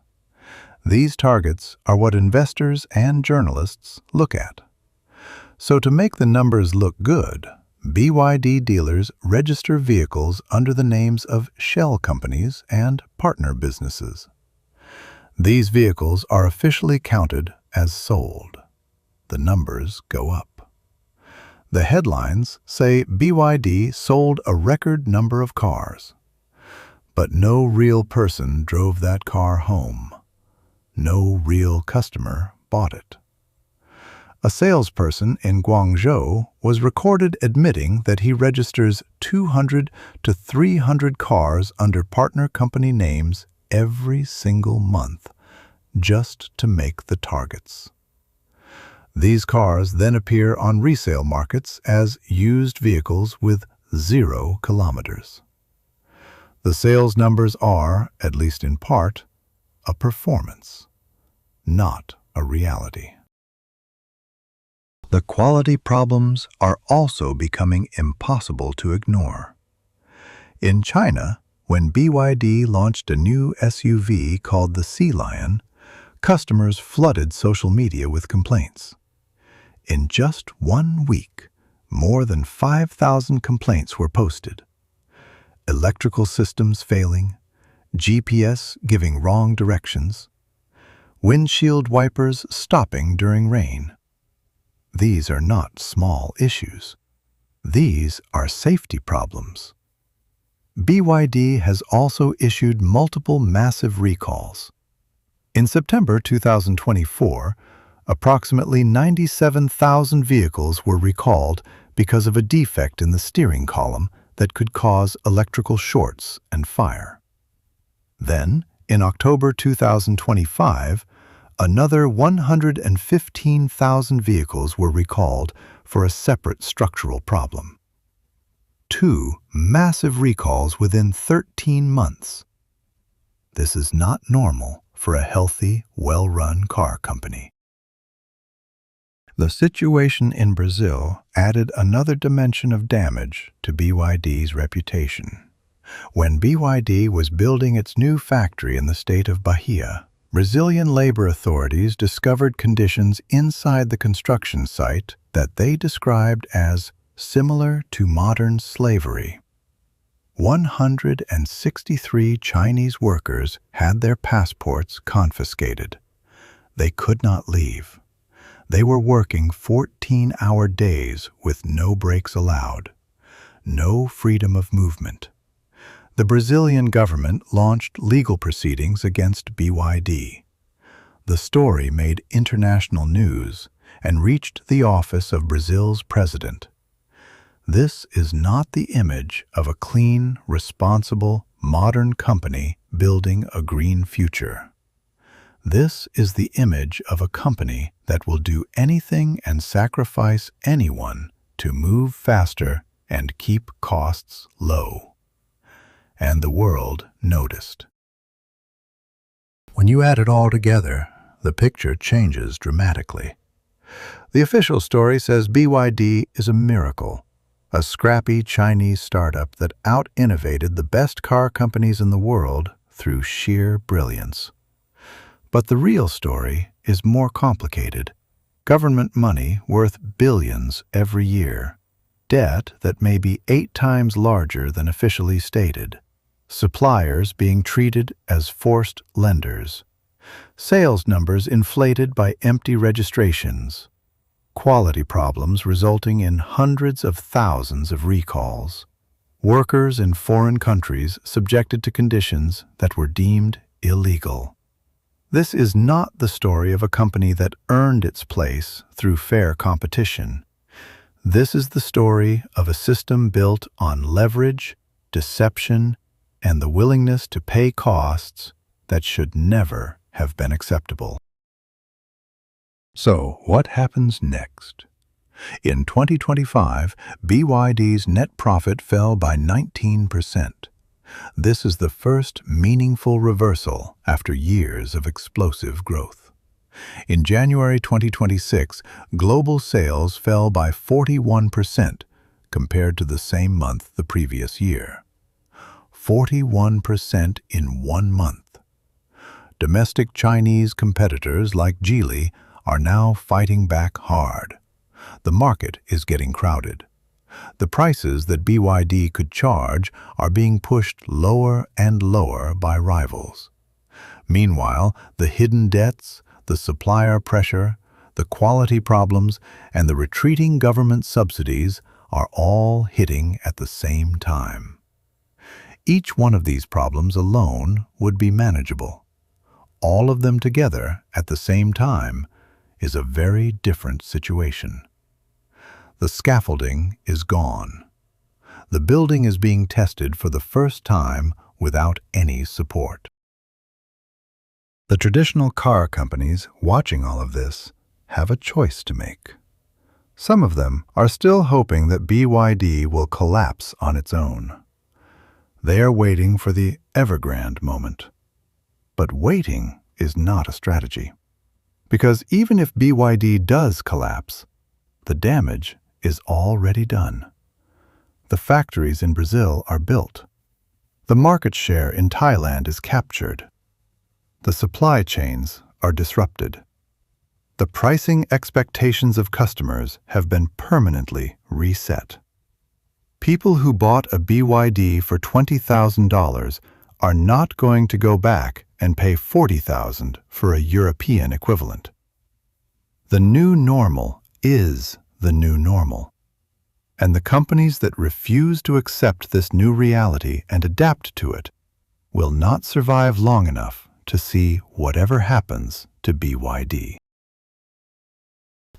These targets are what investors and journalists look at. So to make the numbers look good, BYD dealers register vehicles under the names of shell companies and partner businesses. These vehicles are officially counted as sold. The numbers go up. The headlines say BYD sold a record number of cars. But no real person drove that car home. No real customer bought it. A salesperson in Guangzhou was recorded admitting that he registers 200 to 300 cars under partner company names every single month, just to make the targets. These cars then appear on resale markets as used vehicles with 0 kilometers. The sales numbers are, at least in part, a performance, not a reality. The quality problems are also becoming impossible to ignore. In China, when BYD launched a new SUV called the Sea Lion, customers flooded social media with complaints. In just 1 week, more than 5,000 complaints were posted. Electrical systems failing, GPS giving wrong directions, windshield wipers stopping during rain. These are not small issues. These are safety problems. BYD has also issued multiple massive recalls. In September 2024, approximately 97,000 vehicles were recalled because of a defect in the steering column that could cause electrical shorts and fire. Then, in October 2025, another 115,000 vehicles were recalled for a separate structural problem. 2 massive recalls within 13 months. This is not normal for a healthy, well-run car company. The situation in Brazil added another dimension of damage to BYD's reputation. When BYD was building its new factory in the state of Bahia, Brazilian labor authorities discovered conditions inside the construction site that they described as similar to modern slavery. 163 Chinese workers had their passports confiscated. They could not leave. They were working 14-hour days with no breaks allowed, no freedom of movement. The Brazilian government launched legal proceedings against BYD. The story made international news and reached the office of Brazil's president. This is not the image of a clean, responsible, modern company building a green future. This is the image of a company that will do anything and sacrifice anyone to move faster and keep costs low. And the world noticed. When you add it all together, the picture changes dramatically. The official story says BYD is a miracle, a scrappy Chinese startup that out-innovated the best car companies in the world through sheer brilliance. But the real story is more complicated. Government money worth billions every year. Debt that may be 8 times larger than officially stated. Suppliers being treated as forced lenders. Sales numbers inflated by empty registrations. Quality problems resulting in hundreds of thousands of recalls. Workers in foreign countries subjected to conditions that were deemed illegal. This is not the story of a company that earned its place through fair competition. This is the story of a system built on leverage, deception, and the willingness to pay costs that should never have been acceptable. So, what happens next? In 2025, BYD's net profit fell by 19%. This is the first meaningful reversal after years of explosive growth. In January 2026, global sales fell by 41% compared to the same month the previous year. 41% in 1 month. Domestic Chinese competitors like Geely are now fighting back hard. The market is getting crowded. The prices that BYD could charge are being pushed lower and lower by rivals. Meanwhile, the hidden debts, the supplier pressure, the quality problems, and the retreating government subsidies are all hitting at the same time. Each one of these problems alone would be manageable. All of them together at the same time is a very different situation. The scaffolding is gone. The building is being tested for the first time without any support. The traditional car companies watching all of this have a choice to make. Some of them are still hoping that BYD will collapse on its own. They are waiting for the Evergrande moment. But waiting is not a strategy. Because even if BYD does collapse, the damage is already done. The factories in Brazil are built. The market share in Thailand is captured. The supply chains are disrupted. The pricing expectations of customers have been permanently reset. People who bought a BYD for $20,000 are not going to go back and pay $40,000 for a European equivalent. The new normal is the new normal. And the companies that refuse to accept this new reality and adapt to it will not survive long enough to see whatever happens to BYD.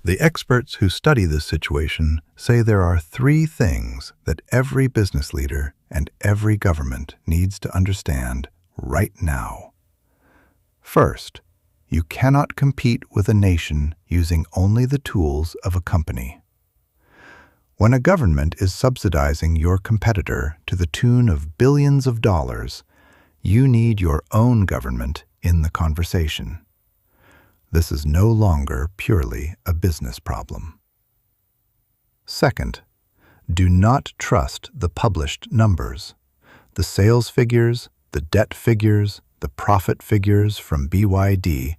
The experts who study this situation say there are 3 things that every business leader and every government needs to understand right now. First, you cannot compete with a nation using only the tools of a company. When a government is subsidizing your competitor to the tune of billions of dollars, you need your own government in the conversation. This is no longer purely a business problem. Second, do not trust the published numbers. The sales figures, the debt figures, the profit figures from BYD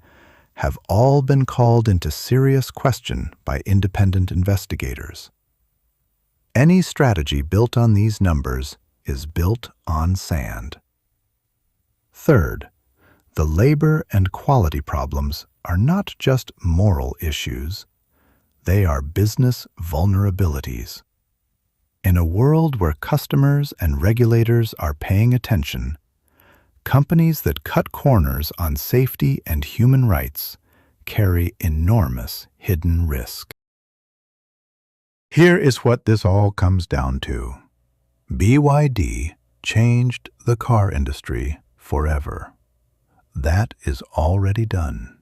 have all been called into serious question by independent investigators. Any strategy built on these numbers is built on sand. Third, the labor and quality problems are not just moral issues, they are business vulnerabilities. In a world where customers and regulators are paying attention, companies that cut corners on safety and human rights carry enormous hidden risk. Here is what this all comes down to. BYD changed the car industry forever. That is already done.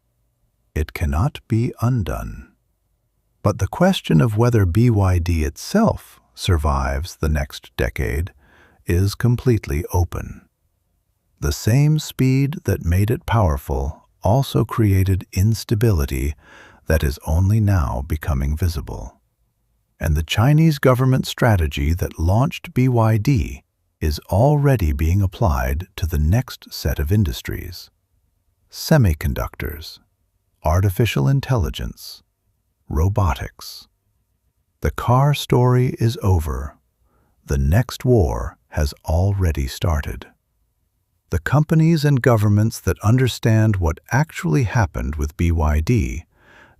It cannot be undone. But the question of whether BYD itself survives the next decade is completely open. The same speed that made it powerful also created instability that is only now becoming visible. And the Chinese government strategy that launched BYD is already being applied to the next set of industries: semiconductors, artificial intelligence, robotics. The car story is over. The next war has already started. The companies and governments that understand what actually happened with BYD,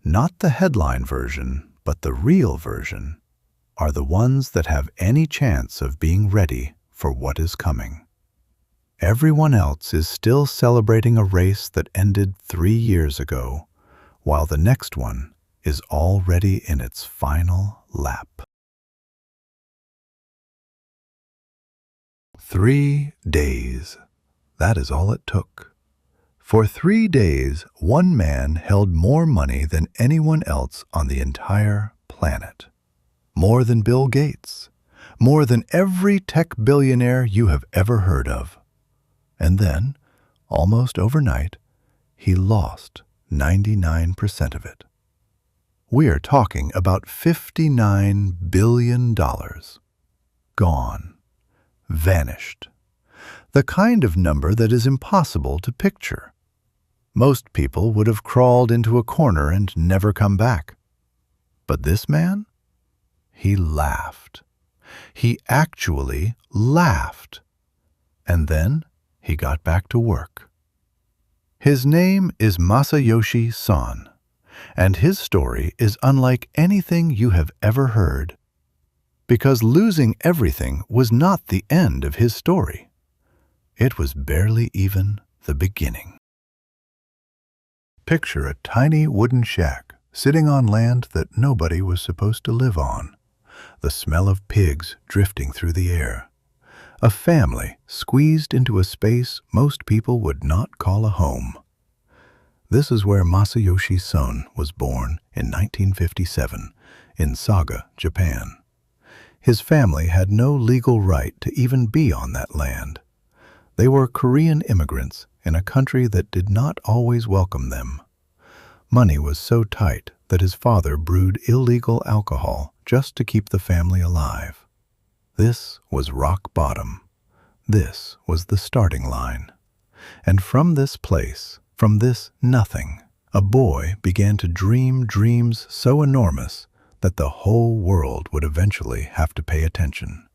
not the headline version, but the real version, are the ones that have any chance of being ready for what is coming. Everyone else is still celebrating a race that ended 3 years ago, while the next one is already in its final lap. 3 days. That is all it took. For 3 days, one man held more money than anyone else on the entire planet. More than Bill Gates. More than every tech billionaire you have ever heard of. And then, almost overnight, he lost 99% of it. We are talking about $59 billion. Gone. Vanished. The kind of number that is impossible to picture. Most people would have crawled into a corner and never come back. But this man? He laughed. He actually laughed. And then he got back to work. His name is Masayoshi Son, and his story is unlike anything you have ever heard. Because losing everything was not the end of his story. It was barely even the beginning. Picture a tiny wooden shack sitting on land that nobody was supposed to live on. The smell of pigs drifting through the air. A family squeezed into a space most people would not call a home. This is where Masayoshi Son was born in 1957 in Saga, Japan. His family had no legal right to even be on that land. They were Korean immigrants in a country that did not always welcome them. Money was so tight that his father brewed illegal alcohol just to keep the family alive. This was rock bottom. This was the starting line. And from this place, from this nothing, a boy began to dream dreams so enormous that the whole world would eventually have to pay attention.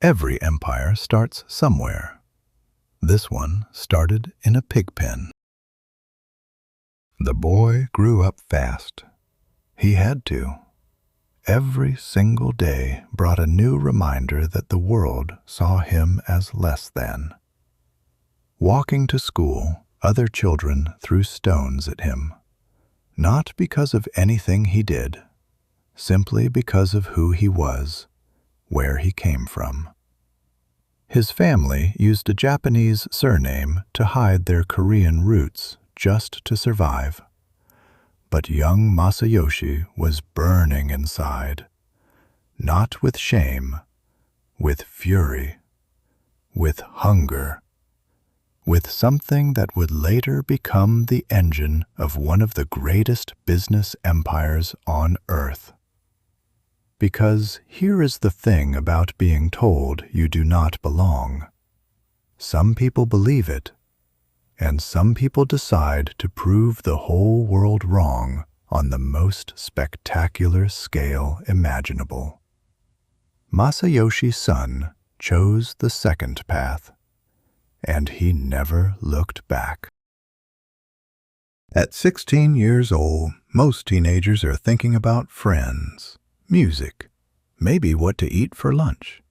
Every empire starts somewhere. This one started in a pig pen. The boy grew up fast. He had to. Every single day brought a new reminder that the world saw him as less than. Walking to school, other children threw stones at him, not because of anything he did, simply because of who he was, where he came from. His family used a Japanese surname to hide their Korean roots just to survive. But young Masayoshi was burning inside, not with shame, with fury, with hunger, with something that would later become the engine of one of the greatest business empires on earth. Because here is the thing about being told you do not belong. Some people believe it, and some people decide to prove the whole world wrong on the most spectacular scale imaginable. Masayoshi Son chose the second path, and he never looked back. At 16 years old, most teenagers are thinking about friends, music, maybe what to eat for lunch.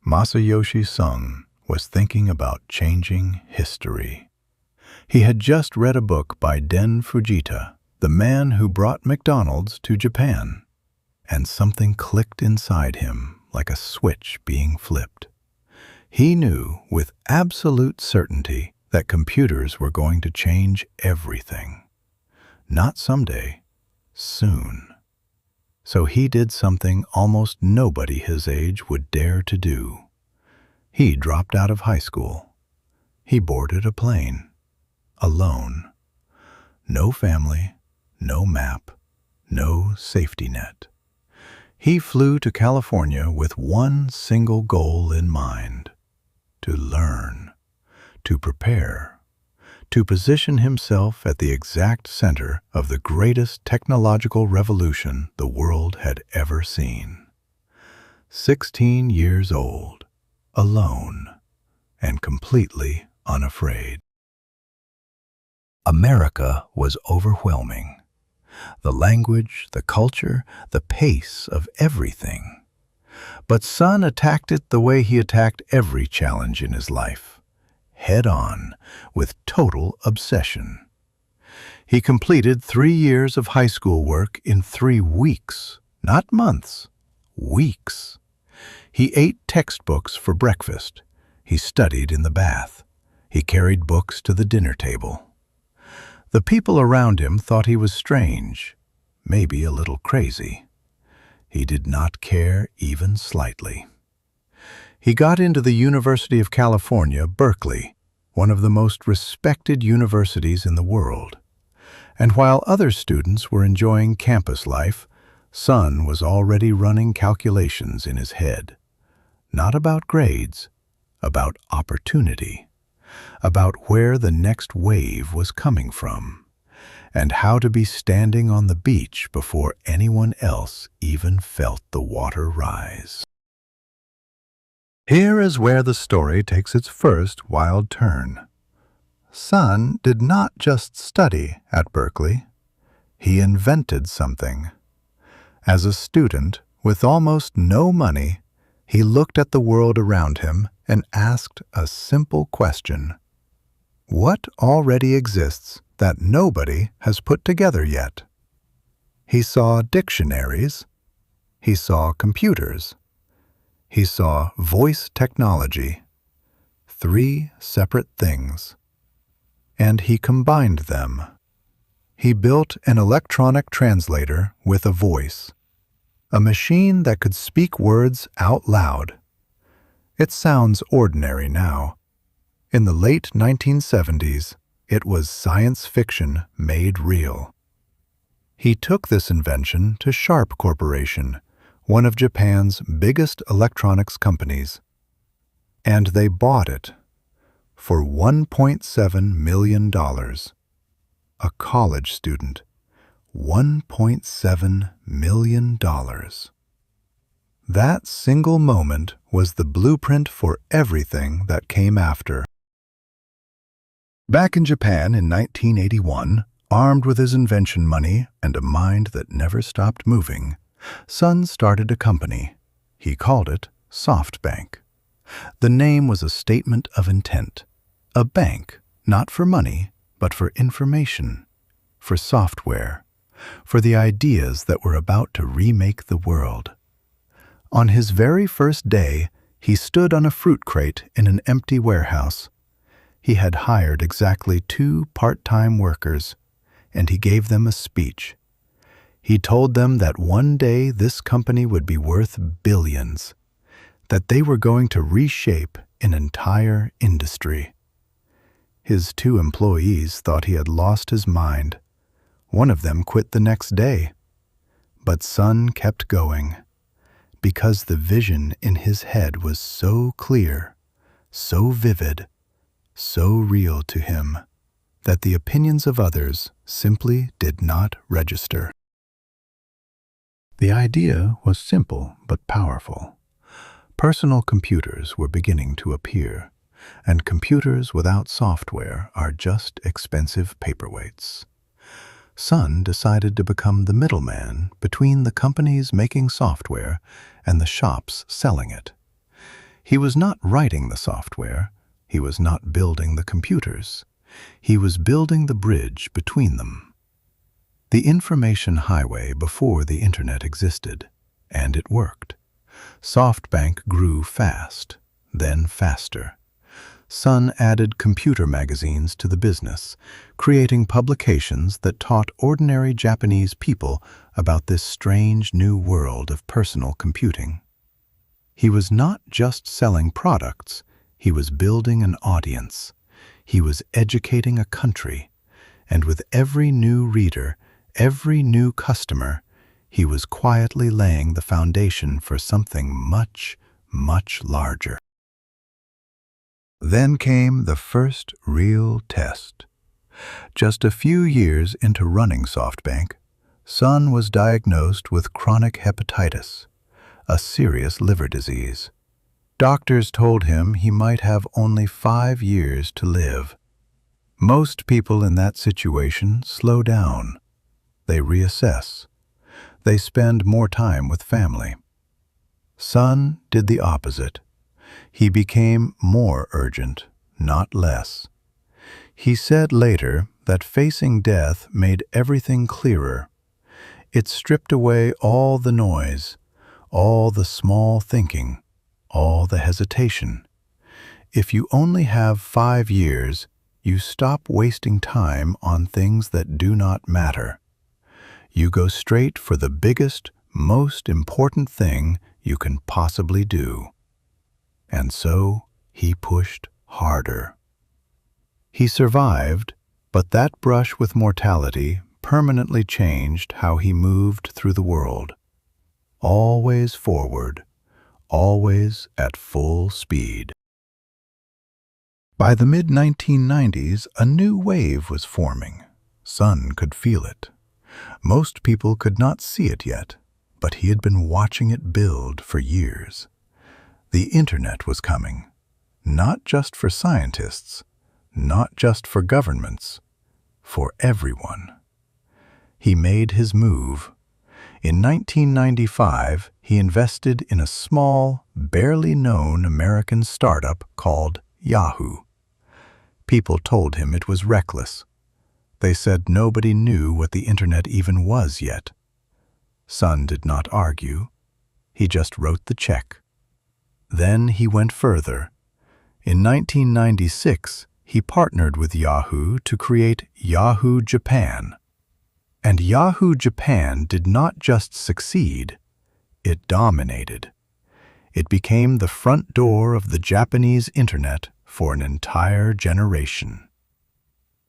Masayoshi Son was thinking about changing history. He had just read a book by Den Fujita, the man who brought McDonald's to Japan, and something clicked inside him like a switch being flipped. He knew with absolute certainty that computers were going to change everything. Not someday, soon. So he did something almost nobody his age would dare to do. He dropped out of high school. He boarded a plane. Alone. No family, no map, no safety net. He flew to California with one single goal in mind: to learn, to prepare, to position himself at the exact center of the greatest technological revolution the world had ever seen. 16 years old, alone, and completely unafraid. America was overwhelming. The language, the culture, the pace of everything. But Sun attacked it the way he attacked every challenge in his life, head on, with total obsession. He completed 3 years of high school work in 3 weeks, not months, weeks. He ate textbooks for breakfast. He studied in the bath. He carried books to the dinner table. The people around him thought he was strange, maybe a little crazy. He did not care even slightly. He got into the University of California, Berkeley, one of the most respected universities in the world. And while other students were enjoying campus life, Sun was already running calculations in his head. Not about grades, about opportunity, about where the next wave was coming from, and how to be standing on the beach before anyone else even felt the water rise. Here is where the story takes its first wild turn. Sun did not just study at Berkeley. He invented something. As a student, with almost no money, he looked at the world around him and asked a simple question: what already exists that nobody has put together yet? He saw dictionaries. He saw computers. He saw voice technology. 3 separate things. And he combined them. He built an electronic translator with a voice, a machine that could speak words out loud. It sounds ordinary now. In the late 1970s, it was science fiction made real. He took this invention to Sharp Corporation, one of Japan's biggest electronics companies, and they bought it for $1.7 million. A college student, $1.7 million. That single moment was the blueprint for everything that came after. Back in Japan in 1981, armed with his invention money and a mind that never stopped moving, Sun started a company. He called it SoftBank. The name was a statement of intent. A bank, not for money, but for information, for software, for the ideas that were about to remake the world. On his very first day, he stood on a fruit crate in an empty warehouse. He had hired exactly 2 part-time workers, and he gave them a speech. He told them that one day this company would be worth billions, that they were going to reshape an entire industry. His 2 employees thought he had lost his mind. One of them quit the next day. But Sun kept going, because the vision in his head was so clear, so vivid, so real to him, that the opinions of others simply did not register. The idea was simple but powerful. Personal computers were beginning to appear, and computers without software are just expensive paperweights. Sun decided to become the middleman between the companies making software and the shops selling it. He was not writing the software. He was not building the computers. He was building the bridge between them. The information highway before the internet existed, and it worked. SoftBank grew fast, then faster. Sun added computer magazines to the business, creating publications that taught ordinary Japanese people about this strange new world of personal computing. He was not just selling products, he was building an audience. He was educating a country, and with every new reader, every new customer, he was quietly laying the foundation for something much, much larger. Then came the first real test. Just a few years into running SoftBank, Sun was diagnosed with chronic hepatitis, a serious liver disease. Doctors told him he might have only 5 years to live. Most people in that situation slow down. They reassess. They spend more time with family. Sun did the opposite. He became more urgent, not less. He said later that facing death made everything clearer. It stripped away all the noise, all the small thinking, all the hesitation. If you only have 5 years, you stop wasting time on things that do not matter. You go straight for the biggest, most important thing you can possibly do. And so he pushed harder. He survived, but that brush with mortality permanently changed how he moved through the world. Always forward, always at full speed. By the mid-1990s, a new wave was forming. Sun could feel it. Most people could not see it yet, but he had been watching it build for years. The internet was coming, not just for scientists, not just for governments, for everyone. He made his move. In 1995, he invested in a small, barely known American startup called Yahoo. People told him it was reckless. They said nobody knew what the internet even was yet. Sun did not argue. He just wrote the check. Then he went further. In 1996, he partnered with Yahoo to create Yahoo Japan. And Yahoo Japan did not just succeed, it dominated. It became the front door of the Japanese internet for an entire generation.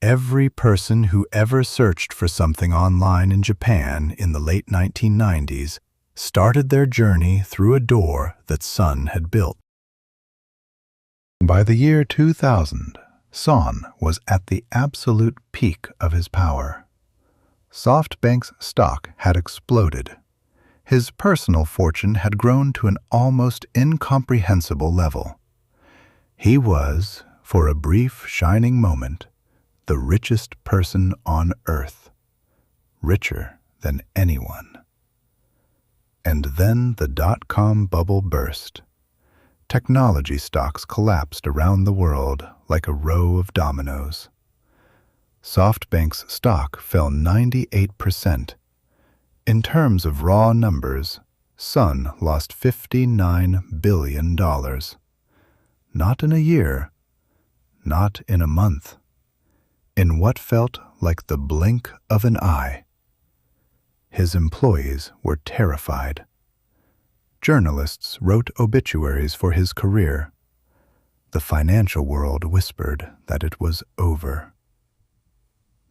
Every person who ever searched for something online in Japan in the late 1990s started their journey through a door that Sun had built. By the year 2000, Sun was at the absolute peak of his power. SoftBank's stock had exploded. His personal fortune had grown to an almost incomprehensible level. He was, for a brief, shining moment, the richest person on earth, richer than anyone. And then the dot-com bubble burst. Technology stocks collapsed around the world like a row of dominoes. SoftBank's stock fell 98%. In terms of raw numbers, Sun lost $59 billion. Not in a year, not in a month. In what felt like the blink of an eye. His employees were terrified. Journalists wrote obituaries for his career. The financial world whispered that it was over.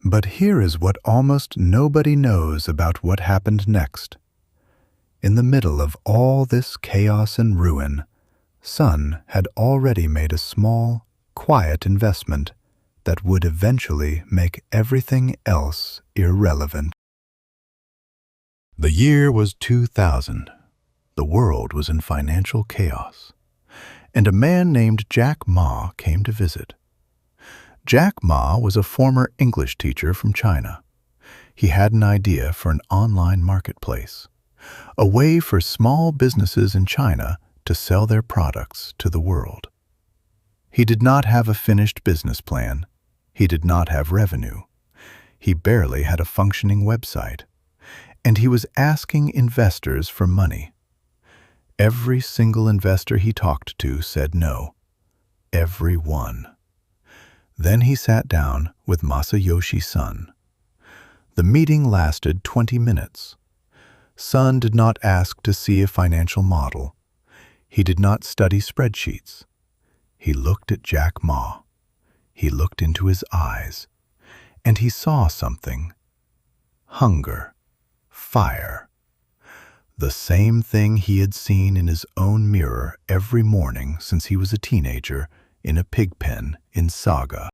But here is what almost nobody knows about what happened next. In the middle of all this chaos and ruin, Sun had already made a small, quiet investment that would eventually make everything else irrelevant. The year was 2000. The world was in financial chaos, and a man named Jack Ma came to visit. Jack Ma was a former English teacher from China. He had an idea for an online marketplace, a way for small businesses in China to sell their products to the world. He did not have a finished business plan. He did not have revenue. He barely had a functioning website. And he was asking investors for money. Every single investor he talked to said no. Every one. Then he sat down with Masayoshi Sun. The meeting lasted 20 minutes. Sun did not ask to see a financial model. He did not study spreadsheets. He looked at Jack Ma. He looked into his eyes, and he saw something. Hunger, fire, the same thing he had seen in his own mirror every morning since he was a teenager in a pig pen in Saga.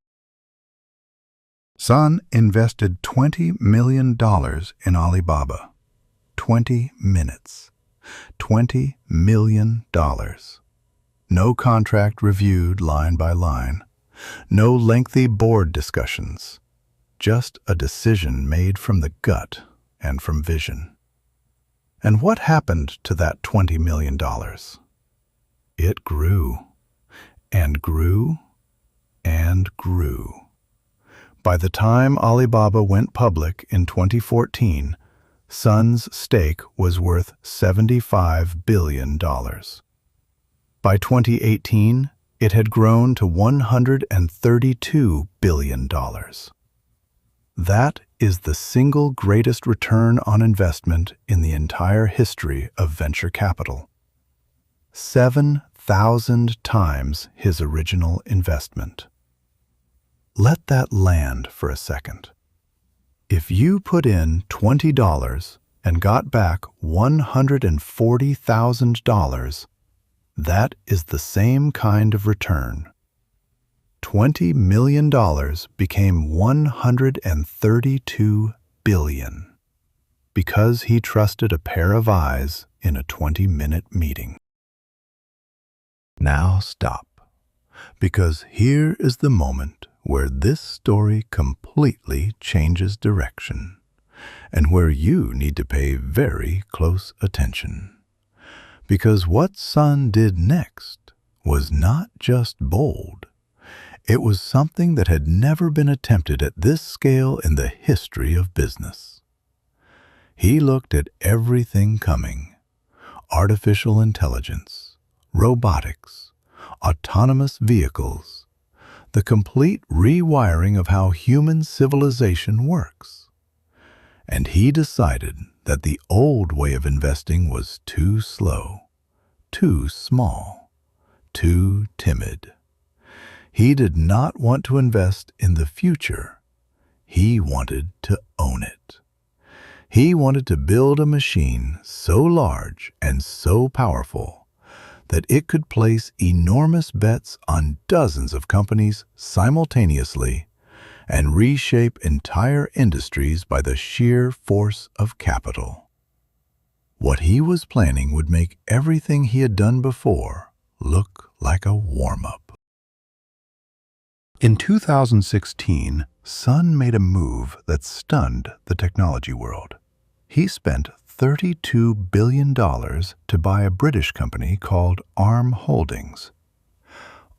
Sun invested $20 million in Alibaba. 20 minutes. $20 million. No contract reviewed line by line. No lengthy board discussions. Just a decision made from the gut and from vision. And what happened to that $20 million? It grew, and grew, and grew. By the time Alibaba went public in 2014, Sun's stake was worth $75 billion. By 2018, it had grown to $132 billion. That is the single greatest return on investment in the entire history of venture capital. 7,000 times his original investment. Let that land for a second. If you put in $20 and got back $140,000, that is the same kind of return. $20 million became $132 billion because he trusted a pair of eyes in a 20-minute meeting. Now stop, because here is the moment where this story completely changes direction, and where you need to pay very close attention. Because what Sun did next was not just bold. It was something that had never been attempted at this scale in the history of business. He looked at everything coming: artificial intelligence, robotics, autonomous vehicles, the complete rewiring of how human civilization works. And he decided that the old way of investing was too slow, too small, too timid. He did not want to invest in the future. He wanted to own it. He wanted to build a machine so large and so powerful that it could place enormous bets on dozens of companies simultaneously and reshape entire industries by the sheer force of capital. What he was planning would make everything he had done before look like a warm-up. In 2016, Sun made a move that stunned the technology world. He spent $32 billion to buy a British company called Arm Holdings.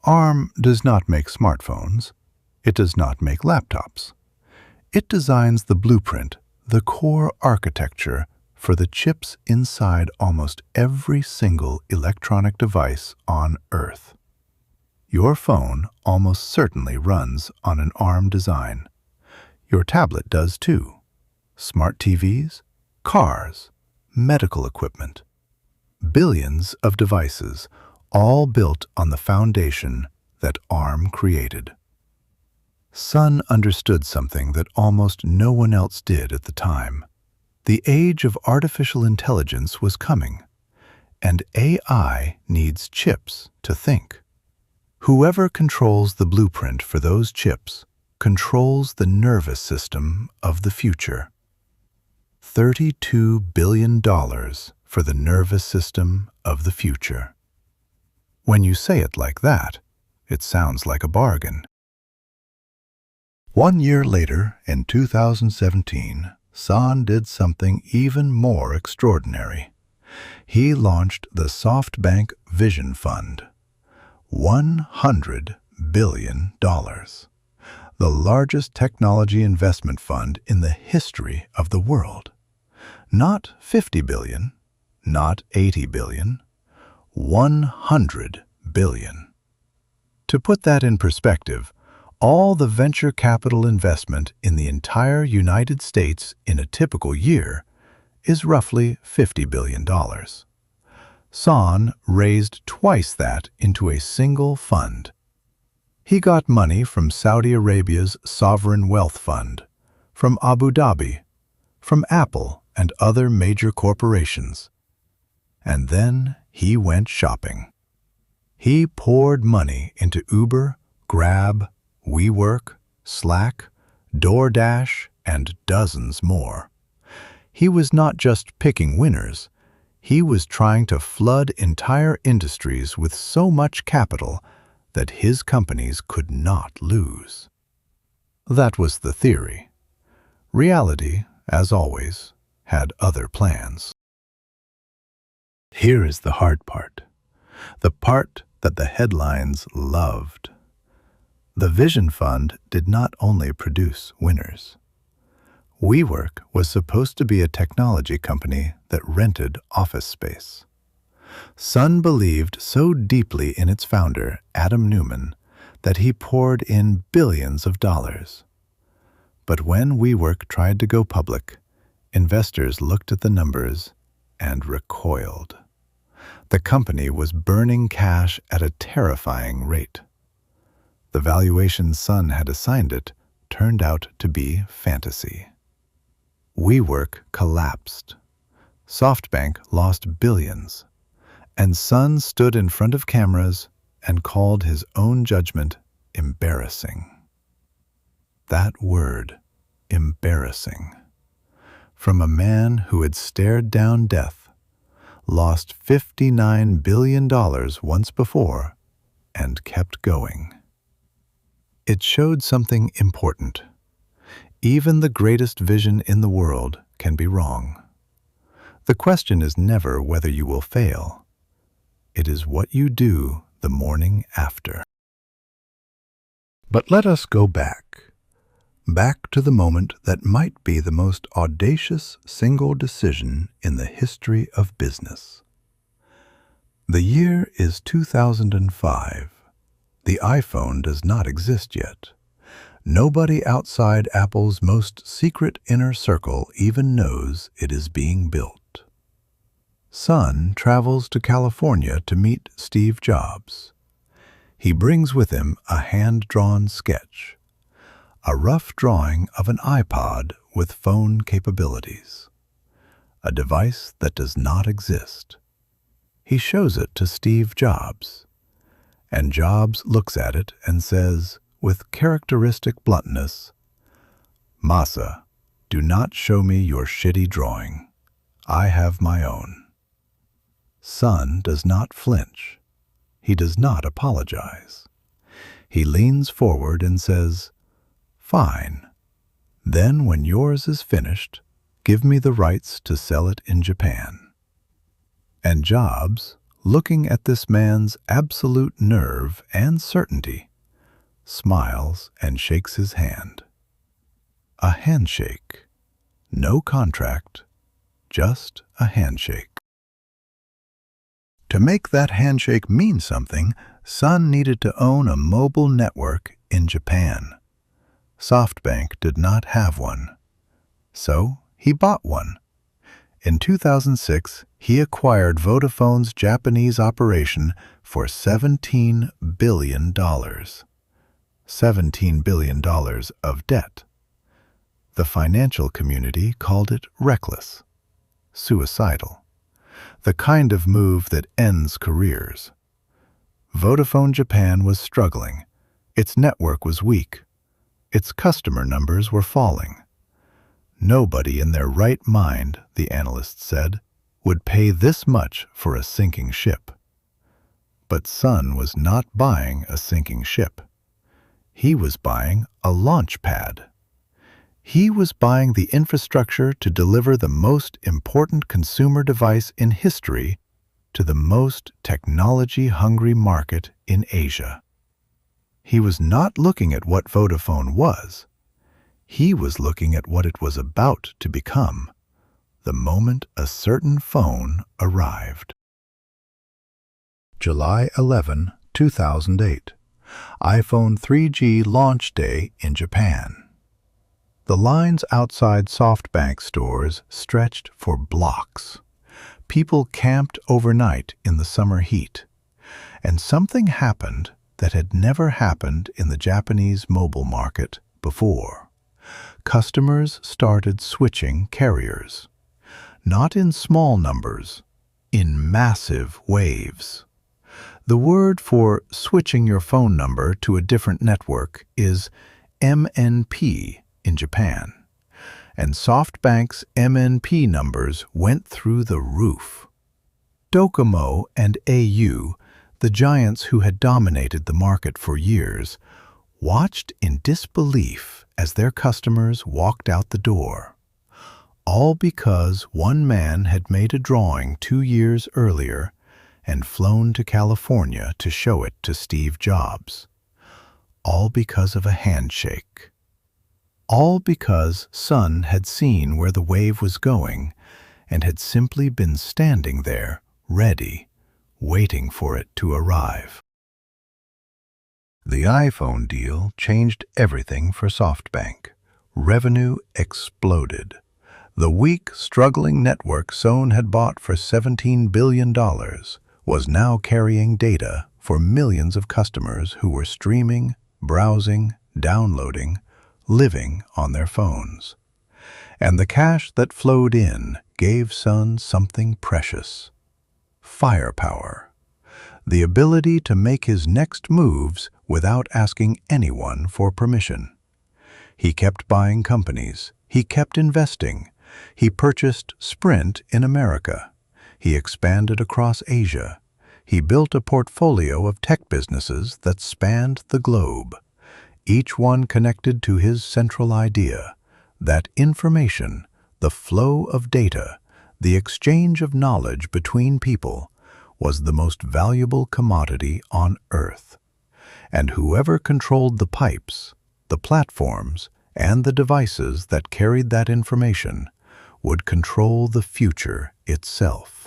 Arm does not make smartphones. It does not make laptops. It designs the blueprint, the core architecture for the chips inside almost every single electronic device on Earth. Your phone almost certainly runs on an ARM design. Your tablet does too. Smart TVs, cars, medical equipment. Billions of devices, all built on the foundation that ARM created. Sun understood something that almost no one else did at the time. The age of artificial intelligence was coming, and AI needs chips to think. Whoever controls the blueprint for those chips controls the nervous system of the future. $32 billion for the nervous system of the future. When you say it like that, it sounds like a bargain. 1 year later, in 2017, Sun did something even more extraordinary. He launched the SoftBank Vision Fund. $100 billion. The largest technology investment fund in the history of the world. Not 50 billion, not 80 billion, 100 billion. To put that in perspective, all the venture capital investment in the entire United States in a typical year is roughly $50 billion. Sun raised twice that into a single fund. He got money from Saudi Arabia's Sovereign Wealth Fund, from Abu Dhabi, from Apple and other major corporations, And then he went shopping. He poured money into Uber, Grab, WeWork, Slack, DoorDash, and dozens more. He was not just picking winners. He was trying to flood entire industries with so much capital that his companies could not lose. That was the theory. Reality, as always, had other plans. Here is the hard part. The part that the headlines loved. The Vision Fund did not only produce winners. WeWork was supposed to be a technology company that rented office space. Sun believed so deeply in its founder, Adam Neumann, that he poured in billions of dollars. But when WeWork tried to go public, investors looked at the numbers and recoiled. The company was burning cash at a terrifying rate. The valuation Sun had assigned it turned out to be fantasy. WeWork collapsed. SoftBank lost billions. And Sun stood in front of cameras and called his own judgment embarrassing. That word, embarrassing. From a man who had stared down death, lost $59 billion once before, and kept going. It showed something important. Even the greatest vision in the world can be wrong. The question is never whether you will fail. It is what you do the morning after. But let us go back to the moment that might be the most audacious single decision in the history of business. The year is 2005. The iPhone does not exist yet. Nobody outside Apple's most secret inner circle even knows it is being built. Sun travels to California to meet Steve Jobs. He brings with him a hand-drawn sketch, a rough drawing of an iPod with phone capabilities, a device that does not exist. He shows it to Steve Jobs, and Jobs looks at it and says, with characteristic bluntness, "Masa, do not show me your shitty drawing. I have my own." Sun does not flinch. He does not apologize. He leans forward and says, "Fine. Then when yours is finished, give me the rights to sell it in Japan." And Jobs, looking at this man's absolute nerve and certainty, smiles and shakes his hand. A handshake. No contract, just a handshake. To make that handshake mean something, Sun needed to own a mobile network in Japan. SoftBank did not have one, so he bought one. In 2006, he acquired Vodafone's Japanese operation for $17 billion. $17 billion of debt. The financial community called it reckless, suicidal, the kind of move that ends careers. Vodafone Japan was struggling. Its network was weak. Its customer numbers were falling. Nobody in their right mind, the analysts said, would pay this much for a sinking ship. But Sun was not buying a sinking ship. He was buying a launch pad. He was buying the infrastructure to deliver the most important consumer device in history to the most technology-hungry market in Asia. He was not looking at what Vodafone was. He was looking at what it was about to become the moment a certain phone arrived. July 11, 2008. iPhone 3G launch day in Japan. The lines outside SoftBank stores stretched for blocks. People camped overnight in the summer heat. And something happened that had never happened in the Japanese mobile market before. Customers started switching carriers. Not in small numbers, in massive waves. The word for switching your phone number to a different network is MNP in Japan, and SoftBank's MNP numbers went through the roof. Docomo and au, the giants who had dominated the market for years, watched in disbelief as their customers walked out the door. All because one man had made a drawing 2 years earlier and flown to California to show it to Steve Jobs. All because of a handshake. All because Sun had seen where the wave was going and had simply been standing there, ready, waiting for it to arrive. The iPhone deal changed everything for SoftBank. Revenue exploded. The weak, struggling network Son had bought for $17 billion was now carrying data for millions of customers who were streaming, browsing, downloading, living on their phones. And the cash that flowed in gave Son something precious: firepower. The ability to make his next moves without asking anyone for permission. He kept buying companies. He kept investing. He purchased Sprint in America. He expanded across Asia. He built a portfolio of tech businesses that spanned the globe, each one connected to his central idea, that information, the flow of data, the exchange of knowledge between people, was the most valuable commodity on Earth. And whoever controlled the pipes, the platforms, and the devices that carried that information would control the future itself.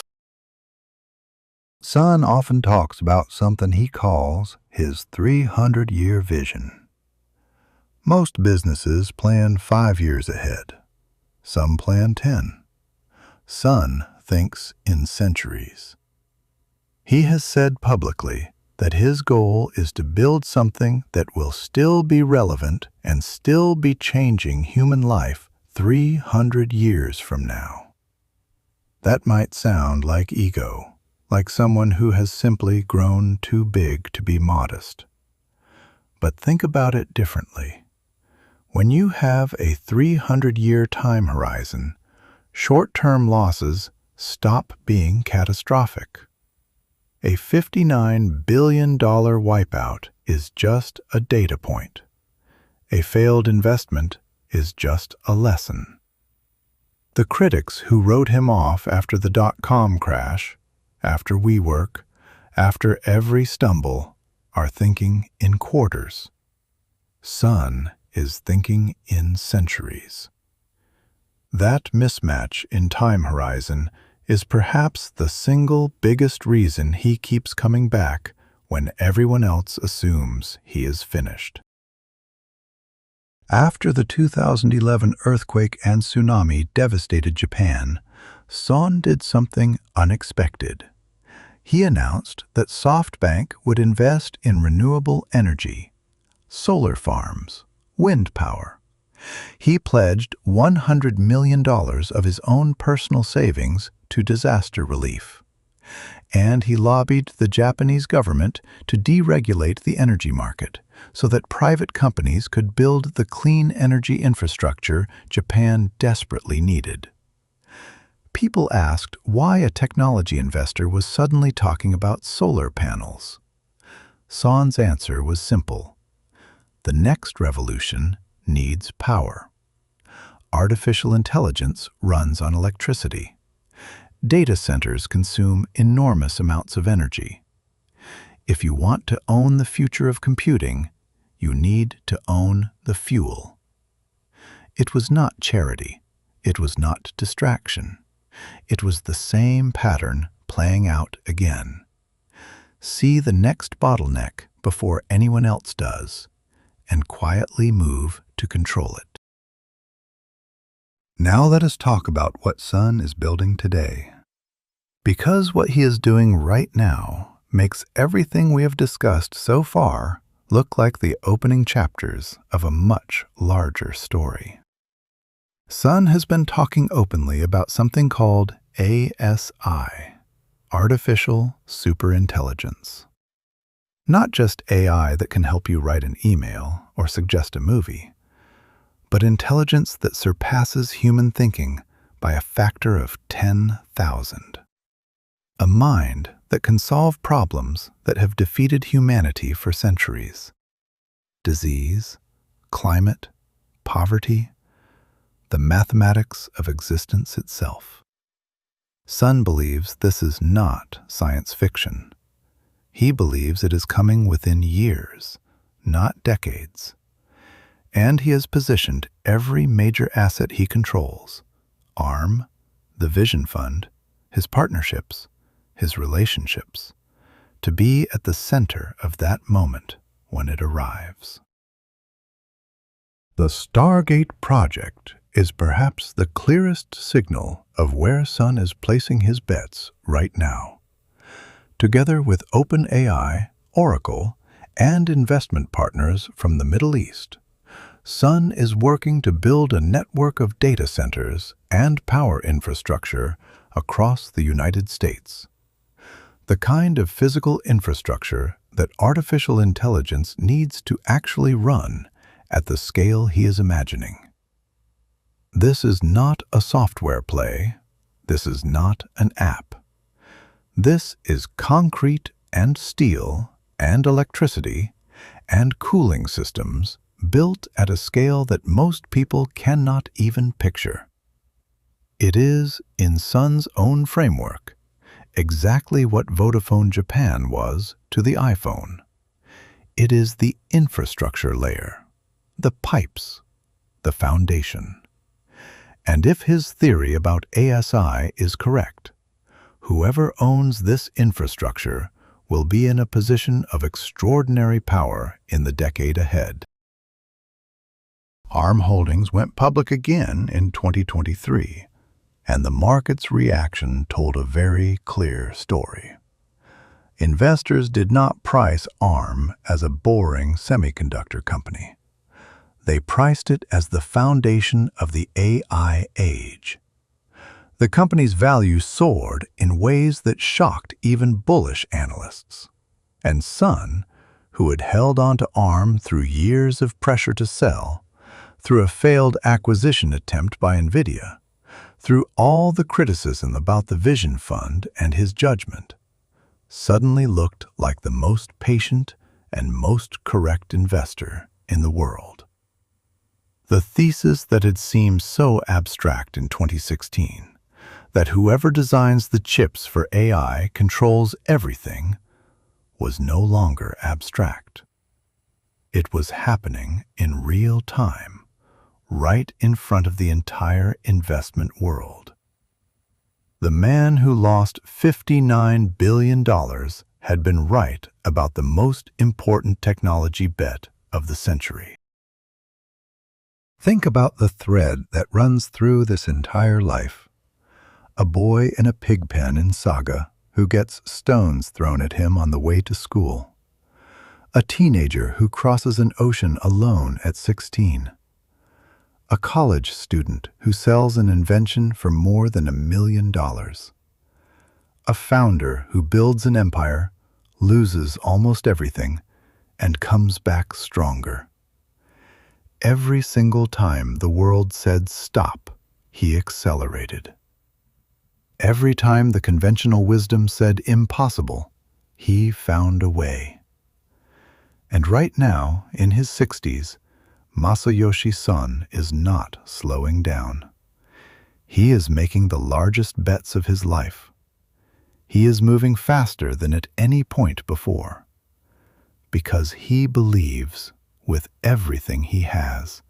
Son often talks about something he calls his 300-year vision. Most businesses plan 5 years ahead. Some plan 10. Son thinks in centuries. He has said publicly that his goal is to build something that will still be relevant and still be changing human life 300 years from now. That might sound like ego, like someone who has simply grown too big to be modest. But think about it differently. When you have a 300-year time horizon, short-term losses stop being catastrophic. A $59 billion wipeout is just a data point. A failed investment is just a lesson. The critics who wrote him off after the dot-com crash, after WeWork, after every stumble, are thinking in quarters. Son is thinking in centuries. That mismatch in time horizon is perhaps the single biggest reason he keeps coming back when everyone else assumes he is finished. After the 2011 earthquake and tsunami devastated Japan, Son did something unexpected. He announced that SoftBank would invest in renewable energy, solar farms, wind power. He pledged $100 million of his own personal savings to disaster relief. And he lobbied the Japanese government to deregulate the energy market so that private companies could build the clean energy infrastructure Japan desperately needed. People asked why a technology investor was suddenly talking about solar panels. Son's answer was simple. The next revolution needs power. Artificial intelligence runs on electricity. Data centers consume enormous amounts of energy. If you want to own the future of computing, you need to own the fuel. It was not charity. It was not distraction. It was the same pattern playing out again. See the next bottleneck before anyone else does, and quietly move to control it. Now let us talk about what Son is building today. Because what he is doing right now makes everything we have discussed so far look like the opening chapters of a much larger story. Son has been talking openly about something called ASI, artificial superintelligence. Not just AI that can help you write an email or suggest a movie, but intelligence that surpasses human thinking by a factor of 10,000. A mind that can solve problems that have defeated humanity for centuries. Disease, climate, poverty, the mathematics of existence itself. Sun believes this is not science fiction. He believes it is coming within years, not decades. And he has positioned every major asset he controls, ARM, the Vision Fund, his partnerships, his relationships, to be at the center of that moment when it arrives. The Stargate project is perhaps the clearest signal of where Sun is placing his bets right now. Together with OpenAI, Oracle, and investment partners from the Middle East, Sun is working to build a network of data centers and power infrastructure across the United States. The kind of physical infrastructure that artificial intelligence needs to actually run at the scale he is imagining. This is not a software play. This is not an app. This is concrete and steel and electricity and cooling systems built at a scale that most people cannot even picture. It is, in Sun's own framework, exactly what Vodafone Japan was to the iPhone. It is the infrastructure layer, the pipes, the foundation. And if his theory about ASI is correct, whoever owns this infrastructure will be in a position of extraordinary power in the decade ahead. ARM Holdings went public again in 2023, and the market's reaction told a very clear story. Investors did not price ARM as a boring semiconductor company. They priced it as the foundation of the AI age. The company's value soared in ways that shocked even bullish analysts. And Sun, who had held on to ARM through years of pressure to sell, through a failed acquisition attempt by NVIDIA, through all the criticism about the Vision Fund and his judgment, suddenly looked like the most patient and most correct investor in the world. The thesis that had seemed so abstract in 2016, that whoever designs the chips for AI controls everything, was no longer abstract. It was happening in real time, right in front of the entire investment world. The man who lost $59 billion had been right about the most important technology bet of the century. Think about the thread that runs through this entire life. A boy in a pig pen in Saga who gets stones thrown at him on the way to school. A teenager who crosses an ocean alone at 16. A college student who sells an invention for more than $1 million. A founder who builds an empire, loses almost everything, and comes back stronger. Every single time the world said stop, he accelerated. Every time the conventional wisdom said impossible, he found a way. And right now, in his 60s, Masayoshi Son is not slowing down. He is making the largest bets of his life. He is moving faster than at any point before. Because he believes, with everything he has,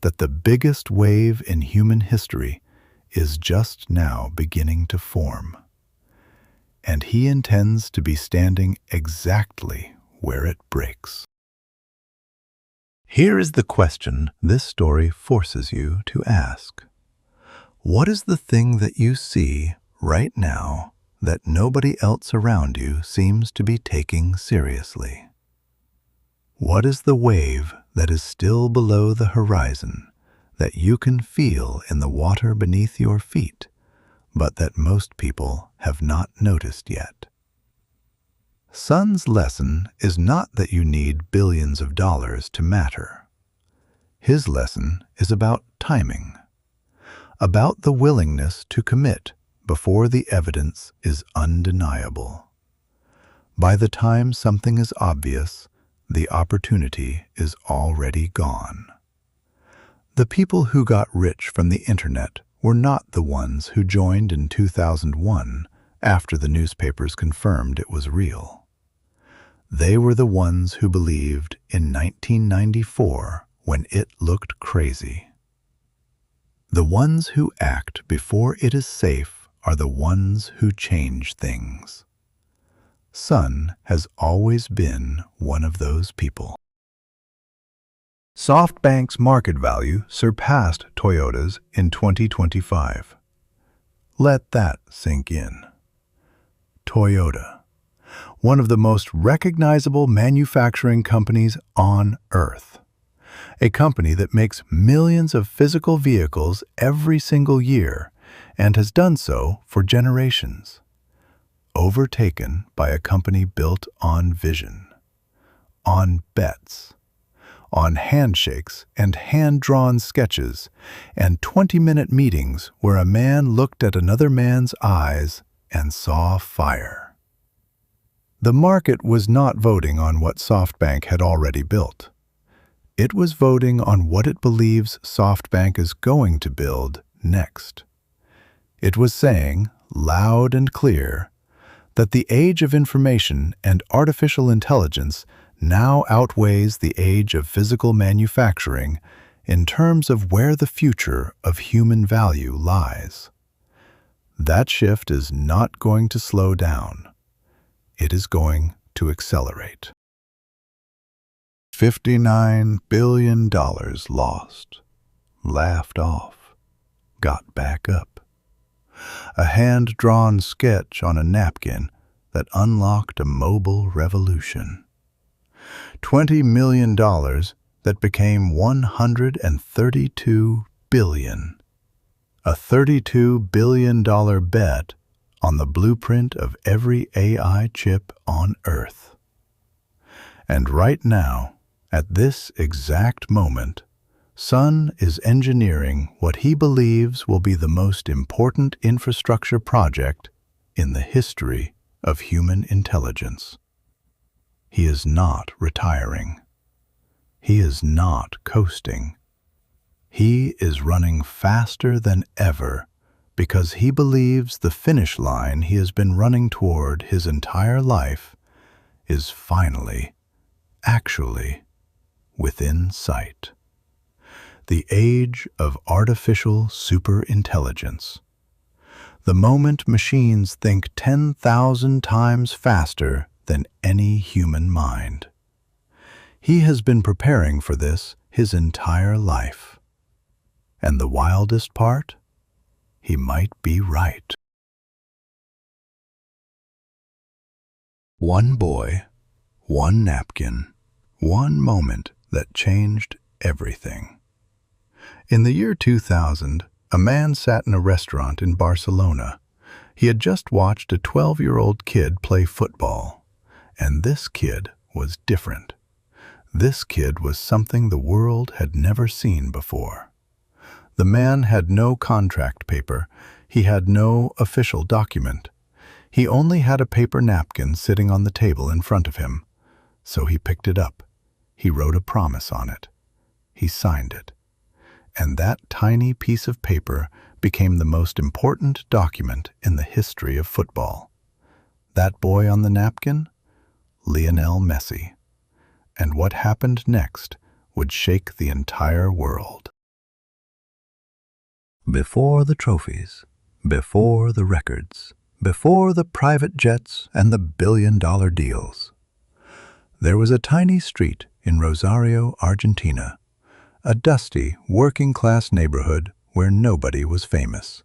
that the biggest wave in human history is just now beginning to form. And he intends to be standing exactly where it breaks. Here is the question this story forces you to ask. What is the thing that you see right now that nobody else around you seems to be taking seriously? What is the wave that is still below the horizon that you can feel in the water beneath your feet, but that most people have not noticed yet. Sun's lesson is not that you need billions of dollars to matter. His lesson is about timing, about the willingness to commit before the evidence is undeniable. By the time something is obvious, the opportunity is already gone. The people who got rich from the internet were not the ones who joined in 2001 after the newspapers confirmed it was real. They were the ones who believed in 1994 when it looked crazy. The ones who act before it is safe are the ones who change things. Sun has always been one of those people. SoftBank's market value surpassed Toyota's in 2025. Let that sink in. Toyota, one of the most recognizable manufacturing companies on Earth. A company that makes millions of physical vehicles every single year and has done so for generations. Overtaken by a company built on vision, on bets, on handshakes and hand-drawn sketches, and 20-minute meetings where a man looked at another man's eyes and saw fire. The market was not voting on what SoftBank had already built. It was voting on what it believes SoftBank is going to build next. It was saying, loud and clear, that the age of information and artificial intelligence now outweighs the age of physical manufacturing in terms of where the future of human value lies. That shift is not going to slow down. It is going to accelerate. $59 billion lost, laughed off, got back up. A hand-drawn sketch on a napkin that unlocked a mobile revolution. $20 million that became $132 billion. A $32 billion bet on the blueprint of every AI chip on Earth. And right now, at this exact moment, Sun is engineering what he believes will be the most important infrastructure project in the history of human intelligence. He is not retiring. He is not coasting. He is running faster than ever because he believes the finish line he has been running toward his entire life is finally, actually, within sight. The age of artificial superintelligence. The moment machines think 10,000 times faster than any human mind. He has been preparing for this his entire life. And the wildest part? He might be right. One boy, one napkin, one moment that changed everything. In the year 2000, a man sat in a restaurant in Barcelona. He had just watched a 12-year-old kid play football. And this kid was different. This kid was something the world had never seen before. The man had no contract paper. He had no official document. He only had a paper napkin sitting on the table in front of him. So he picked it up. He wrote a promise on it. He signed it. And that tiny piece of paper became the most important document in the history of football. That boy on the napkin? Lionel Messi. And what happened next would shake the entire world. Before the trophies, before the records, before the private jets and the billion-dollar deals, there was a tiny street in Rosario, Argentina, a dusty, working-class neighborhood where nobody was famous,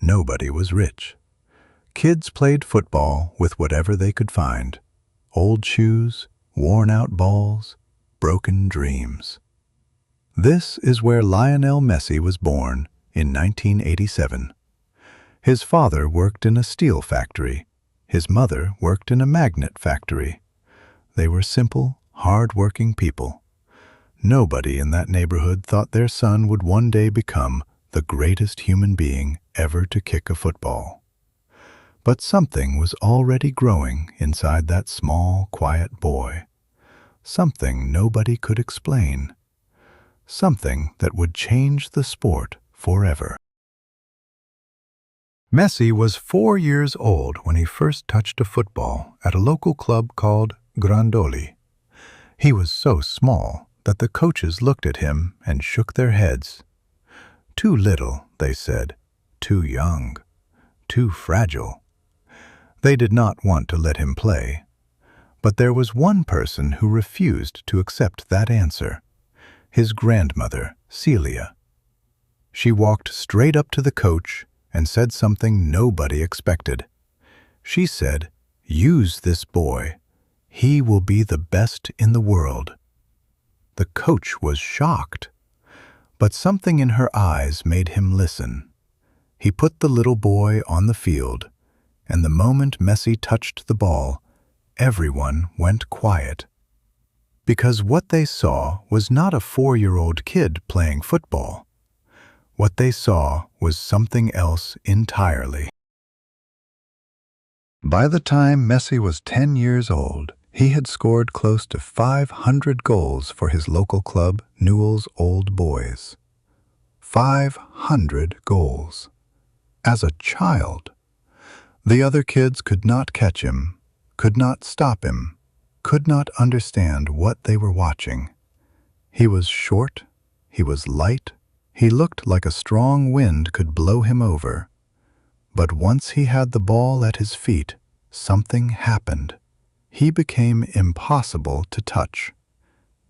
nobody was rich. Kids played football with whatever they could find. Old shoes, worn-out balls, broken dreams. This is where Lionel Messi was born in 1987. His father worked in a steel factory. His mother worked in a magnet factory. They were simple, hard-working people. Nobody in that neighborhood thought their son would one day become the greatest human being ever to kick a football. But something was already growing inside that small, quiet boy. Something nobody could explain. Something that would change the sport forever. Messi was 4 years old when he first touched a football at a local club called Grandoli. He was so small that the coaches looked at him and shook their heads. Too little, they said. Too young. Too fragile. They did not want to let him play. But there was one person who refused to accept that answer. His grandmother, Celia. She walked straight up to the coach and said something nobody expected. She said, "Use this boy. He will be the best in the world." The coach was shocked, but something in her eyes made him listen. He put the little boy on the field, and the moment Messi touched the ball, everyone went quiet. Because what they saw was not a 4-year-old kid playing football. What they saw was something else entirely. By the time Messi was 10 years old, he had scored close to 500 goals for his local club, Newell's Old Boys. 500 goals. As a child. The other kids could not catch him, could not stop him, could not understand what they were watching. He was short, he was light, he looked like a strong wind could blow him over. But once he had the ball at his feet, something happened. He became impossible to touch.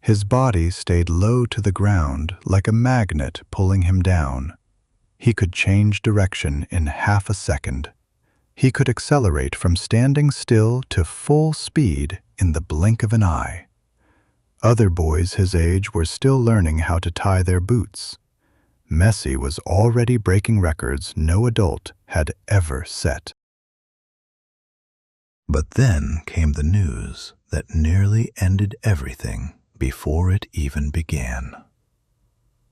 His body stayed low to the ground like a magnet pulling him down. He could change direction in half a second. He could accelerate from standing still to full speed in the blink of an eye. Other boys his age were still learning how to tie their boots. Messi was already breaking records no adult had ever set. But then came the news that nearly ended everything before it even began.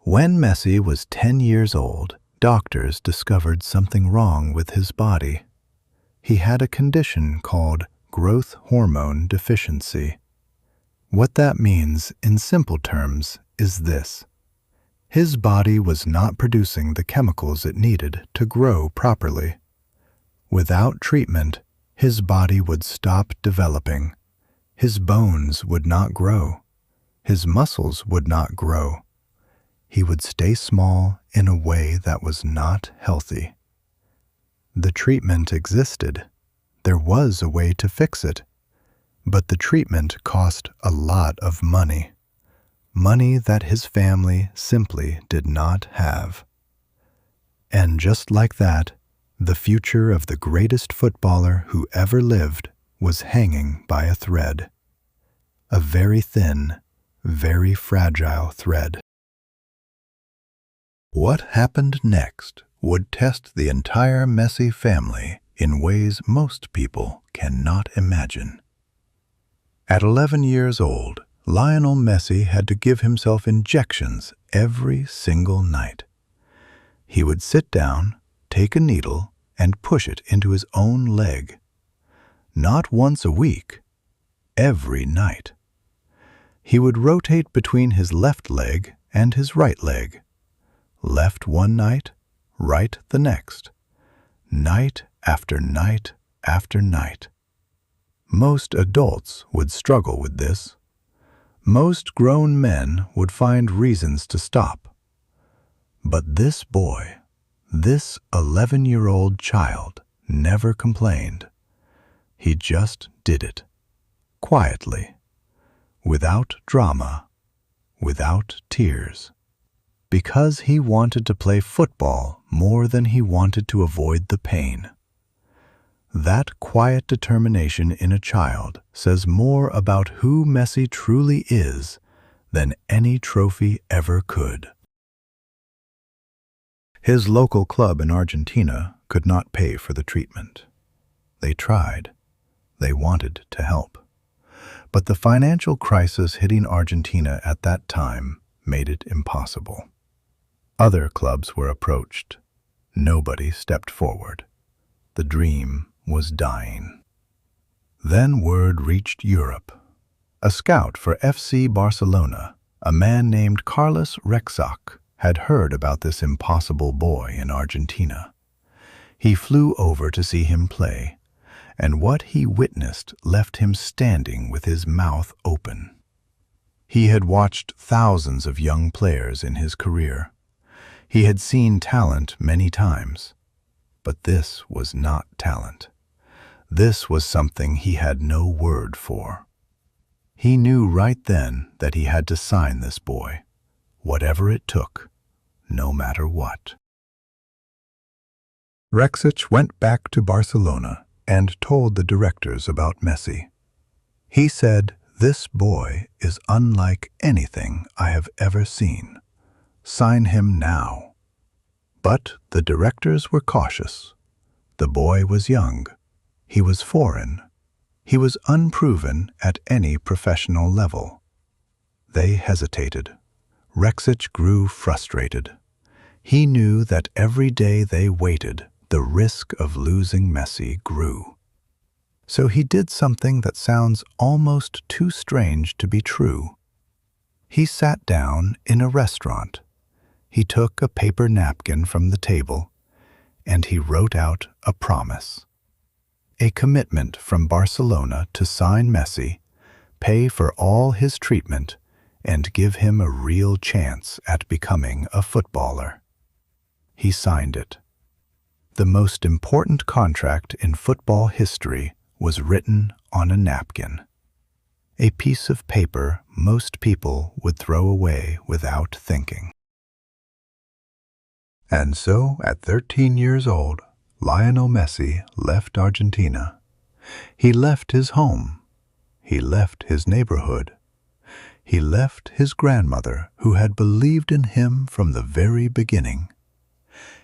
When Messi was 10 years old, doctors discovered something wrong with his body. He had a condition called growth hormone deficiency. What that means in simple terms is this. His body was not producing the chemicals it needed to grow properly. Without treatment, his body would stop developing. His bones would not grow. His muscles would not grow. He would stay small in a way that was not healthy. The treatment existed. There was a way to fix it. But the treatment cost a lot of money. Money that his family simply did not have. And just like that, the future of the greatest footballer who ever lived was hanging by a thread. A very thin, very fragile thread. What happened next would test the entire Messi family in ways most people cannot imagine. At 11 years old, Lionel Messi had to give himself injections every single night. He would sit down, take a needle, and push it into his own leg. Not once a week, every night. He would rotate between his left leg and his right leg. Left one night, right the next. Night after night after night. Most adults would struggle with this. Most grown men would find reasons to stop. But this boy, this 11-year-old child, never complained. He just did it. Quietly. Without drama. Without tears. Because he wanted to play football more than he wanted to avoid the pain. That quiet determination in a child says more about who Messi truly is than any trophy ever could. His local club in Argentina, could not pay for the treatment. They tried. They wanted to help. But the financial crisis hitting Argentina at that time made it impossible. Other clubs were approached. Nobody stepped forward. The dream was dying. Then word reached Europe. A scout for FC Barcelona, a man named Carlos Rexach, had heard about this impossible boy in Argentina. He flew over to see him play, and what he witnessed left him standing with his mouth open. He had watched thousands of young players in his career. He had seen talent many times, but this was not talent. This was something he had no word for. He knew right then that he had to sign this boy, whatever it took, no matter what. Rexach went back to Barcelona and told the directors about Messi. He said, "This boy is unlike anything I have ever seen. Sign him now." But the directors were cautious. The boy was young. He was foreign. He was unproven at any professional level. They hesitated. Rexach grew frustrated. He knew that every day they waited, the risk of losing Messi grew. So he did something that sounds almost too strange to be true. He sat down in a restaurant. He took a paper napkin from the table, and he wrote out a promise. A commitment from Barcelona to sign Messi, pay for all his treatment, and give him a real chance at becoming a footballer. He signed it. The most important contract in football history was written on a napkin, a piece of paper most people would throw away without thinking. And so, at 13 years old, Lionel Messi left Argentina. He left his home. He left his neighborhood. He left his grandmother, who had believed in him from the very beginning.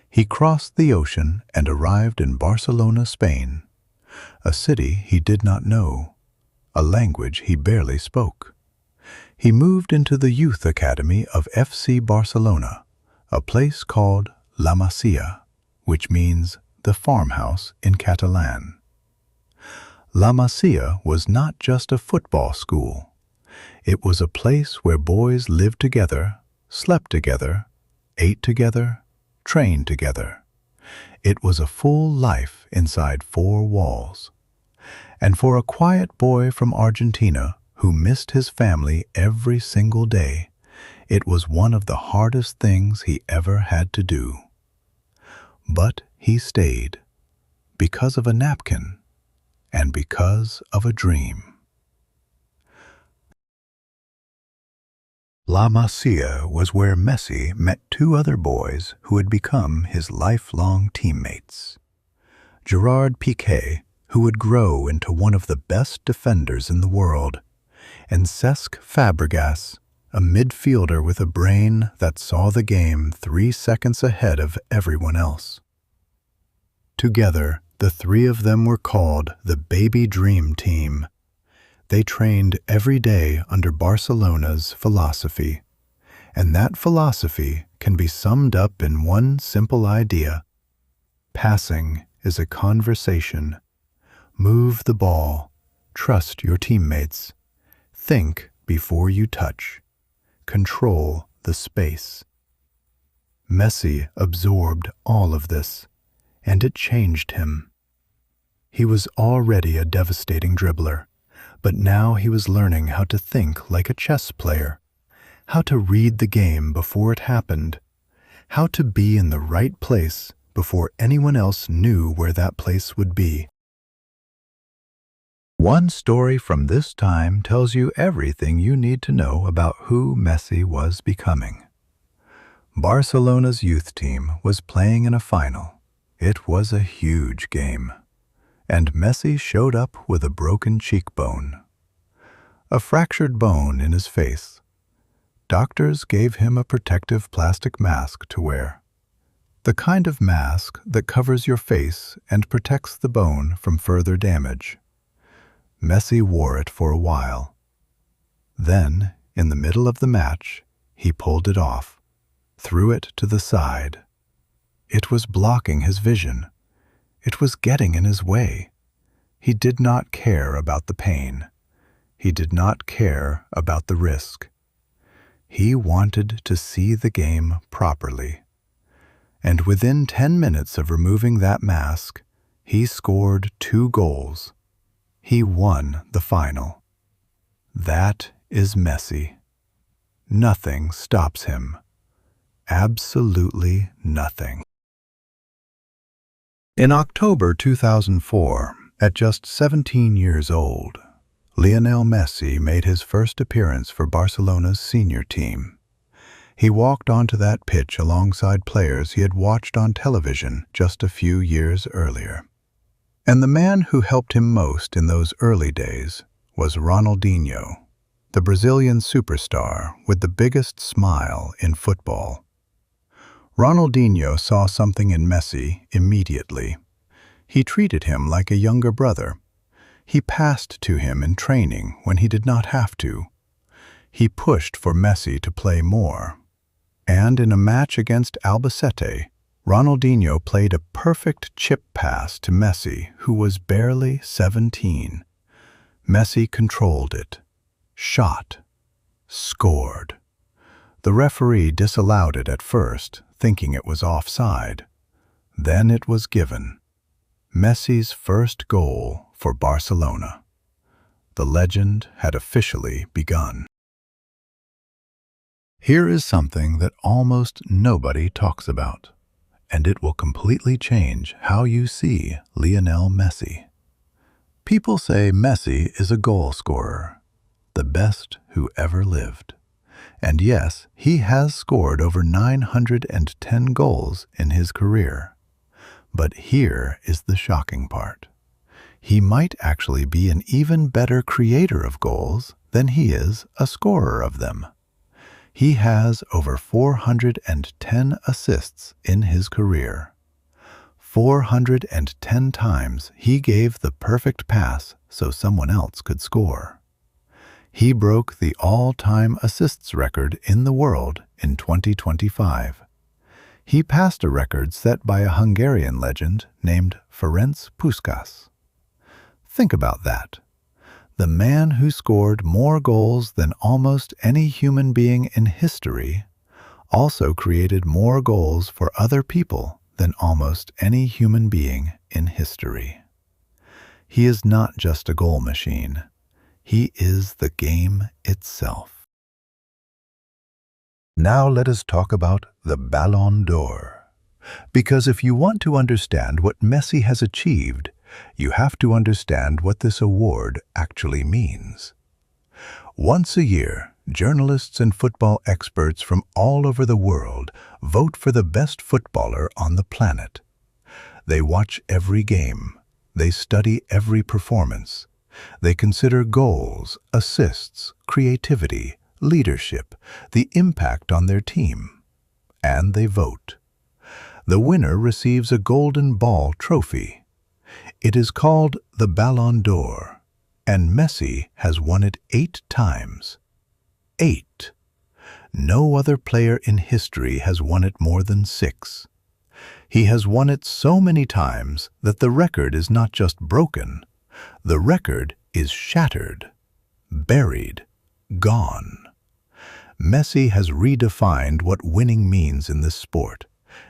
He crossed the ocean and arrived in Barcelona, Spain, a city he did not know, a language he barely spoke. He moved into the youth academy of FC Barcelona, a place called La Masia, which means the farmhouse in Catalan. La Masia was not just a football school. It was a place where boys lived together, slept together, ate together, trained together. It was a full life inside four walls. And for a quiet boy from Argentina who missed his family every single day, it was one of the hardest things he ever had to do. But he stayed, because of a napkin, and because of a dream. La Masia was where Messi met two other boys who had become his lifelong teammates. Gerard Piqué, who would grow into one of the best defenders in the world, and Cesc Fabregas, a midfielder with a brain that saw the game 3 seconds ahead of everyone else. Together, the three of them were called the Baby Dream Team. They trained every day under Barcelona's philosophy, and that philosophy can be summed up in one simple idea. Passing is a conversation. Move the ball. Trust your teammates. Think before you touch. Control the space. Messi absorbed all of this, and it changed him. He was already a devastating dribbler, but now he was learning how to think like a chess player, how to read the game before it happened, how to be in the right place before anyone else knew where that place would be. One story from this time tells you everything you need to know about who Messi was becoming. Barcelona's youth team was playing in a final. It was a huge game, and Messi showed up with a broken cheekbone, a fractured bone in his face. Doctors gave him a protective plastic mask to wear. The kind of mask that covers your face and protects the bone from further damage. Messi wore it for a while. Then, in the middle of the match, he pulled it off, threw it to the side. It was blocking his vision. It was getting in his way. He did not care about the pain. He did not care about the risk. He wanted to see the game properly. And within 10 minutes of removing that mask, he scored 2 goals. He won the final. That is Messi. Nothing stops him. Absolutely nothing. In October 2004, at just 17 years old, Lionel Messi made his first appearance for Barcelona's senior team. He walked onto that pitch alongside players he had watched on television just a few years earlier. And the man who helped him most in those early days was Ronaldinho, the Brazilian superstar with the biggest smile in football. Ronaldinho saw something in Messi immediately. He treated him like a younger brother. He passed to him in training when he did not have to. He pushed for Messi to play more. And in a match against Albacete, Ronaldinho played a perfect chip pass to Messi, who was barely 17. Messi controlled it, shot, scored. The referee disallowed it at first, thinking it was offside. Then it was given. Messi's first goal for Barcelona. The legend had officially begun. Here is something that almost nobody talks about, and it will completely change how you see Lionel Messi. People say Messi is a goal scorer, the best who ever lived. And yes, he has scored over 910 goals in his career. But here is the shocking part. He might actually be an even better creator of goals than he is a scorer of them. He has over 410 assists in his career. 410 times he gave the perfect pass so someone else could score. He broke the all-time assists record in the world in 2025. He passed a record set by a Hungarian legend named Ferenc Puskás. Think about that. The man who scored more goals than almost any human being in history also created more goals for other people than almost any human being in history. He is not just a goal machine. He is the game itself. Now let us talk about the Ballon d'Or. Because if you want to understand what Messi has achieved, you have to understand what this award actually means. Once a year, journalists and football experts from all over the world vote for the best footballer on the planet. They watch every game. They study every performance. They consider goals, assists, creativity, leadership, the impact on their team. And they vote. The winner receives a golden ball trophy. It is called the Ballon d'Or, and Messi has won it 8 times. 8. No other player in history has won it more than 6. He has won it so many times that the record is not just broken. The record is shattered, buried, gone. Messi has redefined what winning means in this sport,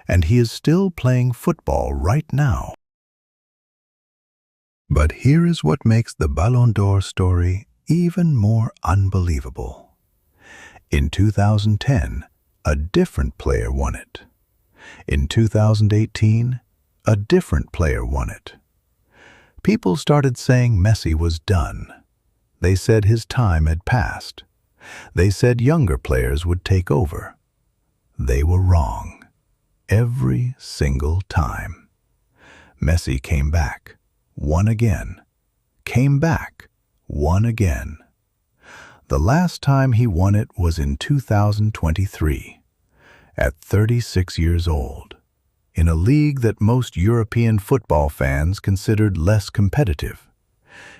and he is still playing football right now. But here is what makes the Ballon d'Or story even more unbelievable. In 2010, a different player won it. In 2018, a different player won it. People started saying Messi was done. They said his time had passed. They said younger players would take over. They were wrong. Every single time. Messi came back, won again, came back, won again. The last time he won it was in 2023, at 36 years old. in a league that most European football fans considered less competitive,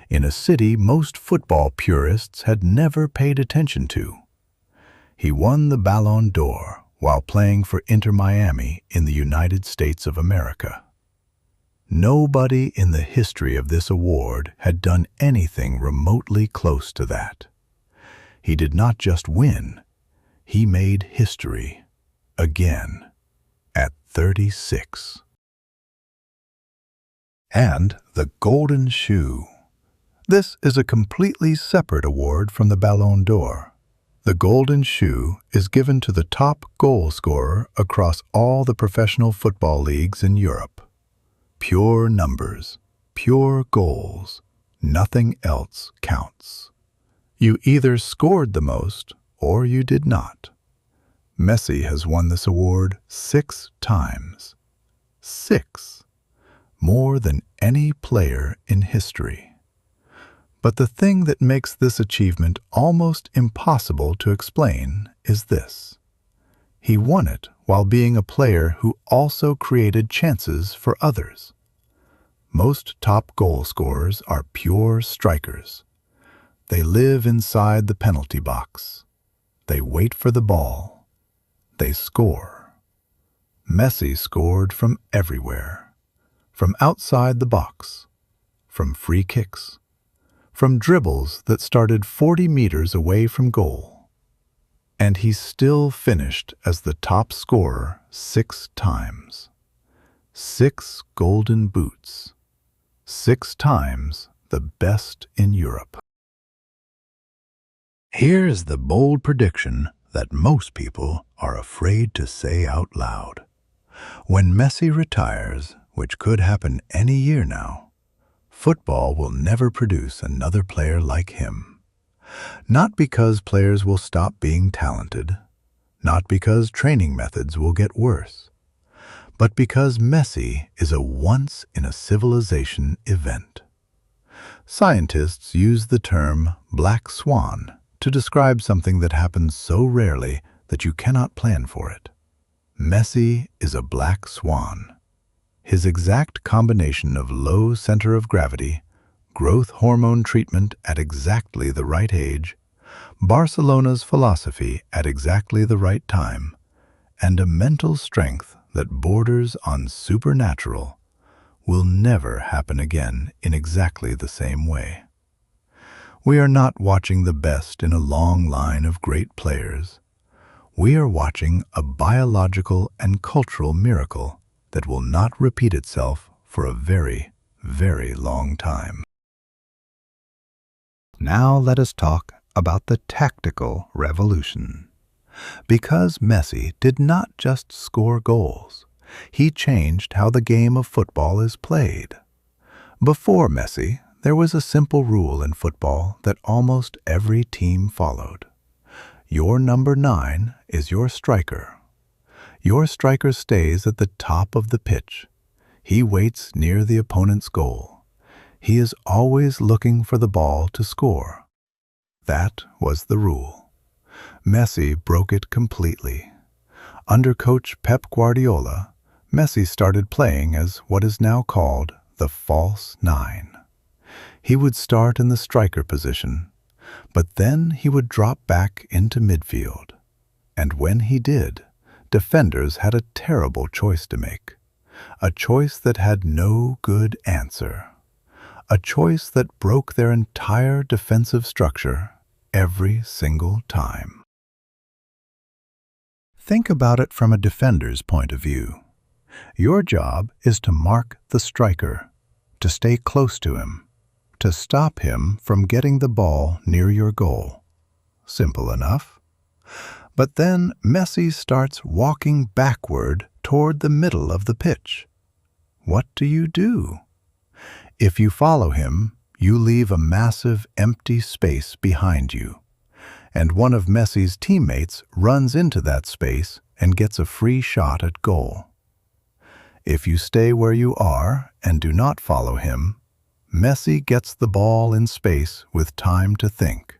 in a city most football purists had never paid attention to. He won the Ballon d'Or while playing for Inter Miami in the United States of America. Nobody in the history of this award had done anything remotely close to that. He did not just win, he made history again at 36. And the Golden Shoe. This is a completely separate award from the Ballon d'Or. The Golden Shoe is given to the top goal scorer across all the professional football leagues in Europe. Pure numbers, pure goals, nothing else counts. You either scored the most or you did not. Messi has won this award 6 times. 6. More than any player in history. But the thing that makes this achievement almost impossible to explain is this. He won it while being a player who also created chances for others. Most top goal scorers are pure strikers. They live inside the penalty box. They wait for the ball. They score. Messi scored from everywhere. From outside the box. From free kicks. From dribbles that started 40 meters away from goal. And he still finished as the top scorer 6 times. 6 golden boots. 6 times the best in Europe. Here is the bold prediction that most people are afraid to say out loud. When Messi retires, which could happen any year now, football will never produce another player like him. Not because players will stop being talented, not because training methods will get worse, but because Messi is a once-in-a-civilization event. Scientists use the term black swan to describe something that happens so rarely that you cannot plan for it. Messi is a black swan. His exact combination of low center of gravity, growth hormone treatment at exactly the right age, Barcelona's philosophy at exactly the right time, and a mental strength that borders on supernatural will never happen again in exactly the same way. We are not watching the best in a long line of great players. We are watching a biological and cultural miracle that will not repeat itself for a very, very long time. Now let us talk about the tactical revolution. Because Messi did not just score goals, he changed how the game of football is played. Before Messi, there was a simple rule in football that almost every team followed. Your number 9 is your striker. Your striker stays at the top of the pitch. He waits near the opponent's goal. He is always looking for the ball to score. That was the rule. Messi broke it completely. Under coach Pep Guardiola, Messi started playing as what is now called the false 9. He would start in the striker position, but then he would drop back into midfield. And when he did, defenders had a terrible choice to make, a choice that had no good answer, a choice that broke their entire defensive structure every single time. Think about it from a defender's point of view. Your job is to mark the striker, to stay close to him, to stop him from getting the ball near your goal. Simple enough. But then Messi starts walking backward toward the middle of the pitch. What do? If you follow him, you leave a massive empty space behind you, and one of Messi's teammates runs into that space and gets a free shot at goal. If you stay where you are and do not follow him, Messi gets the ball in space with time to think.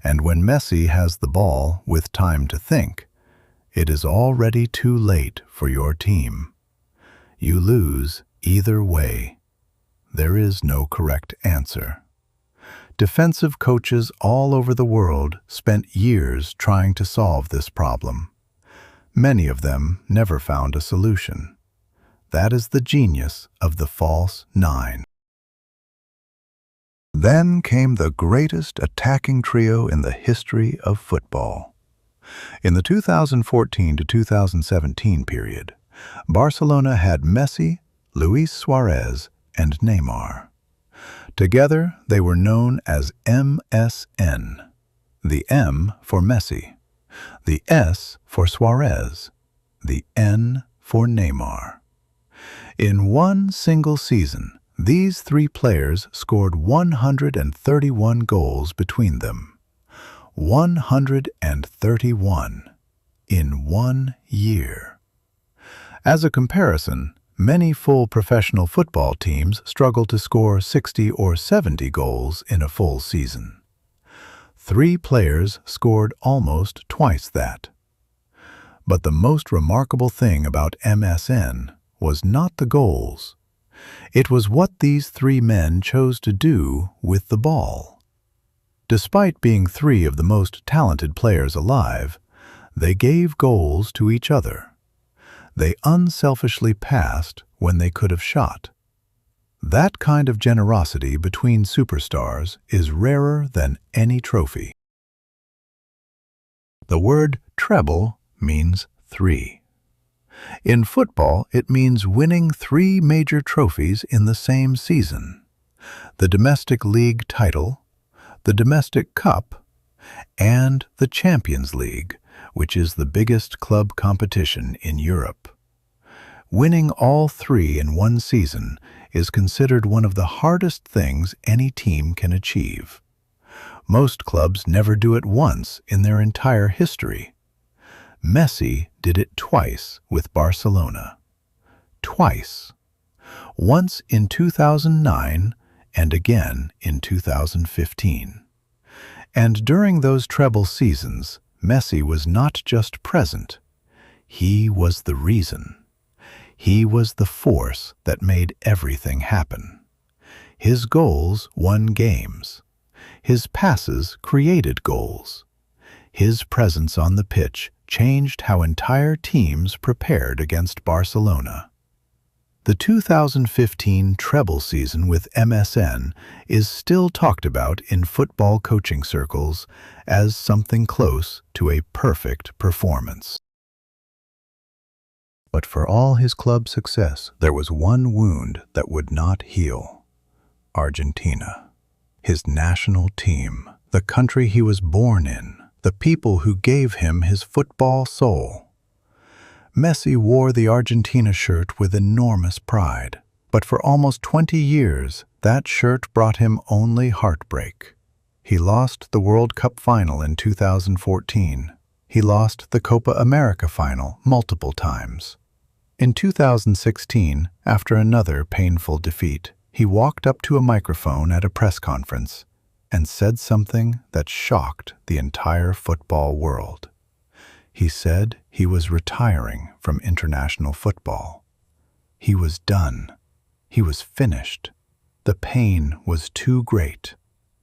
And when Messi has the ball with time to think, it is already too late for your team. You lose either way. There is no correct answer. Defensive coaches all over the world spent years trying to solve this problem. Many of them never found a solution. That is the genius of the false nine. Then came the greatest attacking trio in the history of football. In the 2014 to 2017 period, Barcelona had Messi, Luis Suarez, and Neymar. Together, they were known as MSN, the M for Messi, the S for Suarez, the N for Neymar. In one single season, these three players scored 131 goals between them. 131 in 1 year. As a comparison, many full professional football teams struggle to score 60 or 70 goals in a full season. Three players scored almost twice that. But the most remarkable thing about MSN was not the goals. It was what these three men chose to do with the ball. Despite being three of the most talented players alive, they gave goals to each other. They unselfishly passed when they could have shot. That kind of generosity between superstars is rarer than any trophy. The word treble means three. In football, it means winning 3 major trophies in the same season: the domestic league title, the domestic cup, and the Champions League, which is the biggest club competition in Europe. Winning all 3 in one season is considered one of the hardest things any team can achieve. Most clubs never do it once in their entire history. Messi did it twice with Barcelona. Twice. Once in 2009 and again in 2015. And during those treble seasons, Messi was not just present. He was the reason. He was the force that made everything happen. His goals won games. His passes created goals. His presence on the pitch changed how entire teams prepared against Barcelona. The 2015 treble season with MSN is still talked about in football coaching circles as something close to a perfect performance. But for all his club success, there was one wound that would not heal: Argentina. His national team, the country he was born in, the people who gave him his football soul. Messi wore the Argentina shirt with enormous pride, but for almost 20 years, that shirt brought him only heartbreak. He lost the World Cup final in 2014. He lost the Copa America final multiple times. In 2016, after another painful defeat, he walked up to a microphone at a press conference and said something that shocked the entire football world. He said he was retiring from international football. He was done. He was finished. The pain was too great.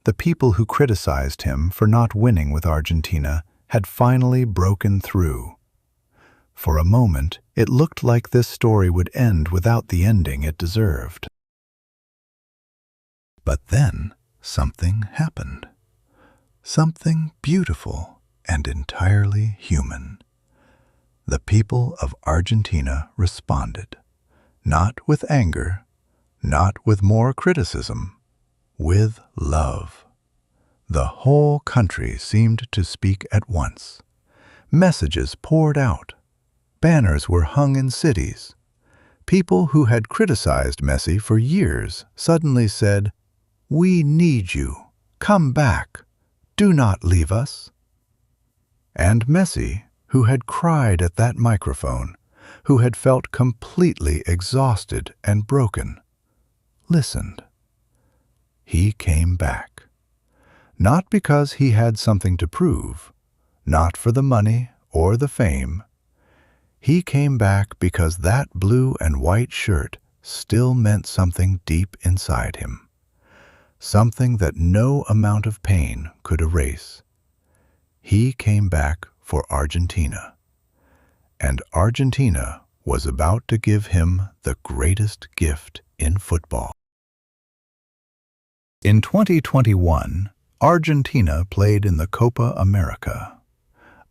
The people who criticized him for not winning with Argentina had finally broken through. For a moment, it looked like this story would end without the ending it deserved. But then something happened. Something beautiful and entirely human. The people of Argentina responded, not with anger, not with more criticism, with love. The whole country seemed to speak at once. Messages poured out. Banners were hung in cities. People who had criticized Messi for years suddenly said, "We need you. Come back. Do not leave us." And Messi, who had cried at that microphone, who had felt completely exhausted and broken, listened. He came back. Not because he had something to prove, not for the money or the fame. He came back because that blue and white shirt still meant something deep inside him, something that no amount of pain could erase. He came back for Argentina, and Argentina was about to give him the greatest gift in football. In 2021, Argentina played in the Copa America,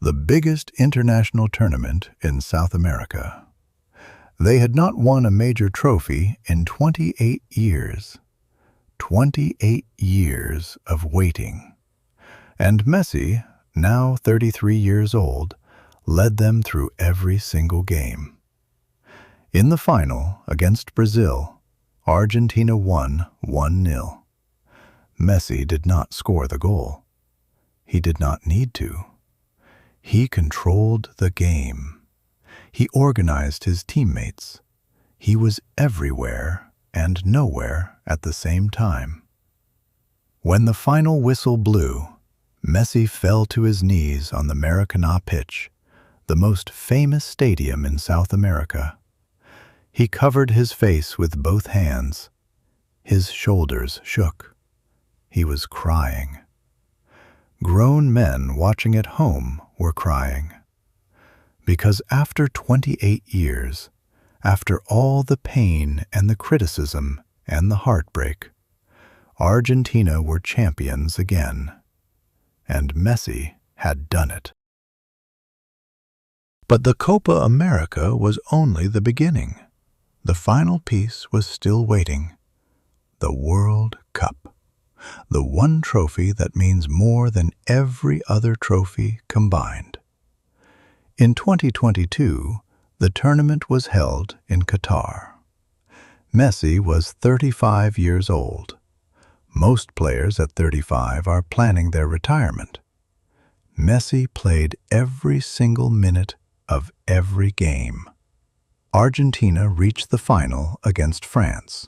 the biggest international tournament in South America. They had not won a major trophy in 28 years. 28 years of waiting. And Messi, now 33 years old, led them through every single game. In the final against Brazil, Argentina won 1-0. Messi did not score the goal. He did not need to. He controlled the game. He organized his teammates. He was everywhere and nowhere at the same time. When the final whistle blew, Messi fell to his knees on the Maracanã pitch, the most famous stadium in South America. He covered his face with both hands. His shoulders shook. He was crying. Grown men watching at home were crying. Because after 28 years, after all the pain and the criticism and the heartbreak, Argentina were champions again. And Messi had done it. But the Copa America was only the beginning. The final piece was still waiting. The World Cup. The one trophy that means more than every other trophy combined. In 2022, the tournament was held in Qatar. Messi was 35 years old. Most players at 35 are planning their retirement. Messi played every single minute of every game. Argentina reached the final against France.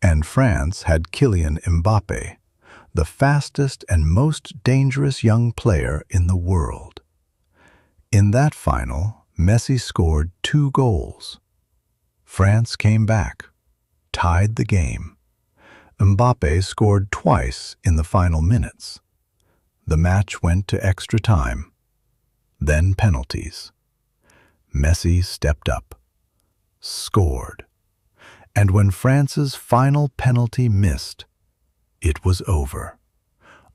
And France had Kylian Mbappé, the fastest and most dangerous young player in the world. In that final, Messi scored 2 goals. France came back, tied the game. Mbappé scored twice in the final minutes. The match went to extra time, then penalties. Messi stepped up, scored. And when France's final penalty missed, it was over.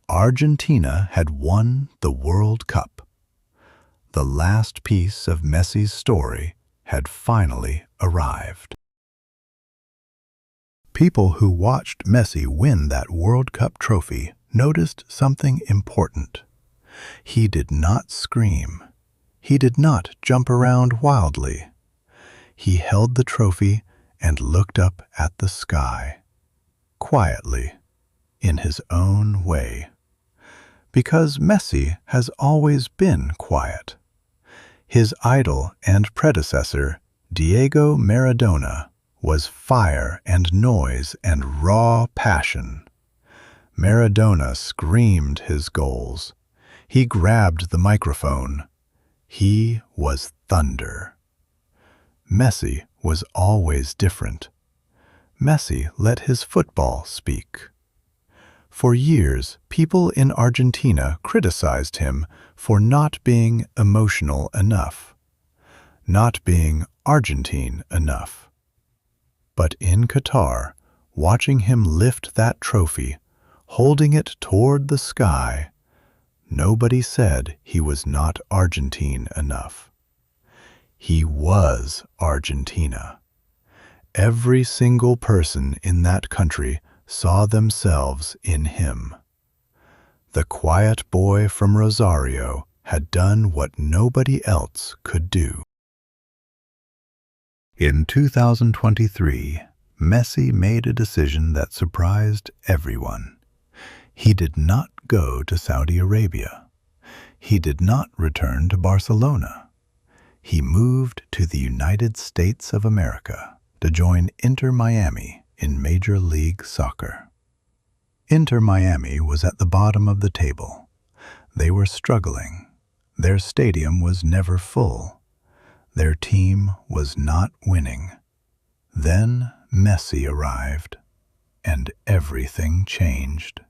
Argentina had won the World Cup. The last piece of Messi's story had finally arrived. People who watched Messi win that World Cup trophy noticed something important. He did not scream. He did not jump around wildly. He held the trophy and looked up at the sky, quietly, in his own way. Because Messi has always been quiet. His idol and predecessor, Diego Maradona, was fire and noise and raw passion. Maradona screamed his goals. He grabbed the microphone. He was thunder. Messi was always different. Messi let his football speak. For years, people in Argentina criticized him for not being emotional enough, not being Argentine enough. But in Qatar, watching him lift that trophy, holding it toward the sky, nobody said he was not Argentine enough. He was Argentina. Every single person in that country saw themselves in him. The quiet boy from Rosario had done what nobody else could do. In 2023, Messi made a decision that surprised everyone. He did not go to Saudi Arabia. He did not return to Barcelona. He moved to the United States of America to join Inter Miami in Major League Soccer. Inter Miami was at the bottom of the table. They were struggling. Their stadium was never full. Their team was not winning. Then Messi arrived, and everything changed.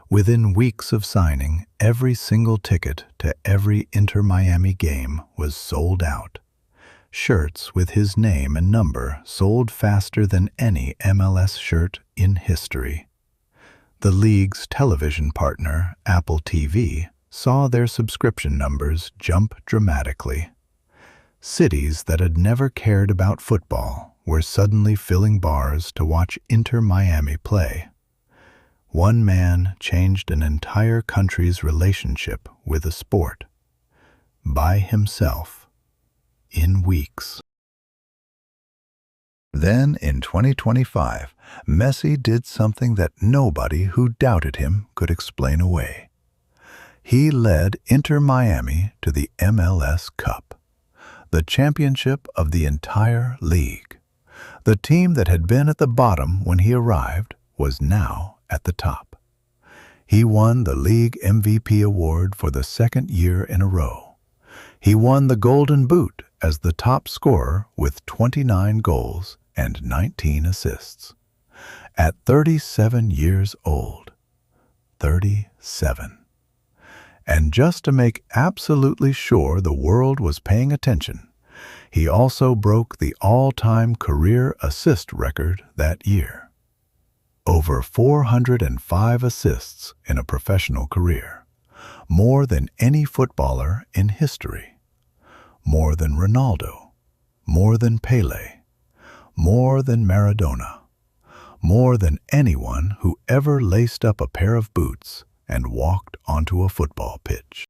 Within weeks of signing, every single ticket to every Inter-Miami game was sold out. Shirts with his name and number sold faster than any MLS shirt in history. The league's television partner, Apple TV, saw their subscription numbers jump dramatically. Cities that had never cared about football were suddenly filling bars to watch Inter-Miami play. One man changed an entire country's relationship with a sport. By himself. In weeks. Then, in 2025, Messi did something that nobody who doubted him could explain away. He led Inter-Miami to the MLS Cup, the championship of the entire league. The team that had been at the bottom when he arrived was now at the top. He won the league MVP award for the second year in a row. He won the Golden Boot as the top scorer with 29 goals and 19 assists. At 37 years old. 37. And just to make absolutely sure the world was paying attention, he also broke the all-time career assist record that year. Over 405 assists in a professional career, more than any footballer in history, more than Ronaldo, more than Pelé, more than Maradona, more than anyone who ever laced up a pair of boots and walked onto a football pitch.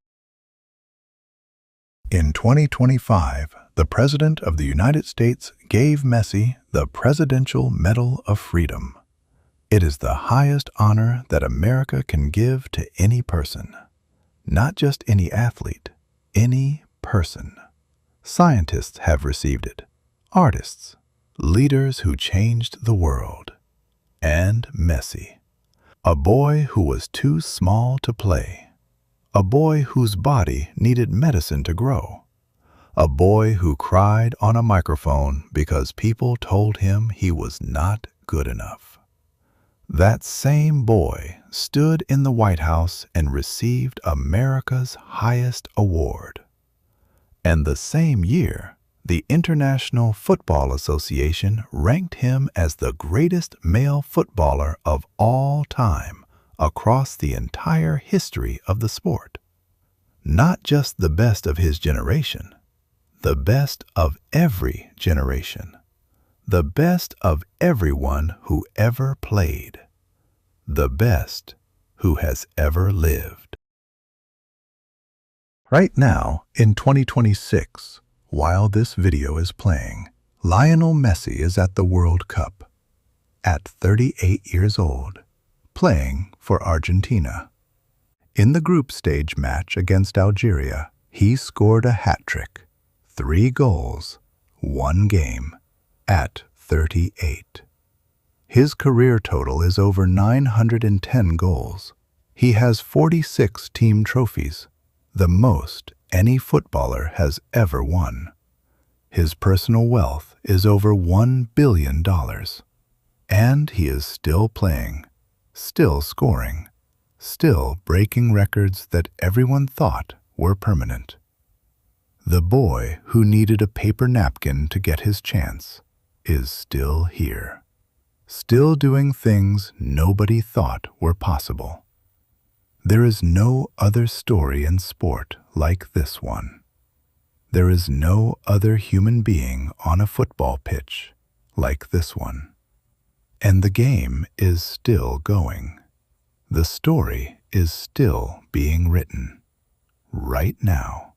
In 2025, the President of the United States gave Messi the Presidential Medal of Freedom. It is the highest honor that America can give to any person. Not just any athlete, any person. Scientists have received it, artists, leaders who changed the world. And Messi, a boy who was too small to play, a boy whose body needed medicine to grow, a boy who cried on a microphone because people told him he was not good enough. That same boy stood in the White House and received America's highest award. And the same year, the International Football Association ranked him as the greatest male footballer of all time across the entire history of the sport. Not just the best of his generation, the best of every generation. The best of everyone who ever played. The best who has ever lived. Right now, in 2026, while this video is playing, Lionel Messi is at the World Cup, at 38 years old, playing for Argentina. In the group stage match against Algeria, he scored a hat-trick, 3 goals, 1 game. At 38. His career total is over 910 goals. He has 46 team trophies, the most any footballer has ever won. His personal wealth is over $1 billion. And he is still playing, still scoring, still breaking records that everyone thought were permanent. The boy who needed a paper napkin to get his chance is still here, still doing things nobody thought were possible. There is no other story in sport like this one. There is no other human being on a football pitch like this one. And the game is still going. The story is still being written, right now.